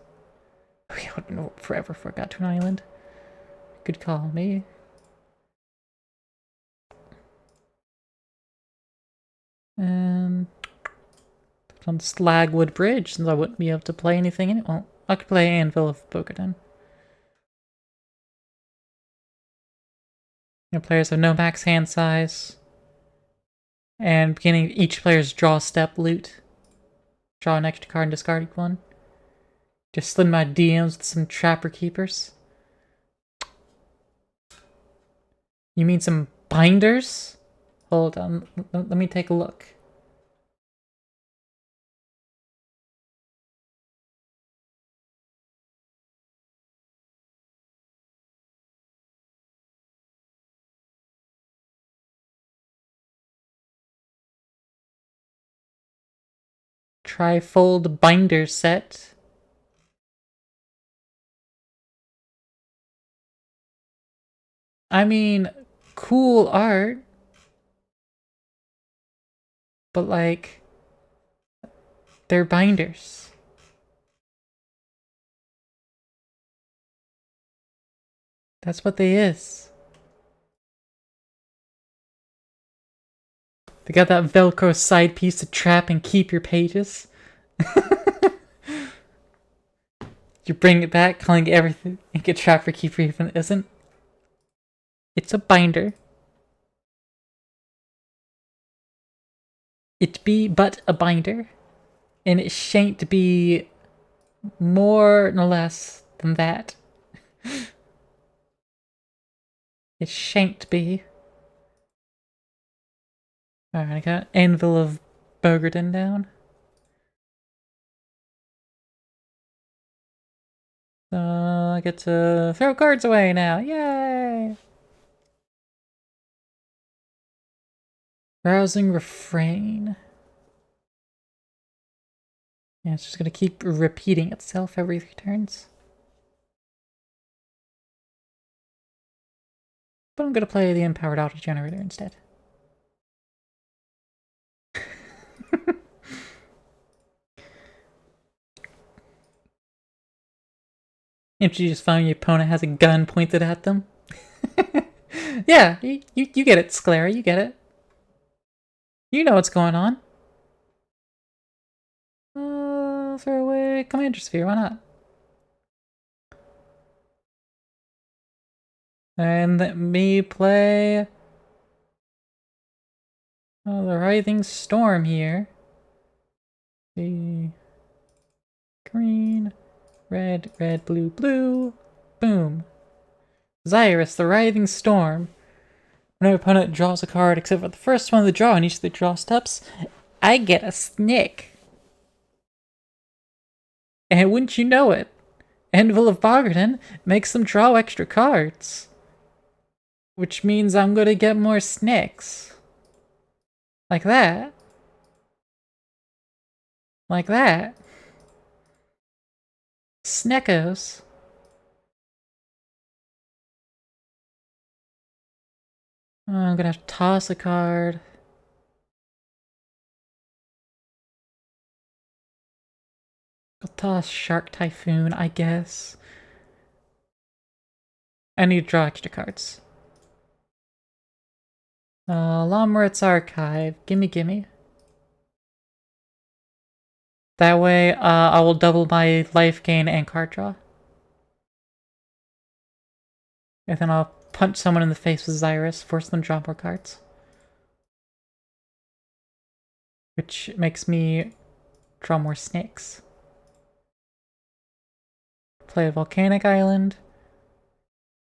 Okay, I don't know, forever forgot to an island. Good call, me. And put on Slagwood Bridge, since I wouldn't be able to play anything in it. Well, I could play Anvil of Bogarden. You know, players have no max hand size. And beginning of each player's draw step loot. Draw an extra card and discard one. Just slid my DMs with some Trapper Keepers. You mean some binders? Hold on, let me take a look. Trifold binder set. I mean, cool art. But like, they're binders. That's what they is. They got that Velcro side piece to trap and keep your pages. You bring it back, calling everything and get Trapper Keeper even isn't. It's a binder. It be but a binder, and it shan't be more nor less than that. It shan't be. Alright, I got Anvil of Bogerton down. So I get to throw cards away now. Yay! Rousing Refrain. Yeah, it's just gonna keep repeating itself every 3 turns. But I'm gonna play the Empowered Auto Generator instead. If you just find your opponent has a gun pointed at them. Yeah, you get it, Sclera, you get it. You know what's going on. Throw away Commander Sphere, why not? And let me play the Writhing Storm here. The green, red, red, blue, blue. Boom. Xyrus, the Writhing Storm. When my opponent draws a card except for the first one of the draw in each of the draw steps, I get a snick. And wouldn't you know it, Anvil of Bogerton makes them draw extra cards. Which means I'm gonna get more snicks. Like that. Like that. Sneckos. Oh, I'm gonna have to toss a card. I'll toss Shark Typhoon, I guess. I need to draw extra cards. Lomrit's Archive. Gimme, gimme. That way, I will double my life gain and card draw. And then I'll punch someone in the face with Xyrus, force them to draw more cards. Which makes me draw more snakes. Play a Volcanic Island.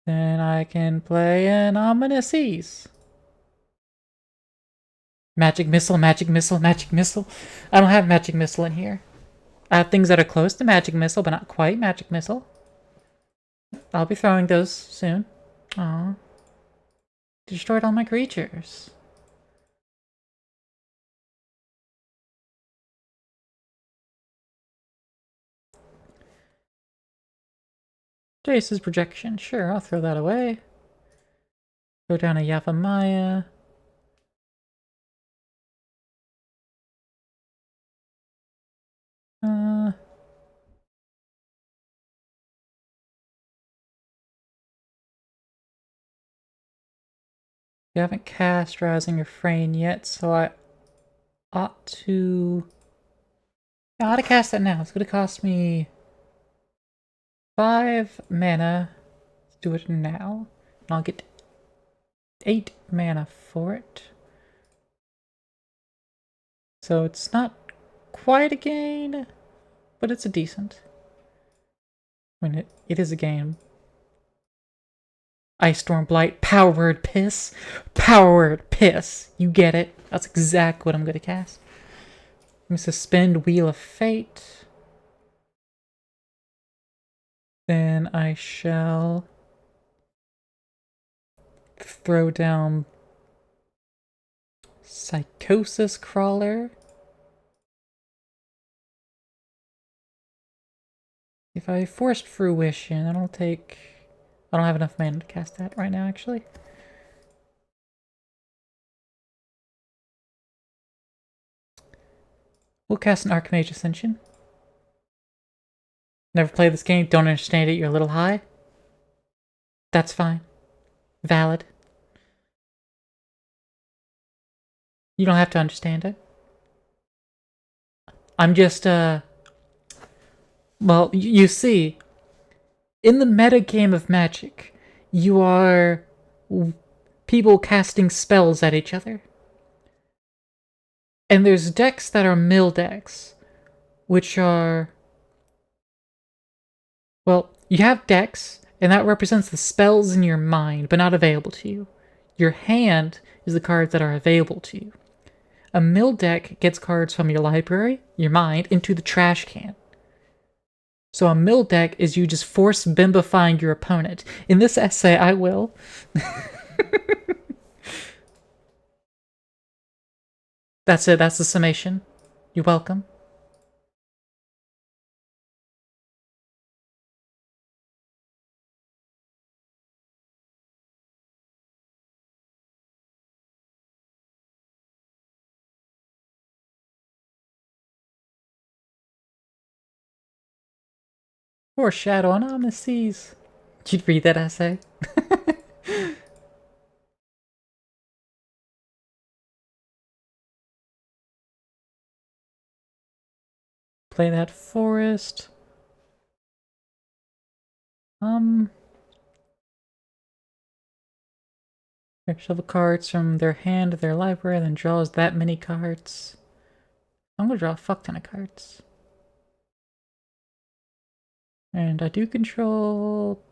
Then I can play an Ominous Seas. Magic Missile, Magic Missile, Magic Missile. I don't have Magic Missile in here. I have things that are close to Magic Missile, but not quite Magic Missile. I'll be throwing those soon. Aw. Destroyed all my creatures. Jace's Projection. Sure, I'll throw that away. Go down to Yavimaya. You haven't cast Rousing Refrain yet, so I ought to... Yeah, I ought to cast that now. It's gonna cost me 5 mana. Let's do it now. And I'll get 8 mana for it. So it's not quite a gain, but it's a decent. I mean, it is a gain. Ice Storm Blight, Power Word Piss. Power Word Piss. You get it. That's exactly what I'm going to cast. Let me suspend Wheel of Fate. Then I shall throw down Psychosis Crawler. If I Forced Fruition, that'll take... I don't have enough mana to cast that right now, actually. We'll cast an Archmage Ascension. Never played this game, don't understand it, you're a little high. That's fine. Valid. You don't have to understand it. I'm just, well, you see, in the meta game of Magic, you are people casting spells at each other. And there's decks that are mill decks, which are... Well, you have decks, and that represents the spells in your mind, but not available to you. Your hand is the cards that are available to you. A mill deck gets cards from your library, your mind, into the trash can. So a mill deck is you just force bimbifying your opponent. In this essay, I will. That's it, that's the summation. You're welcome. Foreshadowing on the seas. Did you read that essay? Play that forest. Shuffle cards from their hand to their library, then draws that many cards. I'm gonna draw a fuck ton of cards. And I do control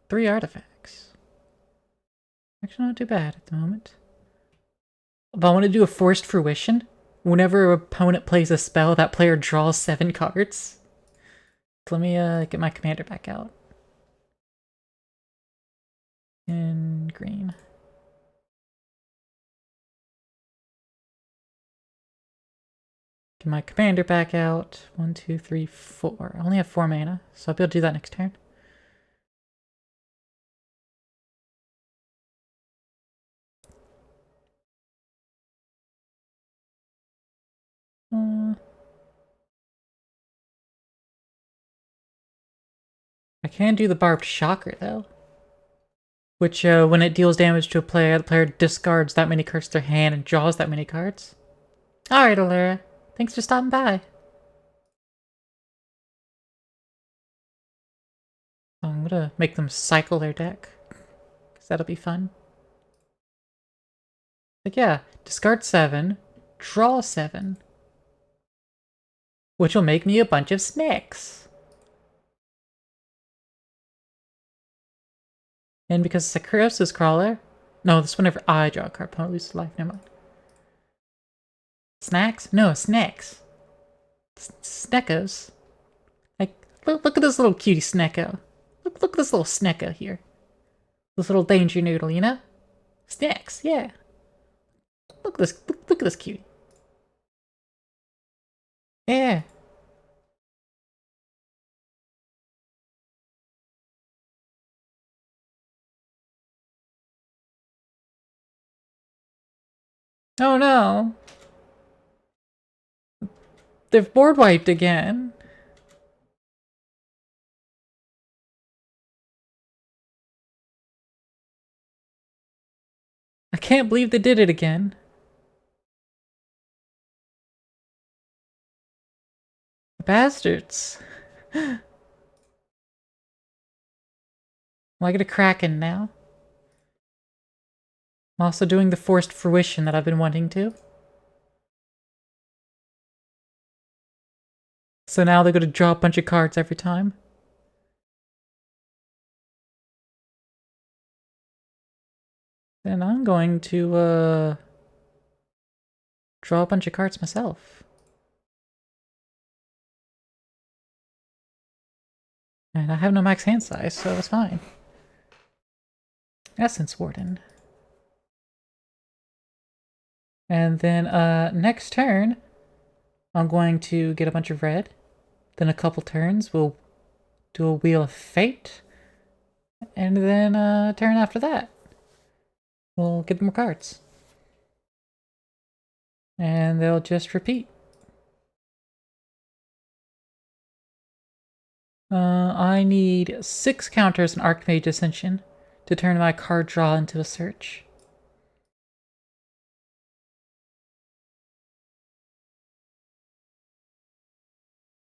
3 artifacts. Actually, not too bad at the moment. But I want to do a forced fruition. Whenever an opponent plays a spell, that player draws 7 cards. So let me get my commander back out. In green. Get my commander back out. 1, 2, 3, 4. I only have 4 mana, so I'll be able to do that next turn. I can do the Barbed Shocker, though. Which, when it deals damage to a player, the player discards that many cards to their hand and draws that many cards. Alright, Alara. Thanks for stopping by. I'm gonna make them cycle their deck, because that'll be fun. Like, yeah, discard 7, draw 7. Which will make me a bunch of snakes. And because Sakura's Crawler... No, this whenever I draw a card, opponent loses life, never mind. Snacks? No, snakes. Sneckos. Like, look at this little cutie Snecko. Look at this little Snecko here. This little danger noodle, you know? Snacks, yeah. Look at this, look at this cutie. Yeah. Oh no. They've board wiped again. I can't believe they did it again. Bastards. Am I gonna Kraken now? I'm also doing the forced fruition that I've been wanting to. So now they're gonna draw a bunch of cards every time. Then I'm going to, draw a bunch of cards myself. And I have no max hand size, so it's fine. Essence Warden. And then, next turn, I'm going to get a bunch of red. Then a couple turns, we'll do a Wheel of Fate. And then, turn after that, we'll get more cards. And they'll just repeat. I need 6 counters in Archmage Ascension to turn my card draw into a search.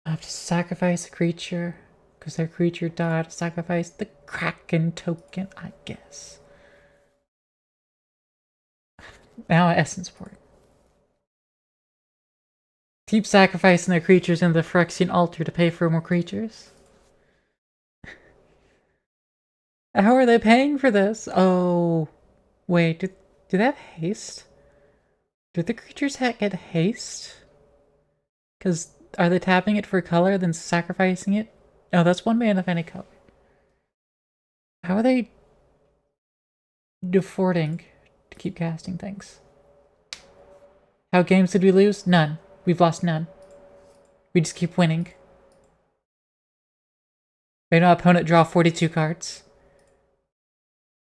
I have to sacrifice a creature, because their creature died. Sacrifice the Kraken token, I guess. Now Essence Port. Keep sacrificing their creatures in the Phyrexian altar to pay for more creatures. How are they paying for this? Oh, wait, do they have haste? Do the creatures get haste? Because are they tapping it for color, then sacrificing it? Oh, that's 1 mana of any color. How are they affording to keep casting things? How games did we lose? None. We've lost none. We just keep winning. Made my opponent draw 42 cards.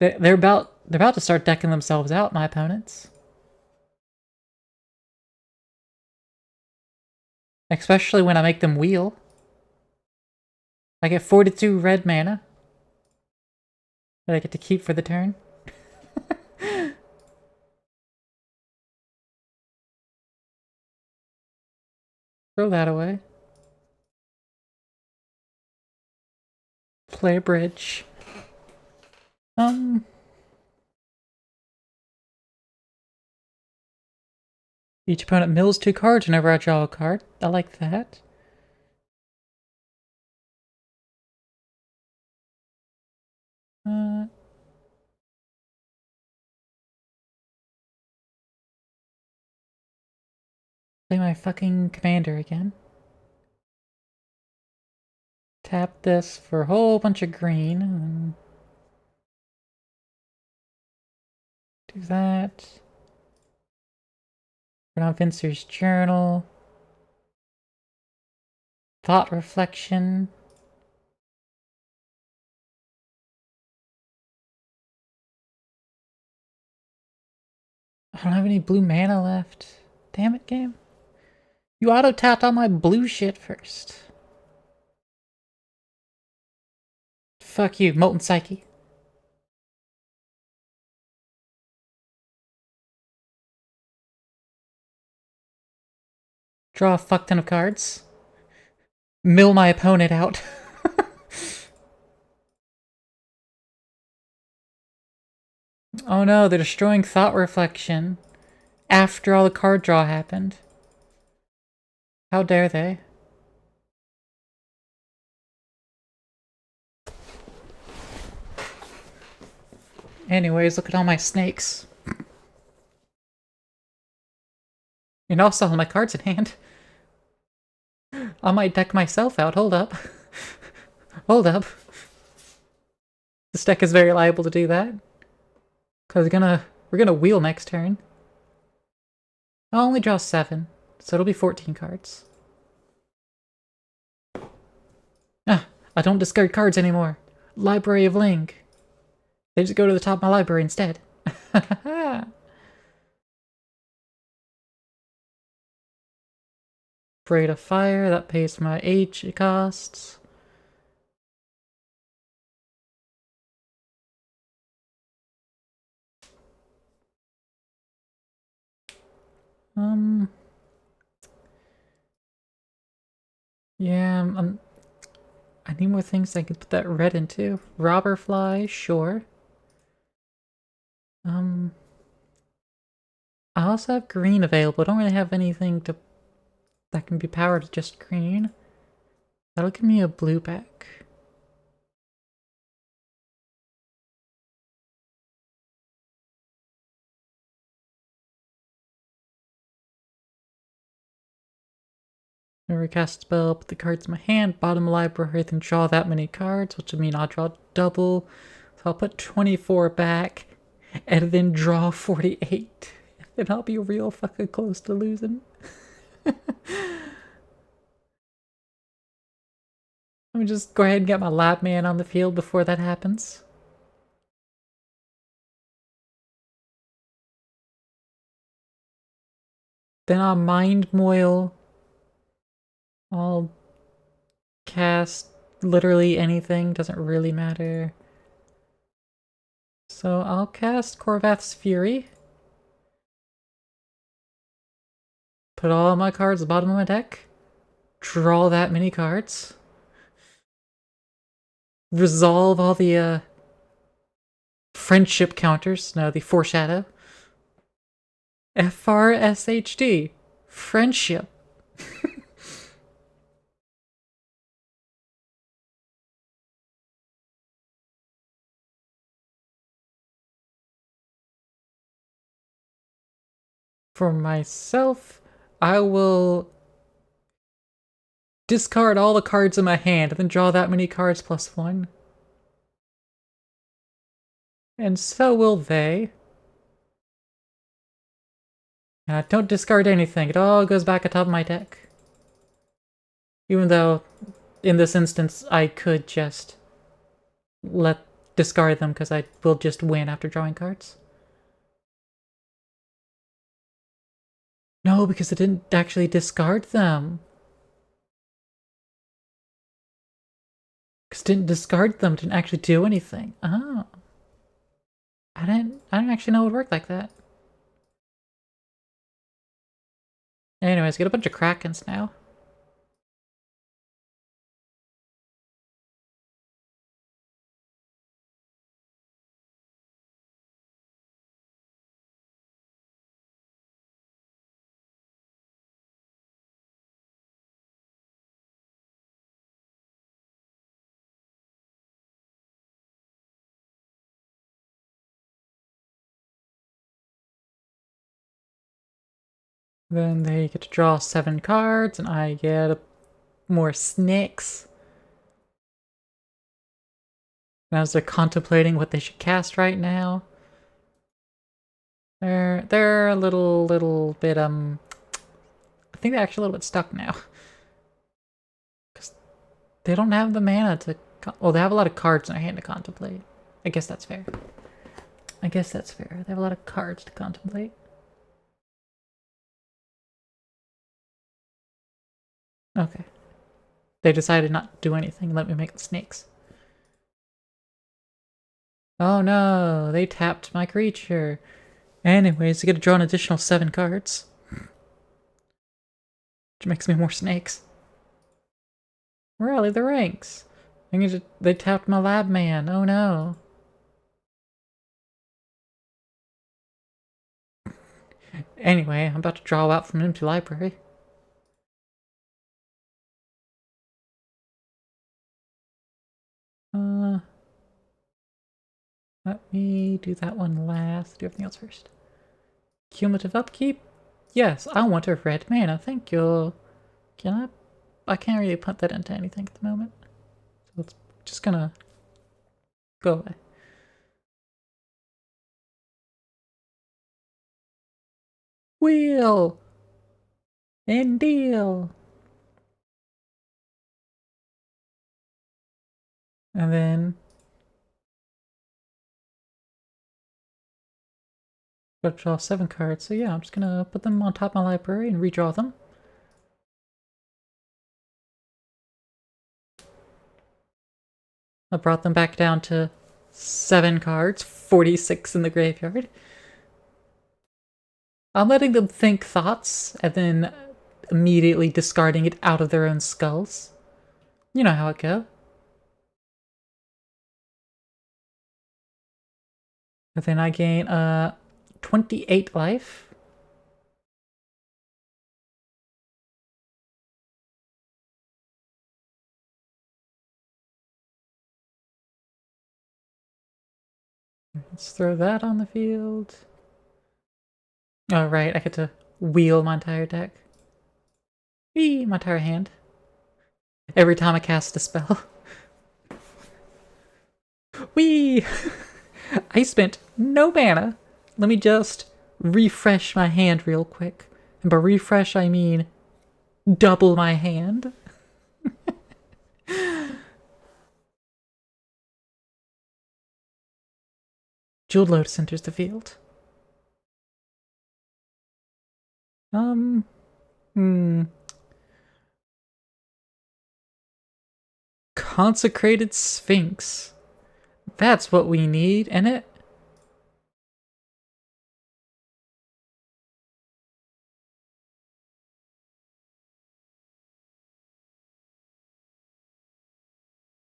They're about to start decking themselves out, my opponents. Especially when I make them wheel. I get 42 red mana that I get to keep for the turn. Throw that away. Play a bridge. Each opponent mills 2 cards whenever I draw a card. I like that. Play my fucking commander again. Tap this for a whole bunch of green. And do that. Turn on Vincer's Journal. Thought Reflection. I don't have any blue mana left. Damn it, game. You auto-tapped on my blue shit first. Fuck you, Molten Psyche. Draw a fuck ton of cards. Mill my opponent out. Oh no, they're destroying Thought Reflection after all the card draw happened. How dare they? Anyways, look at all my snakes. And also all my cards in hand. I might deck myself out. Hold up. Hold up. This deck is very liable to do that. Cause we're gonna wheel next turn. I'll only draw 7, so it'll be 14 cards. Ah, I don't discard cards anymore. Library of Link. They just go to the top of my library instead. Braid of Fire, that pays my H costs. Yeah, I need more things I can put that red into. Robberfly, sure. I also have green available. I don't really have anything that can be powered with just green. That'll give me a blue back. Never cast a spell, put the cards in my hand, bottom library, then draw that many cards, which would mean I'll draw double. So I'll put 24 back, and then draw 48. And I'll be real fucking close to losing. Let me just go ahead and get my lab man on the field before that happens. Then I'll Mind Moil. I'll cast literally anything, doesn't really matter. So I'll cast Korvath's Fury. Put all my cards at the bottom of my deck. Draw that many cards. Resolve all the friendship counters. No, the foreshadow. FRSHD. Friendship. For myself, I will discard all the cards in my hand and then draw that many cards plus one. And so will they. Don't discard anything. It all goes back atop my deck. Even though, in this instance, I could just discard them because I will just win after drawing cards. No, because it didn't actually discard them. Because it didn't discard them, didn't actually do anything. Oh. I didn't actually know it would work like that. Anyways, get a bunch of Krakens now. Then they get to draw 7 cards, and I get more snakes. As they're contemplating what they should cast right now. They're a little bit, I think they're actually a little bit stuck now. Because they don't have the mana to, well, they have a lot of cards in their hand to contemplate. I guess that's fair. They have a lot of cards to contemplate. Okay. They decided not to do anything. Let me make the snakes. Oh no, they tapped my creature. Anyways, I get to draw an additional 7 cards. Which makes me more snakes. Rally the ranks. They tapped my lab man. Oh no. Anyway, I'm about to draw out from empty library. Let me do that one last. Do everything else first. Cumulative upkeep? Yes, I want a red mana. Thank you. Can I can't really put that into anything at the moment. So it's just gonna go away. Wheel! And deal! And then gotta draw 7 cards. So yeah, I'm just gonna put them on top of my library and redraw them. I brought them back down to 7 cards, 46 in the graveyard. I'm letting them think thoughts and then immediately discarding it out of their own skulls. You know how it goes. And then I gain 28 life. Let's throw that on the field. Oh, right, I get to wheel my entire deck. Whee, my entire hand. Every time I cast a spell. Whee! I spent no mana. Let me just refresh my hand real quick. And by refresh, I mean double my hand. Jeweled Lotus enters the field. Consecrated Sphinx. That's what we need, ain't it?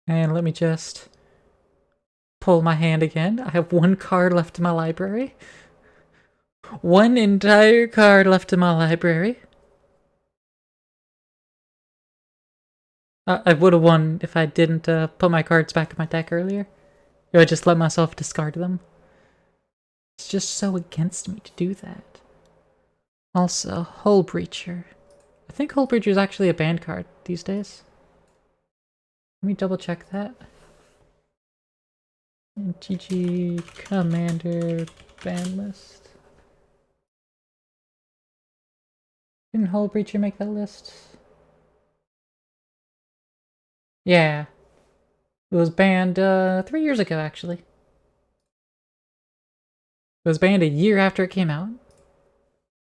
And let me just pull my hand again. I have 1 card left in my library. 1 entire card left in my library. I would have won if I didn't put my cards back in my deck earlier. Or I just let myself discard them. It's just so against me to do that. Also, Hull Breacher. I think Hull Breacher is actually a banned card these days. Let me double check that. MtG Commander ban list. Didn't Hull Breacher make that list? Yeah. It was banned 3 years ago, actually. It was banned a year after it came out.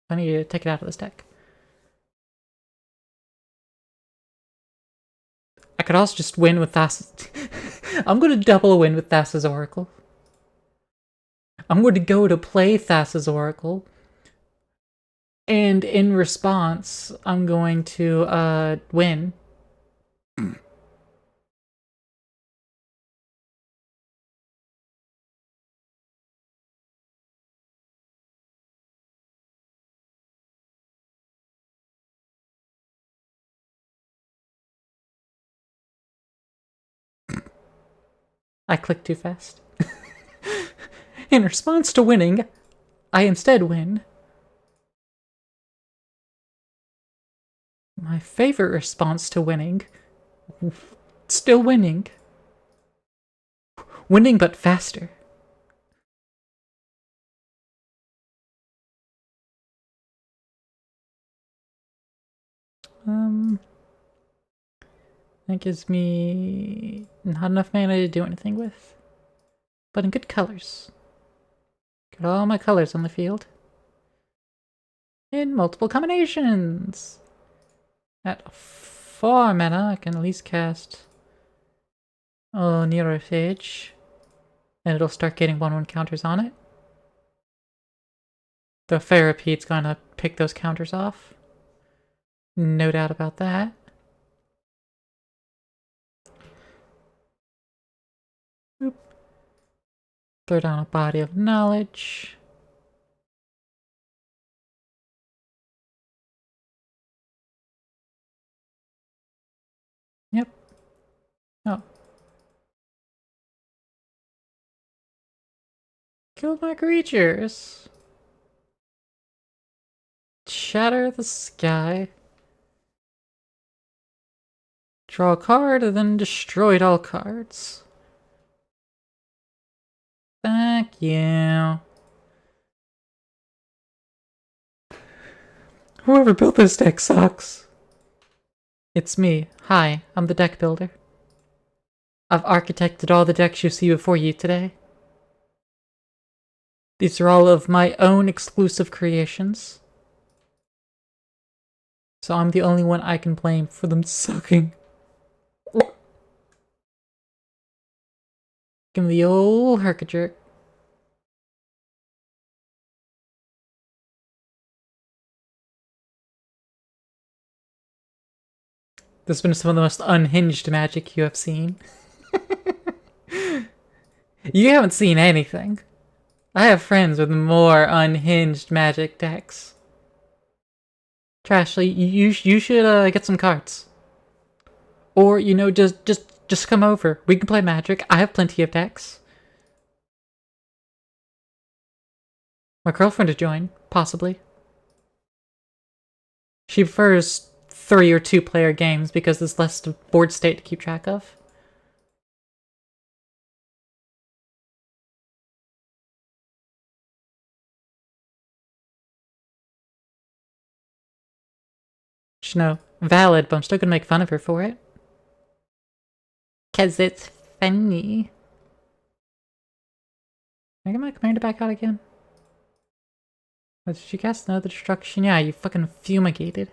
I need to take it out of this deck. I could also just win with Thassa's... I'm going to double win with Thassa's Oracle. I'm going to go to play Thassa's Oracle. And in response, I'm going to win. I clicked too fast. In response to winning, I instead win. My favorite response to winning. Still winning. Winning but faster. That gives me not enough mana to do anything with. But in good colors. Got all my colors on the field. In multiple combinations. At 4 mana, I can at least cast Neurophage. And it'll start getting 1/1 counters on it. The Therapede's gonna pick those counters off. No doubt about that. Oop. Throw down a Body of Knowledge. Yep. Oh. Killed my creatures. Shatter the sky. Draw a card and then destroyed all cards. Thank you. Whoever built this deck sucks. It's me. Hi, I'm the deck builder. I've architected all the decks you see before you today. These are all of my own exclusive creations. So I'm the only one I can blame for them sucking. Give me the old herkajerk. This has been some of the most unhinged magic you have seen. You haven't seen anything. I have friends with more unhinged magic decks. Trashly, you should get some cards. Or, you know, just come over. We can play Magic. I have plenty of decks. My girlfriend to join, possibly. She prefers 3 or 2 player games because there's less board state to keep track of. You know, valid, but I'm still gonna make fun of her for it. 'Cause it's funny. Can I get my commander back out again? Did she cast another destruction? Yeah, you fucking fumigated.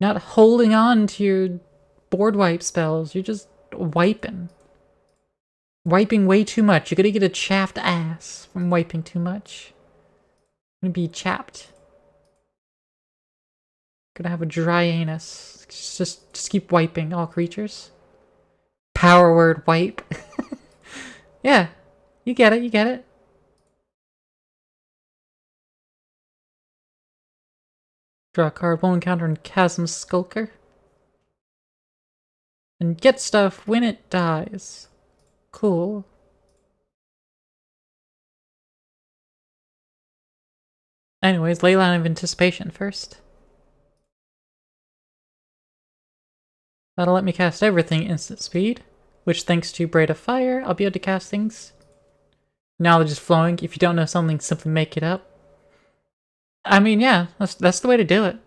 Not holding on to your board wipe spells, you're just wiping. Wiping way too much. You're gonna get a chapped ass from wiping too much. You're gonna be chapped. Gonna have a dry anus. Just keep wiping all creatures. Power word wipe. Yeah, you get it, you get it. Draw a card, won't encounter in Chasm Skulker. And get stuff when it dies. Cool. Anyways, ley line of anticipation first. That'll let me cast everything instant speed, which thanks to Braid of Fire, I'll be able to cast things. Knowledge is flowing. If you don't know something, simply make it up. I mean, yeah, that's the way to do it.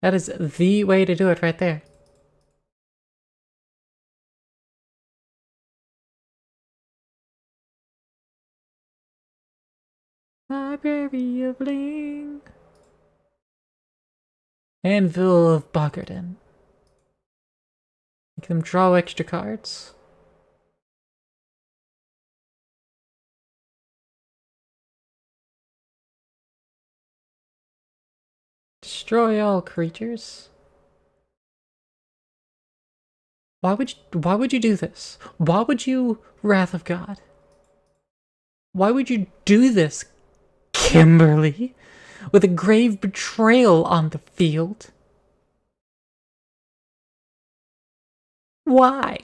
That is the way to do it right there. Library of Bling. Anvil of Boggarden. Make them draw extra cards. Destroy all creatures. Why would you do this? Why would you, Wrath of God? Why would you do this, Kimberly? With a grave betrayal on the field? Why?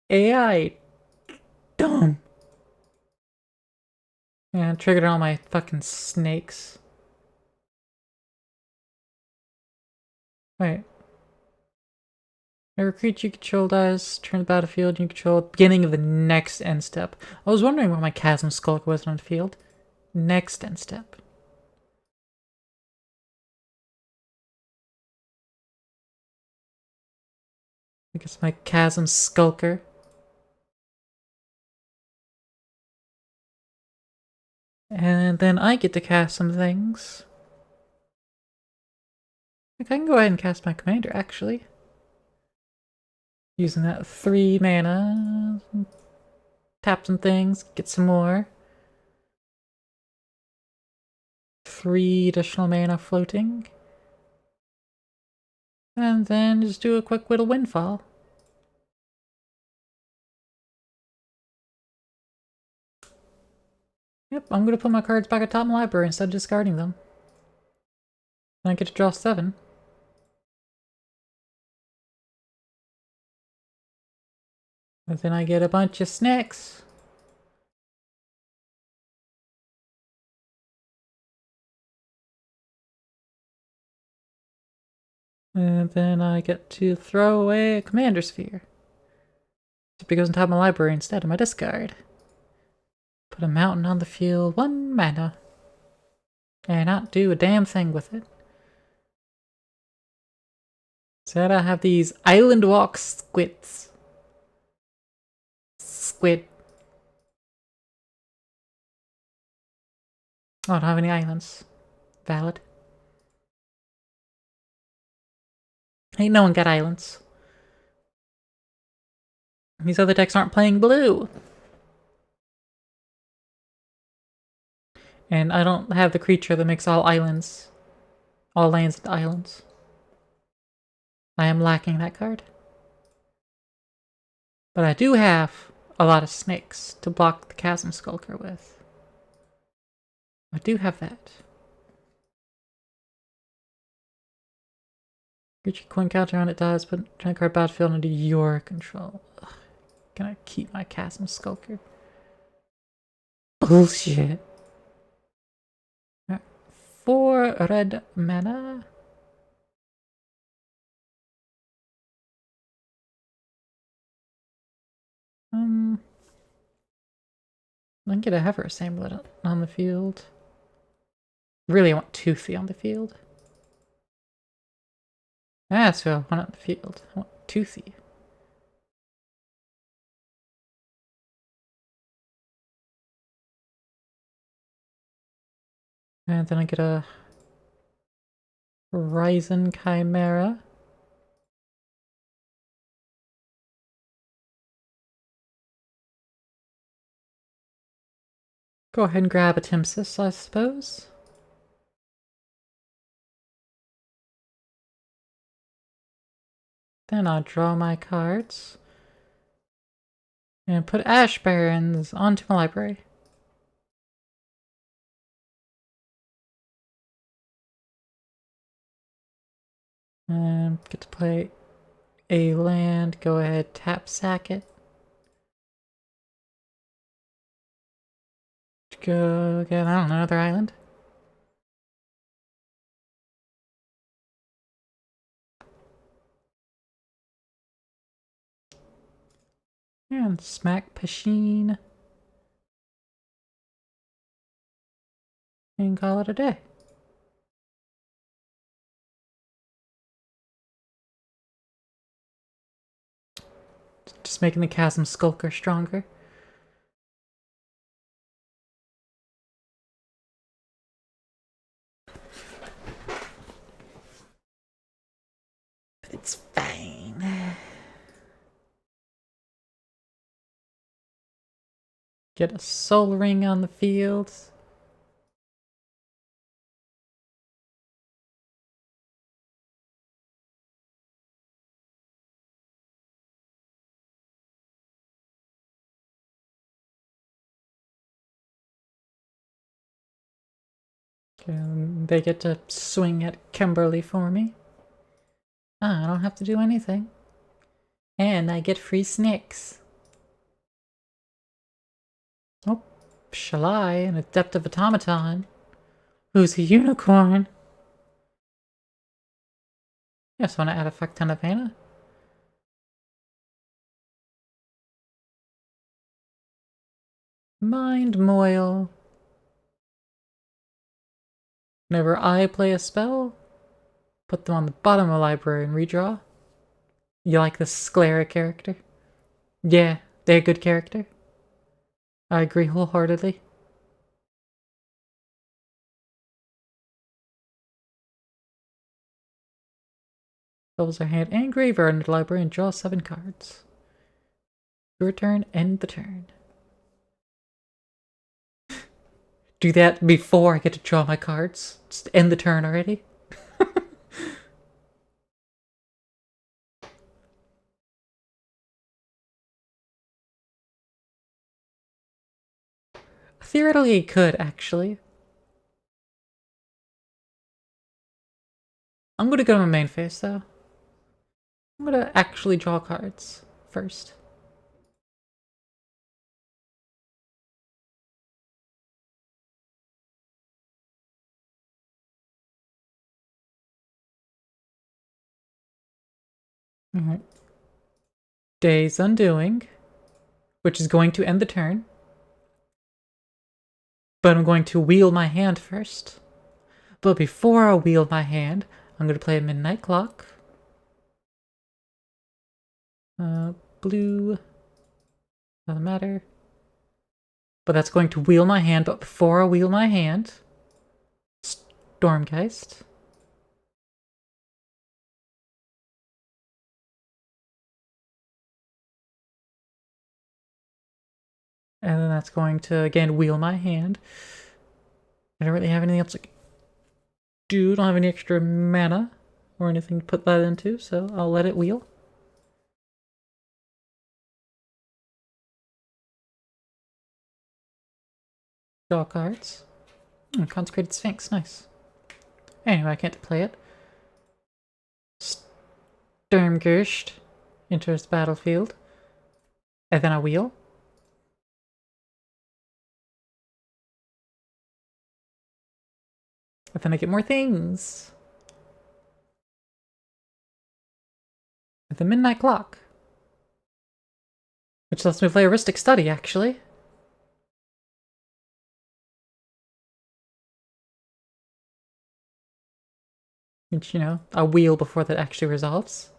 AI. Dumb. Yeah, triggered all my fucking snakes. Wait. Every creature you control dies, turn the battlefield you control at the beginning of the next end step. I was wondering why my Chasm Skulk wasn't on the field. Next end step. I guess my Chasm Skulker. And then I get to cast some things. I can go ahead and cast my commander, actually. Using that 3 mana. Tap some things, get some more. 3 additional mana floating. And then just do a quick little windfall. Yep, I'm gonna put my cards back atop my library instead of discarding them. Then I get to draw 7. And then I get a bunch of snacks. And then I get to throw away a Commander Sphere. It goes on top of my library instead of my discard. Put a mountain on the field, 1 mana. And not do a damn thing with it. Instead I have these Island Walk Squids. Squid. I don't have any islands. Valid. Ain't no one got islands. These other decks aren't playing blue. And I don't have the creature that makes all islands. All lands into islands. I am lacking that card. But I do have a lot of snakes to block the Chasm Skulker with. I do have that. Creature coin counter on it dies, but turn card battlefield under your control. Ugh. Can I keep my Chasm Skulker? Bullshit. 4 red mana. I can get a Heifer's Amulet on the field. Really, I want Toothy on the field. That's what I want on the field. I want Toothy. And then I get a Ryzen Chimera. Go ahead and grab a Timsis, I suppose. Then I'll draw my cards. And put Ash Barrens onto my library. Get to play a land. Go ahead, tap sack it. Go get, I don't know, another island. And smack Pasheen. And call it a day. Just making the Chasm Skulker stronger. But it's fine. Get a Soul Ring on the field. And they get to swing at Kimberly for me. I don't have to do anything. And I get free snakes. Oh, Shalai, an Adept of Automaton. Who's a unicorn? Just want to add a fuck ton of mana. Mind Moil. Whenever I play a spell, put them on the bottom of the library and redraw. You like the Sclera character? Yeah, they're a good character. I agree wholeheartedly. Doubles our hand and graveyard into the library and draw 7 cards. Your turn, end the turn. Do that before I get to draw my cards. Just end the turn already. Theoretically, it could, actually. I'm gonna go to my main phase, though. I'm gonna actually draw cards first. Alright. Day's Undoing, which is going to end the turn. But I'm going to wheel my hand first. But before I wheel my hand, I'm going to play a Midnight Clock. Blue. Doesn't matter. But that's going to wheel my hand, but before I wheel my hand, Stormgeist. And then that's going to, again, wheel my hand. I don't really have anything else to do. Don't have any extra mana or anything to put that into, so I'll let it wheel. Draw cards. Consecrated Sphinx, nice. Anyway, I can't play it. Sturmgirst enters the battlefield. And then I wheel. And then I get more things. And the Midnight Clock. Which lets me play Heuristic Study, actually. Which, you know, I'll wheel before that actually resolves.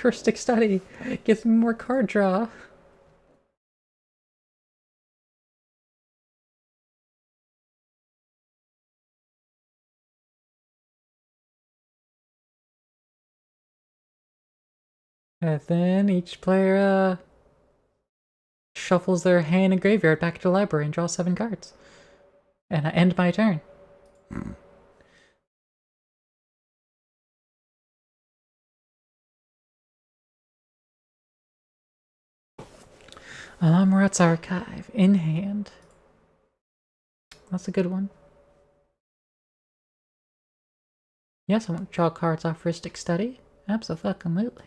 Heuristic Study gives me more card draw. And then each player shuffles their hand and graveyard back to the library and draws 7 cards. And I end my turn. Alamrat's Archive in hand. That's a good one. Yes, I want to draw cards off Ristic Study. Absolutely.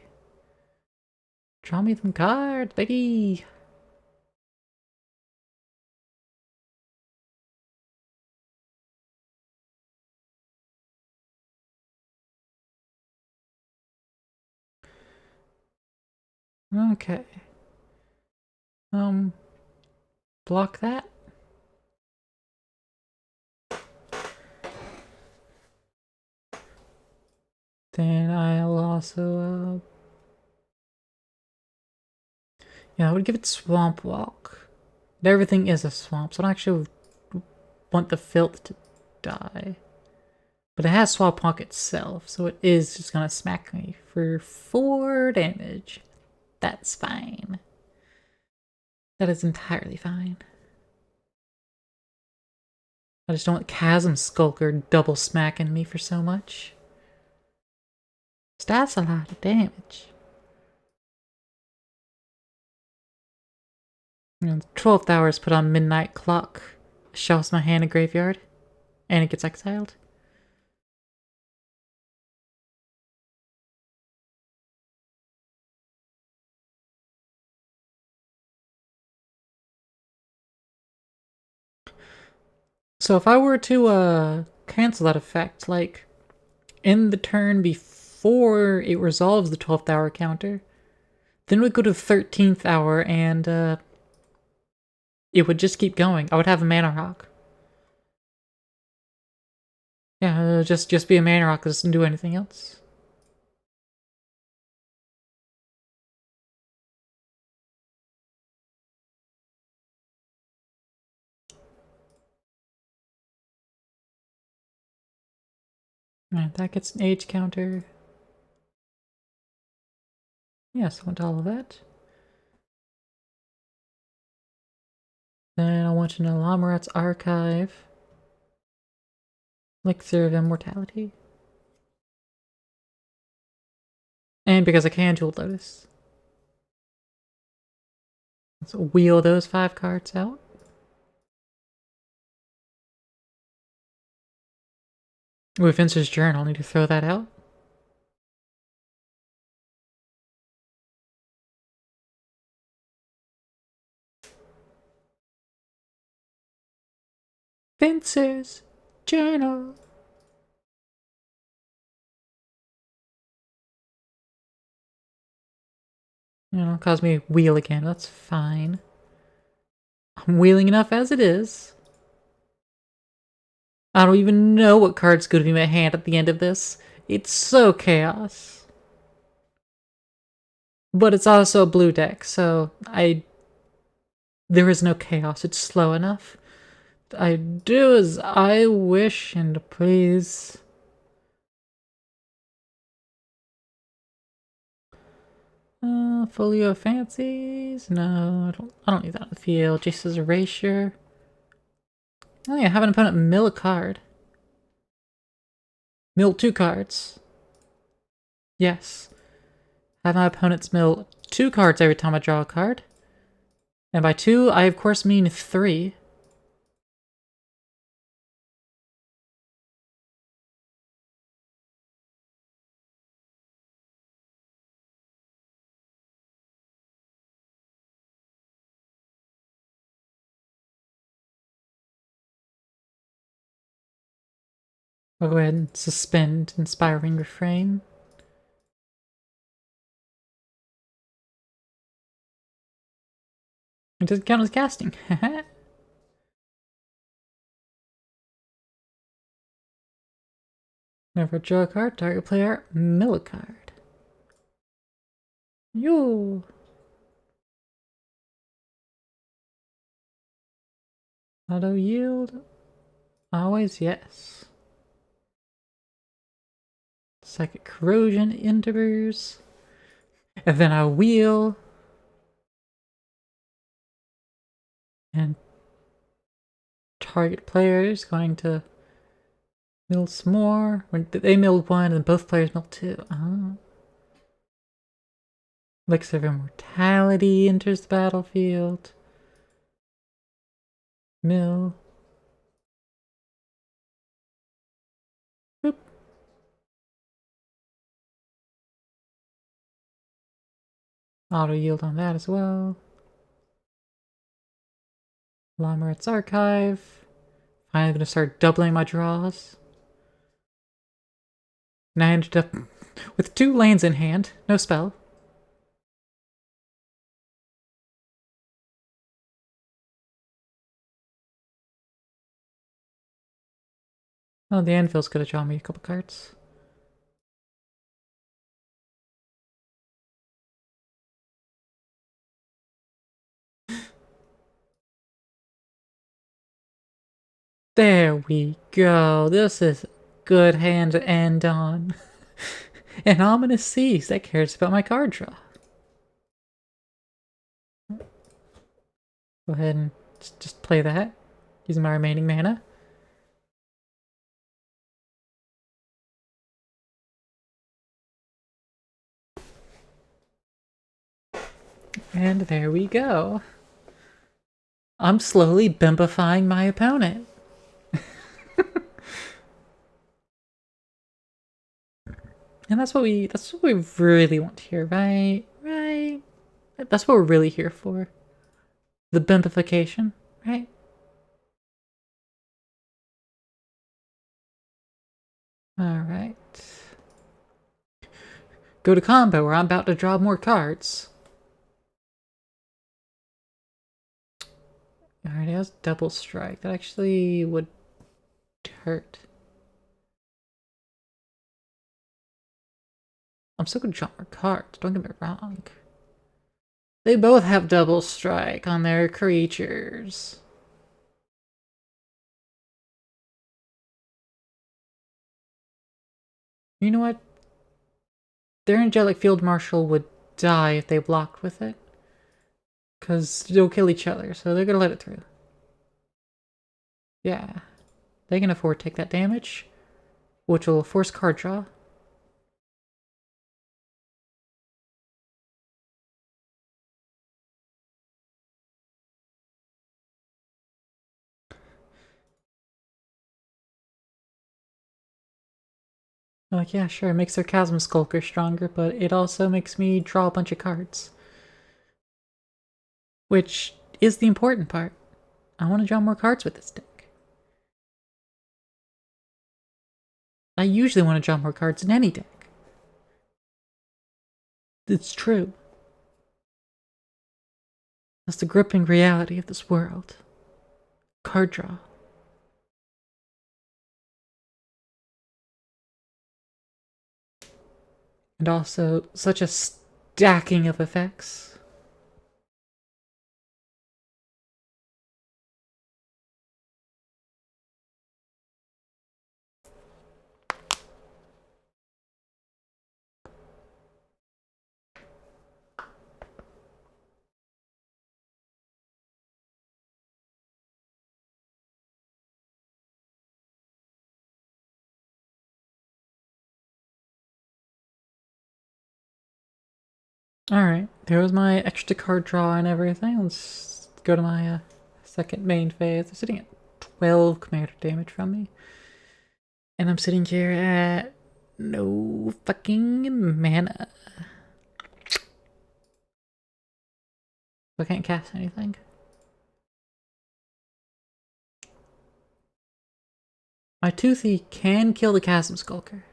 Draw me them cards, baby! Okay. Block that. Then I'll also, yeah, I would give it Swamp Walk. Everything is a swamp, so I don't actually want the filth to die. But it has Swamp Walk itself, so it is just gonna smack me for 4 damage. That's fine. That is entirely fine. I just don't want Chasm Skulker double smacking me for so much. So that's a lot of damage. You know, the 12th hour is put on Midnight Clock, shelves my hand in graveyard, and it gets exiled. So if I were to cancel that effect, like in the turn before it resolves the 12th hour counter, then we'd go to the 13th hour and it would just keep going. I would have a mana rock. Yeah, just be a mana rock that doesn't do anything else. Alright, that gets an age counter. Yes, I want all of that. Then I want an Alamorat's Archive. Elixir of Immortality. And because I can Jeweled Lotus. Let's wheel those 5 cards out. With Vince's Journal, I need to throw that out. Vince's Journal. You know, cause me wheel again. That's fine. I'm wheeling enough as it is. I don't even know what card's going to be in my hand at the end of this. It's so chaos. But it's also a blue deck, so there is no chaos. It's slow enough. I do as I wish and please. Folio Fancies? No, I don't need that in the field. Jace's Erasure. Oh yeah, have an opponent mill a card. Mill 2 cards. Yes. Have my opponents mill 2 cards every time I draw a card. And by 2, I of course mean 3. I'll go ahead and suspend Inspiring Refrain. It doesn't count as casting. Whenever I draw a card, target player mill a card. Yo! Auto yield? Always yes. Psychic Corrosion enters. And then I wheel. And target player is going to mill some more. When they milled 1 and both players milled 2. Elixir of Immortality enters the battlefield. Mill. Boop. Auto yield on that as well. Lomrat's Archive. Finally gonna start doubling my draws. And I ended up with 2 lanes in hand, no spell. Oh, the Anvil's gonna draw me a couple cards. There we go. This is a good hand to end on. An Ominous Seas that cares about my card draw. Go ahead and just play that, using my remaining mana. And there we go. I'm slowly bimbifying my opponent. And that's what we really want here, right? Right. That's what we're really here for. The bimbification, right? Alright. Go to combo where I'm about to draw more cards. Alright, it has double strike. That actually would hurt. I'm still gonna draw more cards, don't get me wrong. They both have double strike on their creatures. You know what? Their Angelic Field Marshal would die if they blocked with it. Because they'll kill each other, so they're gonna let it through. Yeah. They can afford to take that damage, which will force card draw. Like, yeah, sure, it makes their Chasm Skulker stronger, but it also makes me draw a bunch of cards. Which is the important part. I want to draw more cards with this deck. I usually want to draw more cards in any deck. It's true. That's the gripping reality of this world. Card draw. And also, such a stacking of effects. Alright, there was my extra card draw and everything. Let's go to my second main phase. They're sitting at 12 commander damage from me. And I'm sitting here at no fucking mana. I can't cast anything. My Toothy can kill the Chasm Skulker.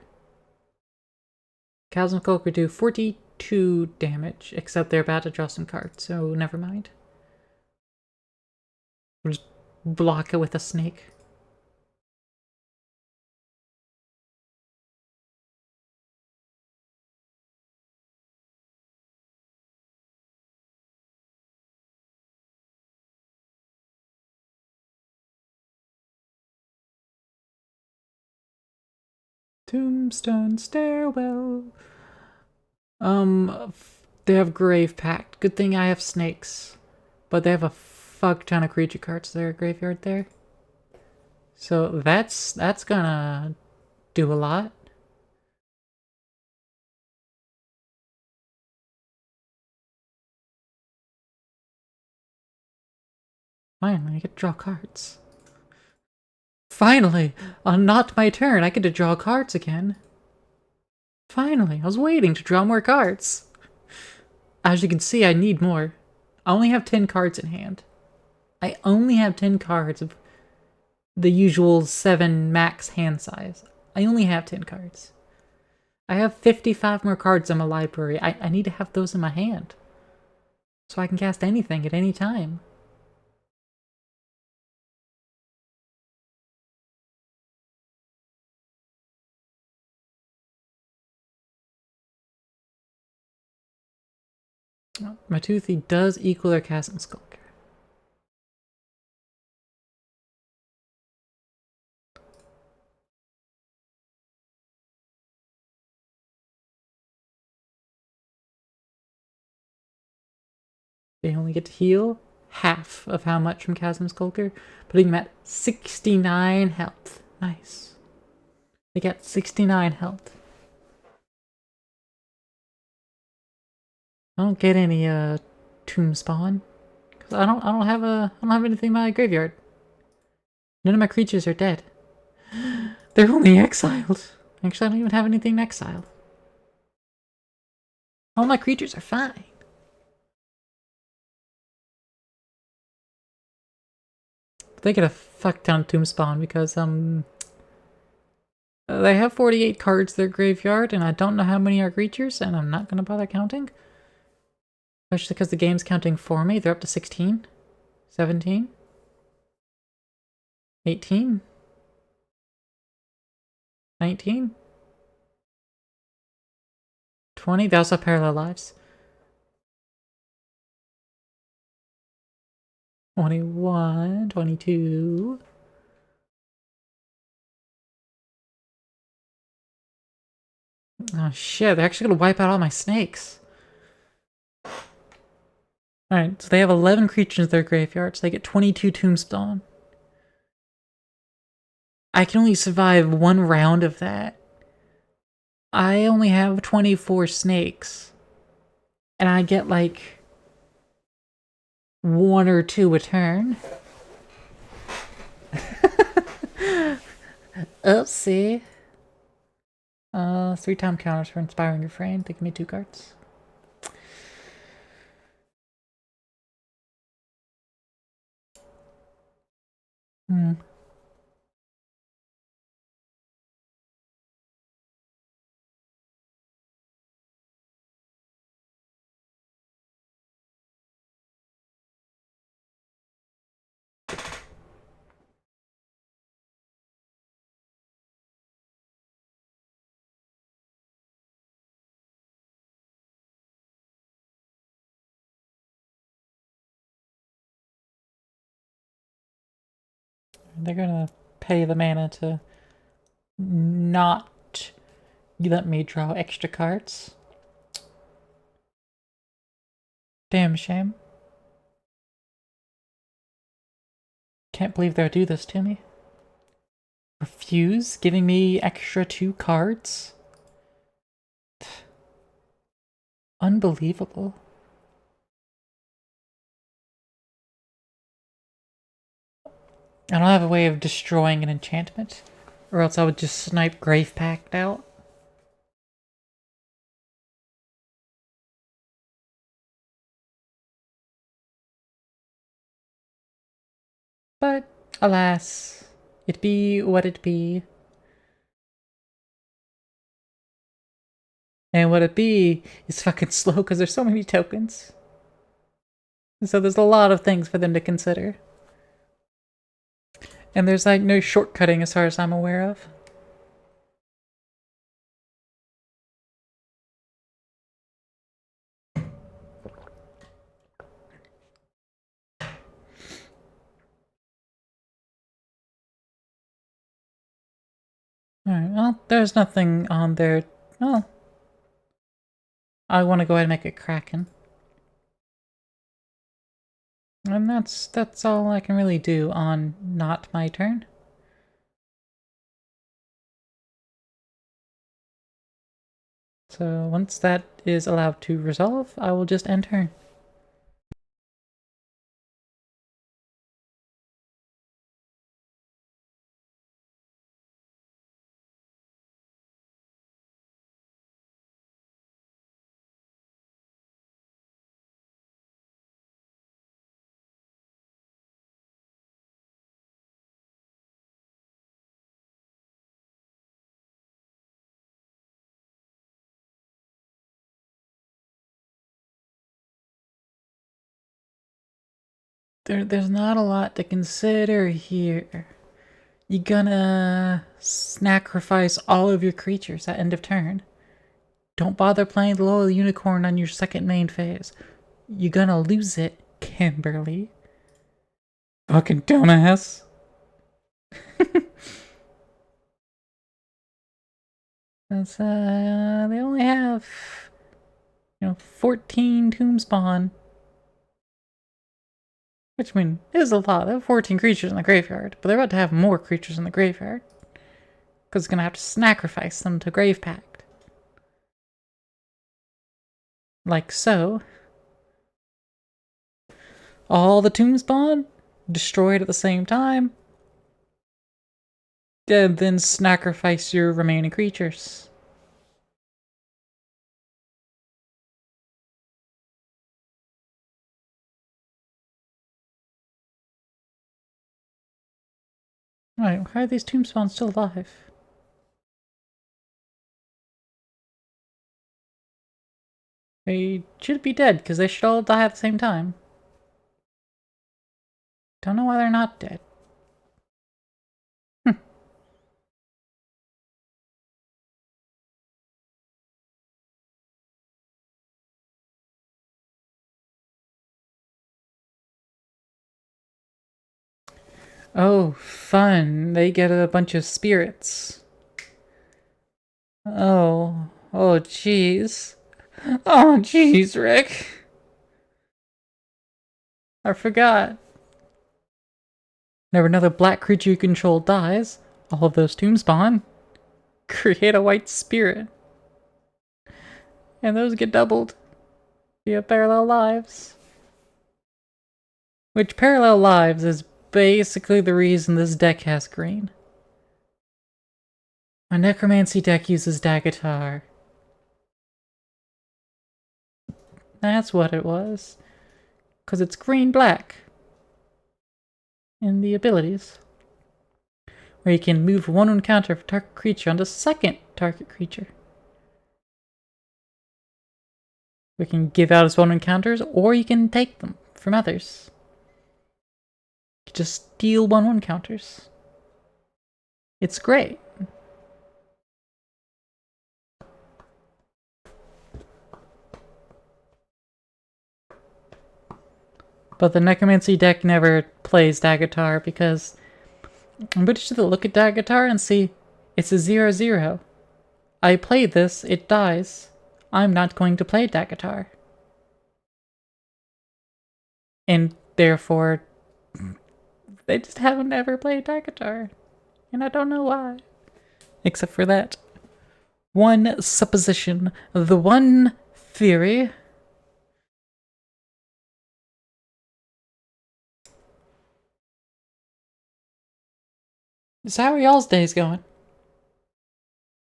Chasm Skulker do 42 damage, except they're about to draw some cards, so never mind. We'll just block it with a snake. Tombstone Stairwell. They have Grave Pact. Good thing I have snakes. But they have a fuck ton of creature cards in their graveyard there. So that's gonna do a lot. Finally, I get to draw cards. Finally! On not my turn, I get to draw cards again. Finally, I was waiting to draw more cards. As you can see, I need more. I only have 10 cards in hand. I only have 10 cards of the usual 7 max hand size. I only have 10 cards. I have 55 more cards in my library. I need to have those in my hand, so I can cast anything at any time. My Toothy does equal their Chasm Skulker. They only get to heal half of how much from Chasm Skulker, putting them at 69 health. Nice. They got 69 health. I don't get any tomb spawn, cause I don't have anything in my graveyard. None of my creatures are dead. They're only exiled. Actually, I don't even have anything exiled. All my creatures are fine. They get a fuck ton of tomb spawn because they have 48 cards in their graveyard, and I don't know how many are creatures, and I'm not gonna bother counting. Especially because the game's counting for me. They're up to 16, 17, 18, 19, 20. They also have parallel lives. 21, 22. Oh shit, they're actually gonna wipe out all my snakes. Alright, so they have 11 creatures in their graveyard, so they get 22 tombstone. I can only survive one round of that. I only have 24 snakes. And I get like 1 or 2 a turn. Oopsie. 3-time counters for Inspiring Refrain. They give me 2 cards. They're gonna pay the mana to not let me draw extra cards. Damn shame. Can't believe they'll do this to me. Refuse giving me extra 2 cards? Unbelievable. I don't have a way of destroying an enchantment, or else I would just snipe Grave Pact out. But, alas, it be what it be. And what it be is fucking slow because there's so many tokens. So there's a lot of things for them to consider. And there's like no shortcutting as far as I'm aware of. Alright, well, there's nothing on there. Oh. I want to go ahead and make it Kraken. And that's all I can really do on not my turn. So once that is allowed to resolve, I will just end turn. there's not a lot to consider here. You gonna sacrifice all of your creatures at end of turn. Don't bother playing the Loyal Unicorn on your second main phase. You're gonna lose it, Kimberly. Fucking dumbass. That's, they only have, 14 Tomb Spawn. Which, I mean, is a lot. They have 14 creatures in the graveyard, but they're about to have more creatures in the graveyard. Because it's gonna have to sacrifice them to Grave Pact. Like so. All the Tomb Spawn destroyed at the same time. And then sacrifice your remaining creatures. Right, why are these Tomb Spawns still alive? They should be dead, because they should all die at the same time. Don't know why they're not dead. Oh, fun. They get a bunch of spirits. Oh jeez. Oh jeez, Rick. I forgot. Whenever another black creature you control dies, all of those Tomb Spawn create a white spirit. And those get doubled via Parallel Lives. Which Parallel Lives is basically the reason this deck has green. My Necromancy deck uses Dagatar. That's what it was. Because it's green-black. In the abilities. Where you can move one counter for target creature onto second target creature. We can give out as one encounters, or you can take them from others. You can just steal 1/1 counters. It's great. But the Necromancy deck never plays Dagatar because I'm pretty sure they'll look at Dagatar and see it's a 0/0. I played this, it dies. I'm not going to play Dagatar. And therefore, they just haven't ever played Dagatar. And I don't know why. Except for that one supposition, the one theory. So how are y'all's days going?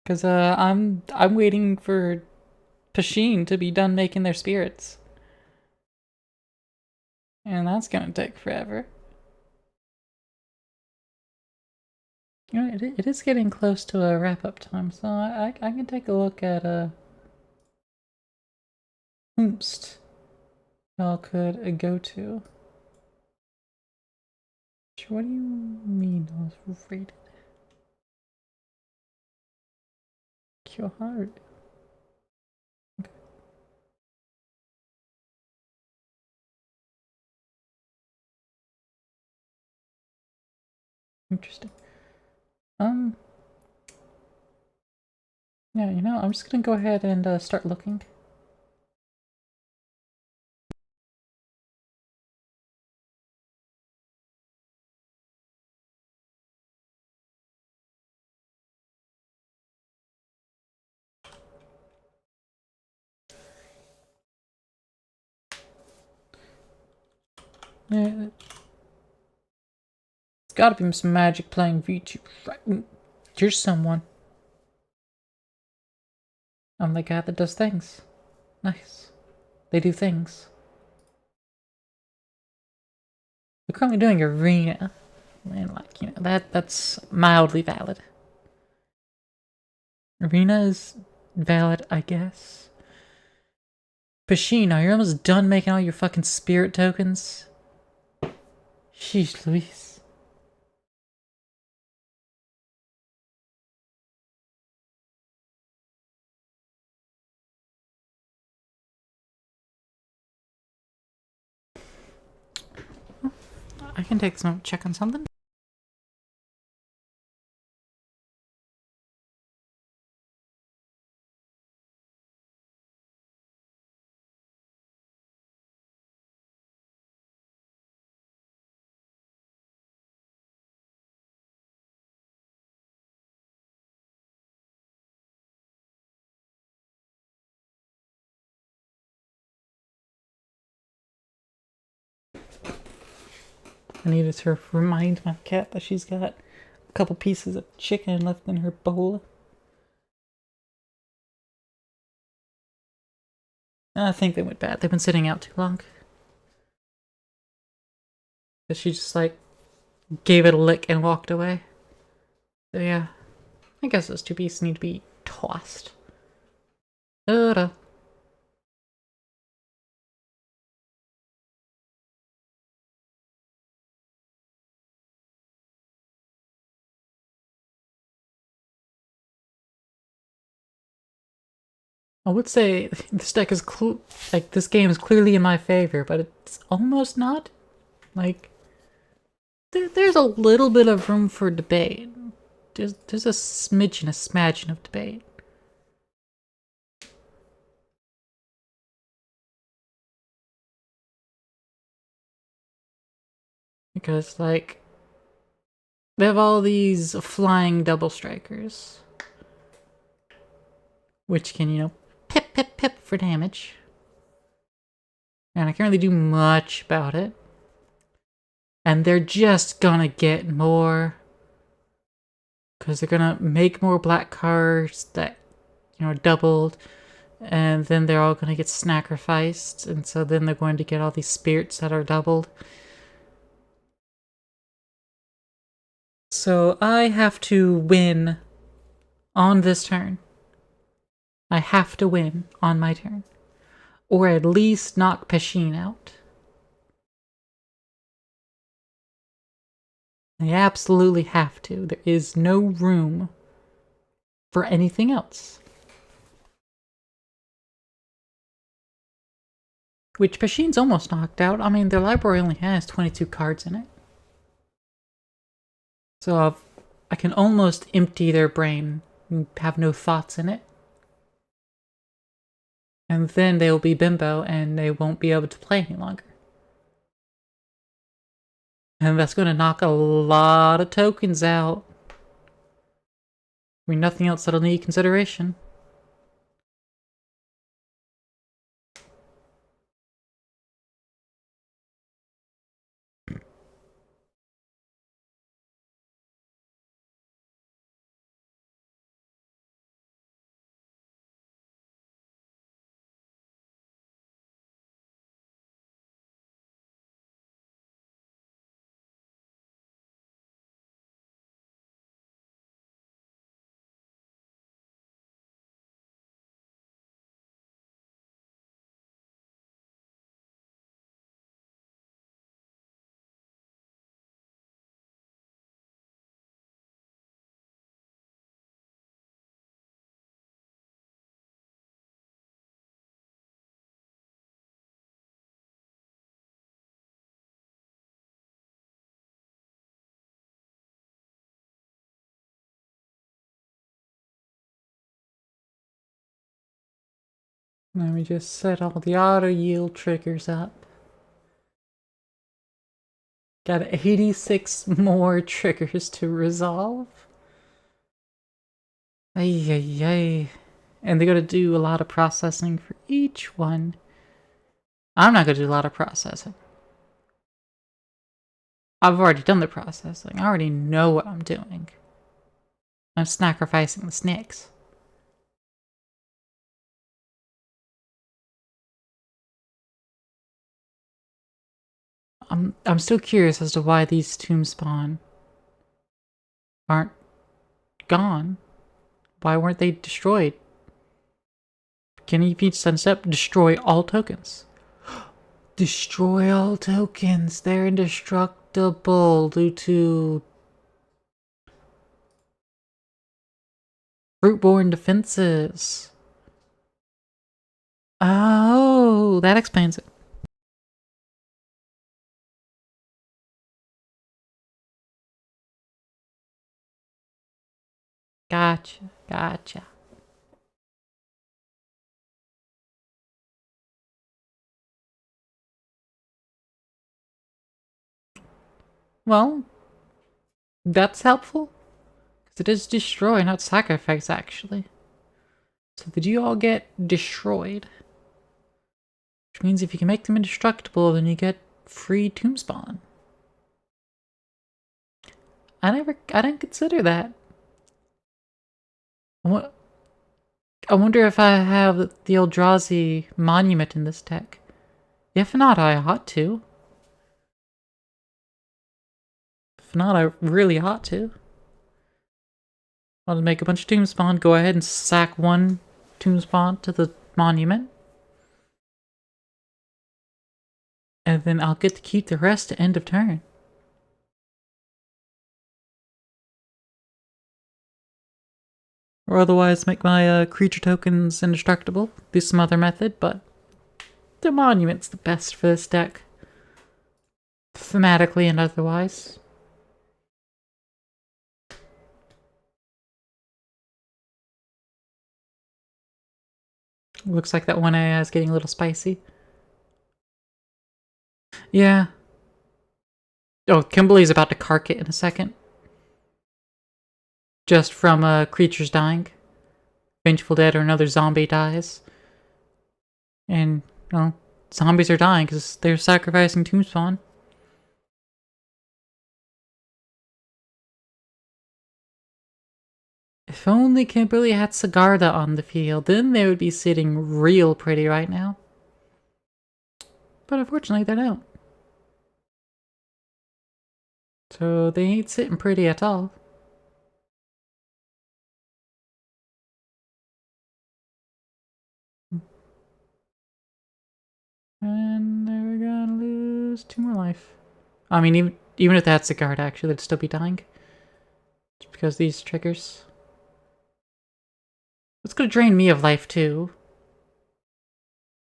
Cause I'm waiting for Pasheen to be done making their spirits. And that's gonna take forever. You know, it is getting close to a wrap-up time, so I can take a look at Oomst y'all could go to. What do you mean I was rated? Kyoharu. Okay. Interesting. Yeah, I'm just gonna go ahead and start looking. Yeah, there's gotta be some magic playing VTube, right? Here's someone. I'm the guy that does things. Nice. They do things. We're currently doing arena. And that's mildly valid. Arena is valid, I guess. Pasheen, are you almost done making all your fucking spirit tokens? Sheesh Louise. I can take some check on something. I needed to remind my cat that she's got a couple pieces of chicken left in her bowl. I think they went bad. They've been sitting out too long. But she just, like, gave it a lick and walked away. So yeah, I guess those 2 pieces need to be tossed. Ta-da. I would say this deck is like, this game is clearly in my favor, but it's almost not. Like, there's a little bit of room for debate. There's a smidgen of debate. Because, like, they have all these flying double strikers, which can, you know, pip, pip, pip for damage. And I can't really do much about it. And they're just gonna get more, because they're gonna make more black cards that, you know, doubled. And then they're all gonna get sacrificed. And so then they're going to get all these spirits that are doubled. So I have to win on this turn. I have to win on my turn. Or at least knock Peshin out. I absolutely have to. There is no room for anything else. Which Peshin's almost knocked out. I mean, their library only has 22 cards in it. So I can almost empty their brain and have no thoughts in it. And then they will be bimbo and they won't be able to play any longer. And that's going to knock a lot of tokens out. I mean, nothing else that'll need consideration. Let me just set all the auto yield triggers up. Got 86 more triggers to resolve. Ay, ay, ay. And they gotta do a lot of processing for each one. I'm not gonna do a lot of processing. I've already done the processing. I already know what I'm doing. I'm sacrificing the snakes. I'm still curious as to why these tomb spawn aren't gone. Why weren't they destroyed? Can EV Sunstep destroy all tokens? Destroy all tokens. They're indestructible due to Fruitborn defenses. Oh, that explains it. Gotcha, gotcha. Well, that's helpful. Because it is destroy, not sacrifice, actually. So did you all get destroyed? Which means if you can make them indestructible, then you get free tomb spawn. I didn't consider that. I wonder if I have the Eldrazi monument in this deck. If not, I ought to. If not, I really ought to. I'll make a bunch of tomb spawn, go ahead and sack one tomb spawn to the monument. And then I'll get to keep the rest to end of turn. Or otherwise make my creature tokens indestructible. Do some other method, but the monument's the best for this deck. Thematically and otherwise. Looks like that one AI is getting a little spicy. Yeah. Oh, Kimberly's about to cark it in a second. Just from creatures dying. Vengeful Dead or another zombie dies. And, well, zombies are dying because they're sacrificing tomb spawn. If only Kimberly had Sigarda on the field, then they would be sitting real pretty right now. But unfortunately, they don't. So they ain't sitting pretty at all. And they're gonna lose 2 more life. I mean, even if they had Sigarda, actually, they'd still be dying. Just because these triggers. It's gonna drain me of life, too.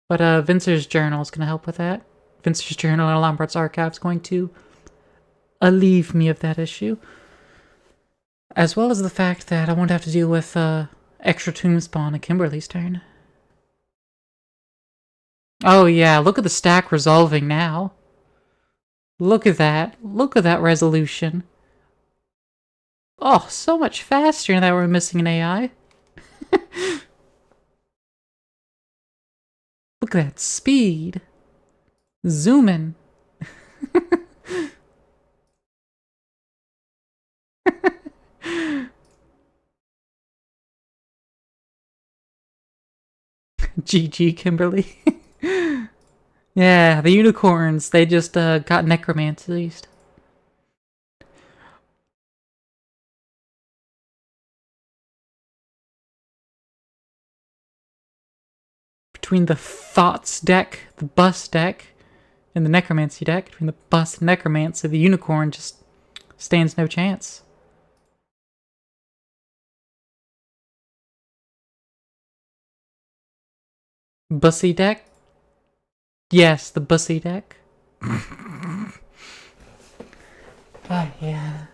But Vincer's Journal is gonna help with that. Vincer's Journal and Lombard's Archive is going to alleviate me of that issue. As well as the fact that I won't have to deal with extra tomb spawn on Kimberly's turn. Oh yeah, look at the stack resolving now. Look at that. Look at that resolution. Oh, so much faster now that we're missing an AI. Look at that speed. Zoom in. GG, Kimberly. Yeah, the unicorns, they just got necromancies. Between the Thoughts deck, the Bus deck, and the Necromancy deck, between the Bus and Necromancy, the unicorn just stands no chance. Bussy deck? Yes, the Bussy deck. Oh, yeah.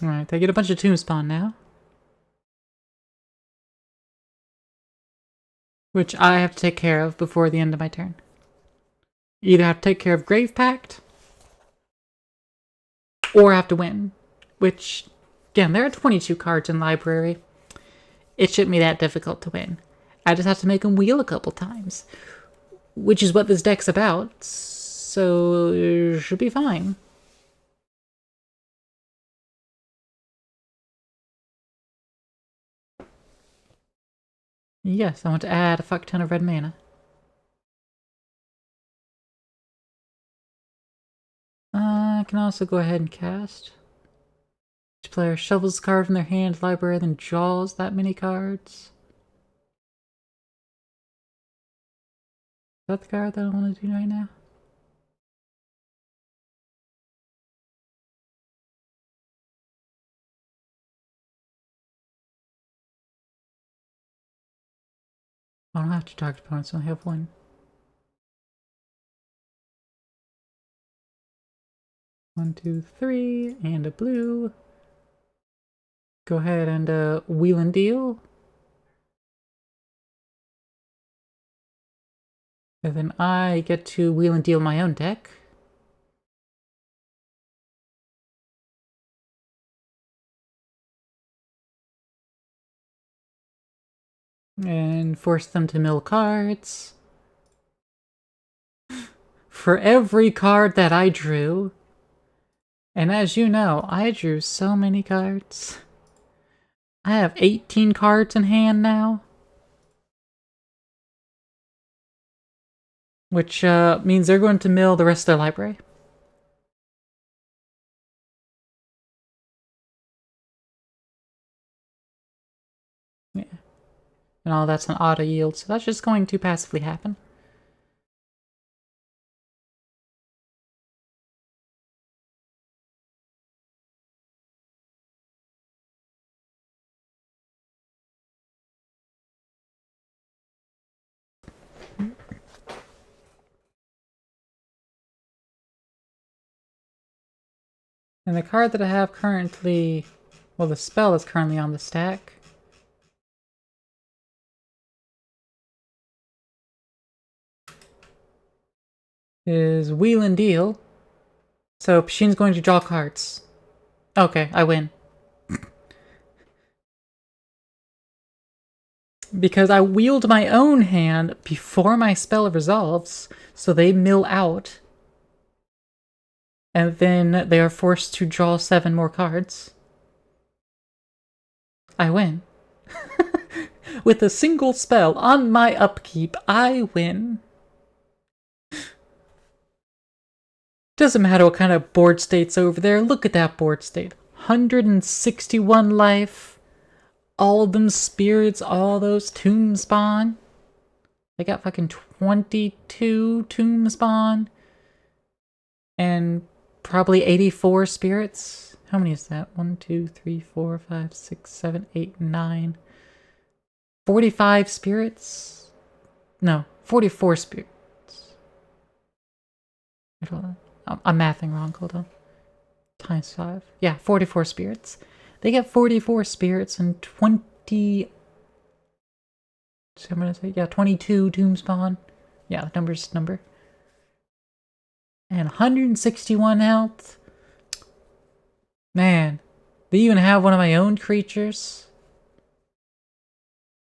Alright, they get a bunch of tomb spawn now. Which I have to take care of before the end of my turn. Either have to take care of Grave Pact, or have to win. Which, again, there are 22 cards in Library. It shouldn't be that difficult to win. I just have to make them wheel a couple times. Which is what this deck's about, so it should be fine. Yes, I want to add a fuck ton of red mana. I can also go ahead and cast. player shovels a card from their hand, library, then draws that many cards. Is that the card that I want to do right now? I don't have to target opponents, I only have one. One, two, three, and a blue. Go ahead and wheel and deal. And then I get to wheel and deal my own deck. And force them to mill cards. For every card that I drew. And as you know, I drew so many cards. I have 18 cards in hand now. Which means they're going to mill the rest of their library. Yeah. And all that's an auto yield, so that's just going to passively happen. And the card that I have currently, well, the spell is currently on the stack. Is Wheel and Deal. So Pshin's going to draw cards. Okay, I win. Because I wheeled my own hand before my spell resolves, so they mill out. And then they are forced to draw 7 more cards. I win. With a single spell on my upkeep, I win. Doesn't matter what kind of board state's over there. Look at that board state. 161 life. All of them spirits, all those tomb spawn. They got fucking 22 tomb spawn. And probably 84 spirits. How many is that? 1, 2, 3, 4, 5, 6, 7, 8, 9. 45 spirits? No, 44 spirits. Wait, hold on. I'm mathing wrong, hold on. Times 5. Yeah, 44 spirits. They get 44 spirits and 20... So I'm gonna say, yeah, 22 tomb spawn. Yeah, the number's number. And 161 health. Man, they even have one of my own creatures.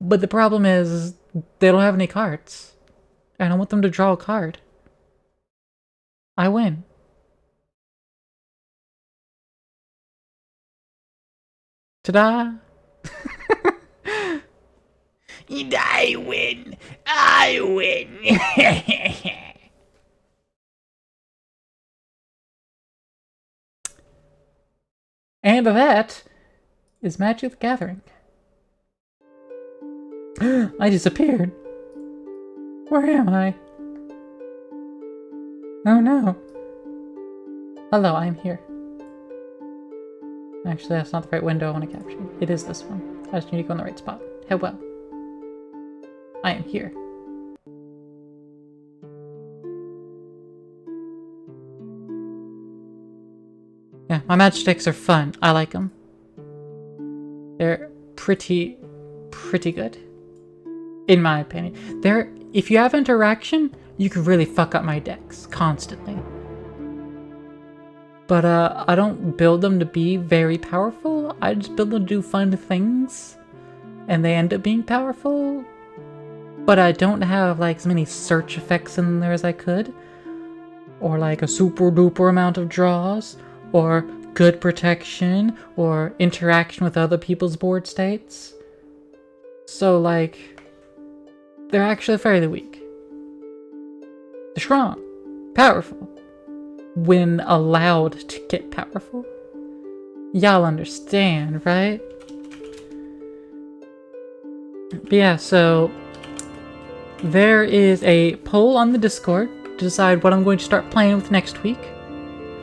But the problem is, they don't have any cards. And I want them to draw a card. I win. Ta-da! I win! I win! And that is Magic the Gathering. I disappeared. Where am I? Oh no. Hello, I am here. Actually, that's not the right window I want to capture. It is this one. I just need to go in the right spot. Hello. I am here. Yeah, my magic decks are fun. I like them. They're pretty good. In my opinion. If you have interaction, you can really fuck up my decks constantly. But I don't build them to be very powerful. I just build them to do fun things. And they end up being powerful. But I don't have like as many search effects in there as I could. Or like a super duper amount of draws. Or good protection. Or interaction with other people's board states. So like, they're actually fairly weak. They're strong. Powerful. When allowed to get powerful. Y'all understand, right? But yeah, so there is a poll on the Discord to decide what I'm going to start playing with next week.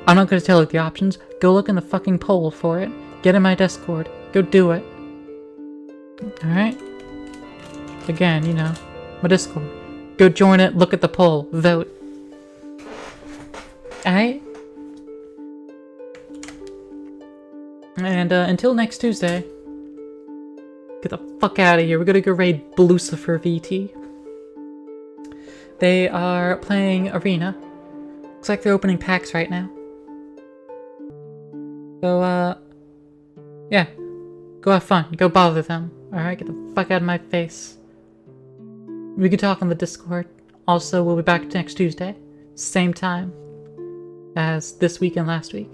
I'm not going to tell you the options. Go look in the fucking poll for it. Get in my Discord. Go do it. Alright? Again, you know, my Discord. Go join it, look at the poll, vote. Alright? And until next Tuesday, get the fuck out of here. We're gonna go raid Lucifer VT. They are playing Arena. Looks like they're opening packs right now. So, yeah. Go have fun. Go bother them. Alright, get the fuck out of my face. We can talk on the Discord. Also, we'll be back next Tuesday. Same time as this week and last week.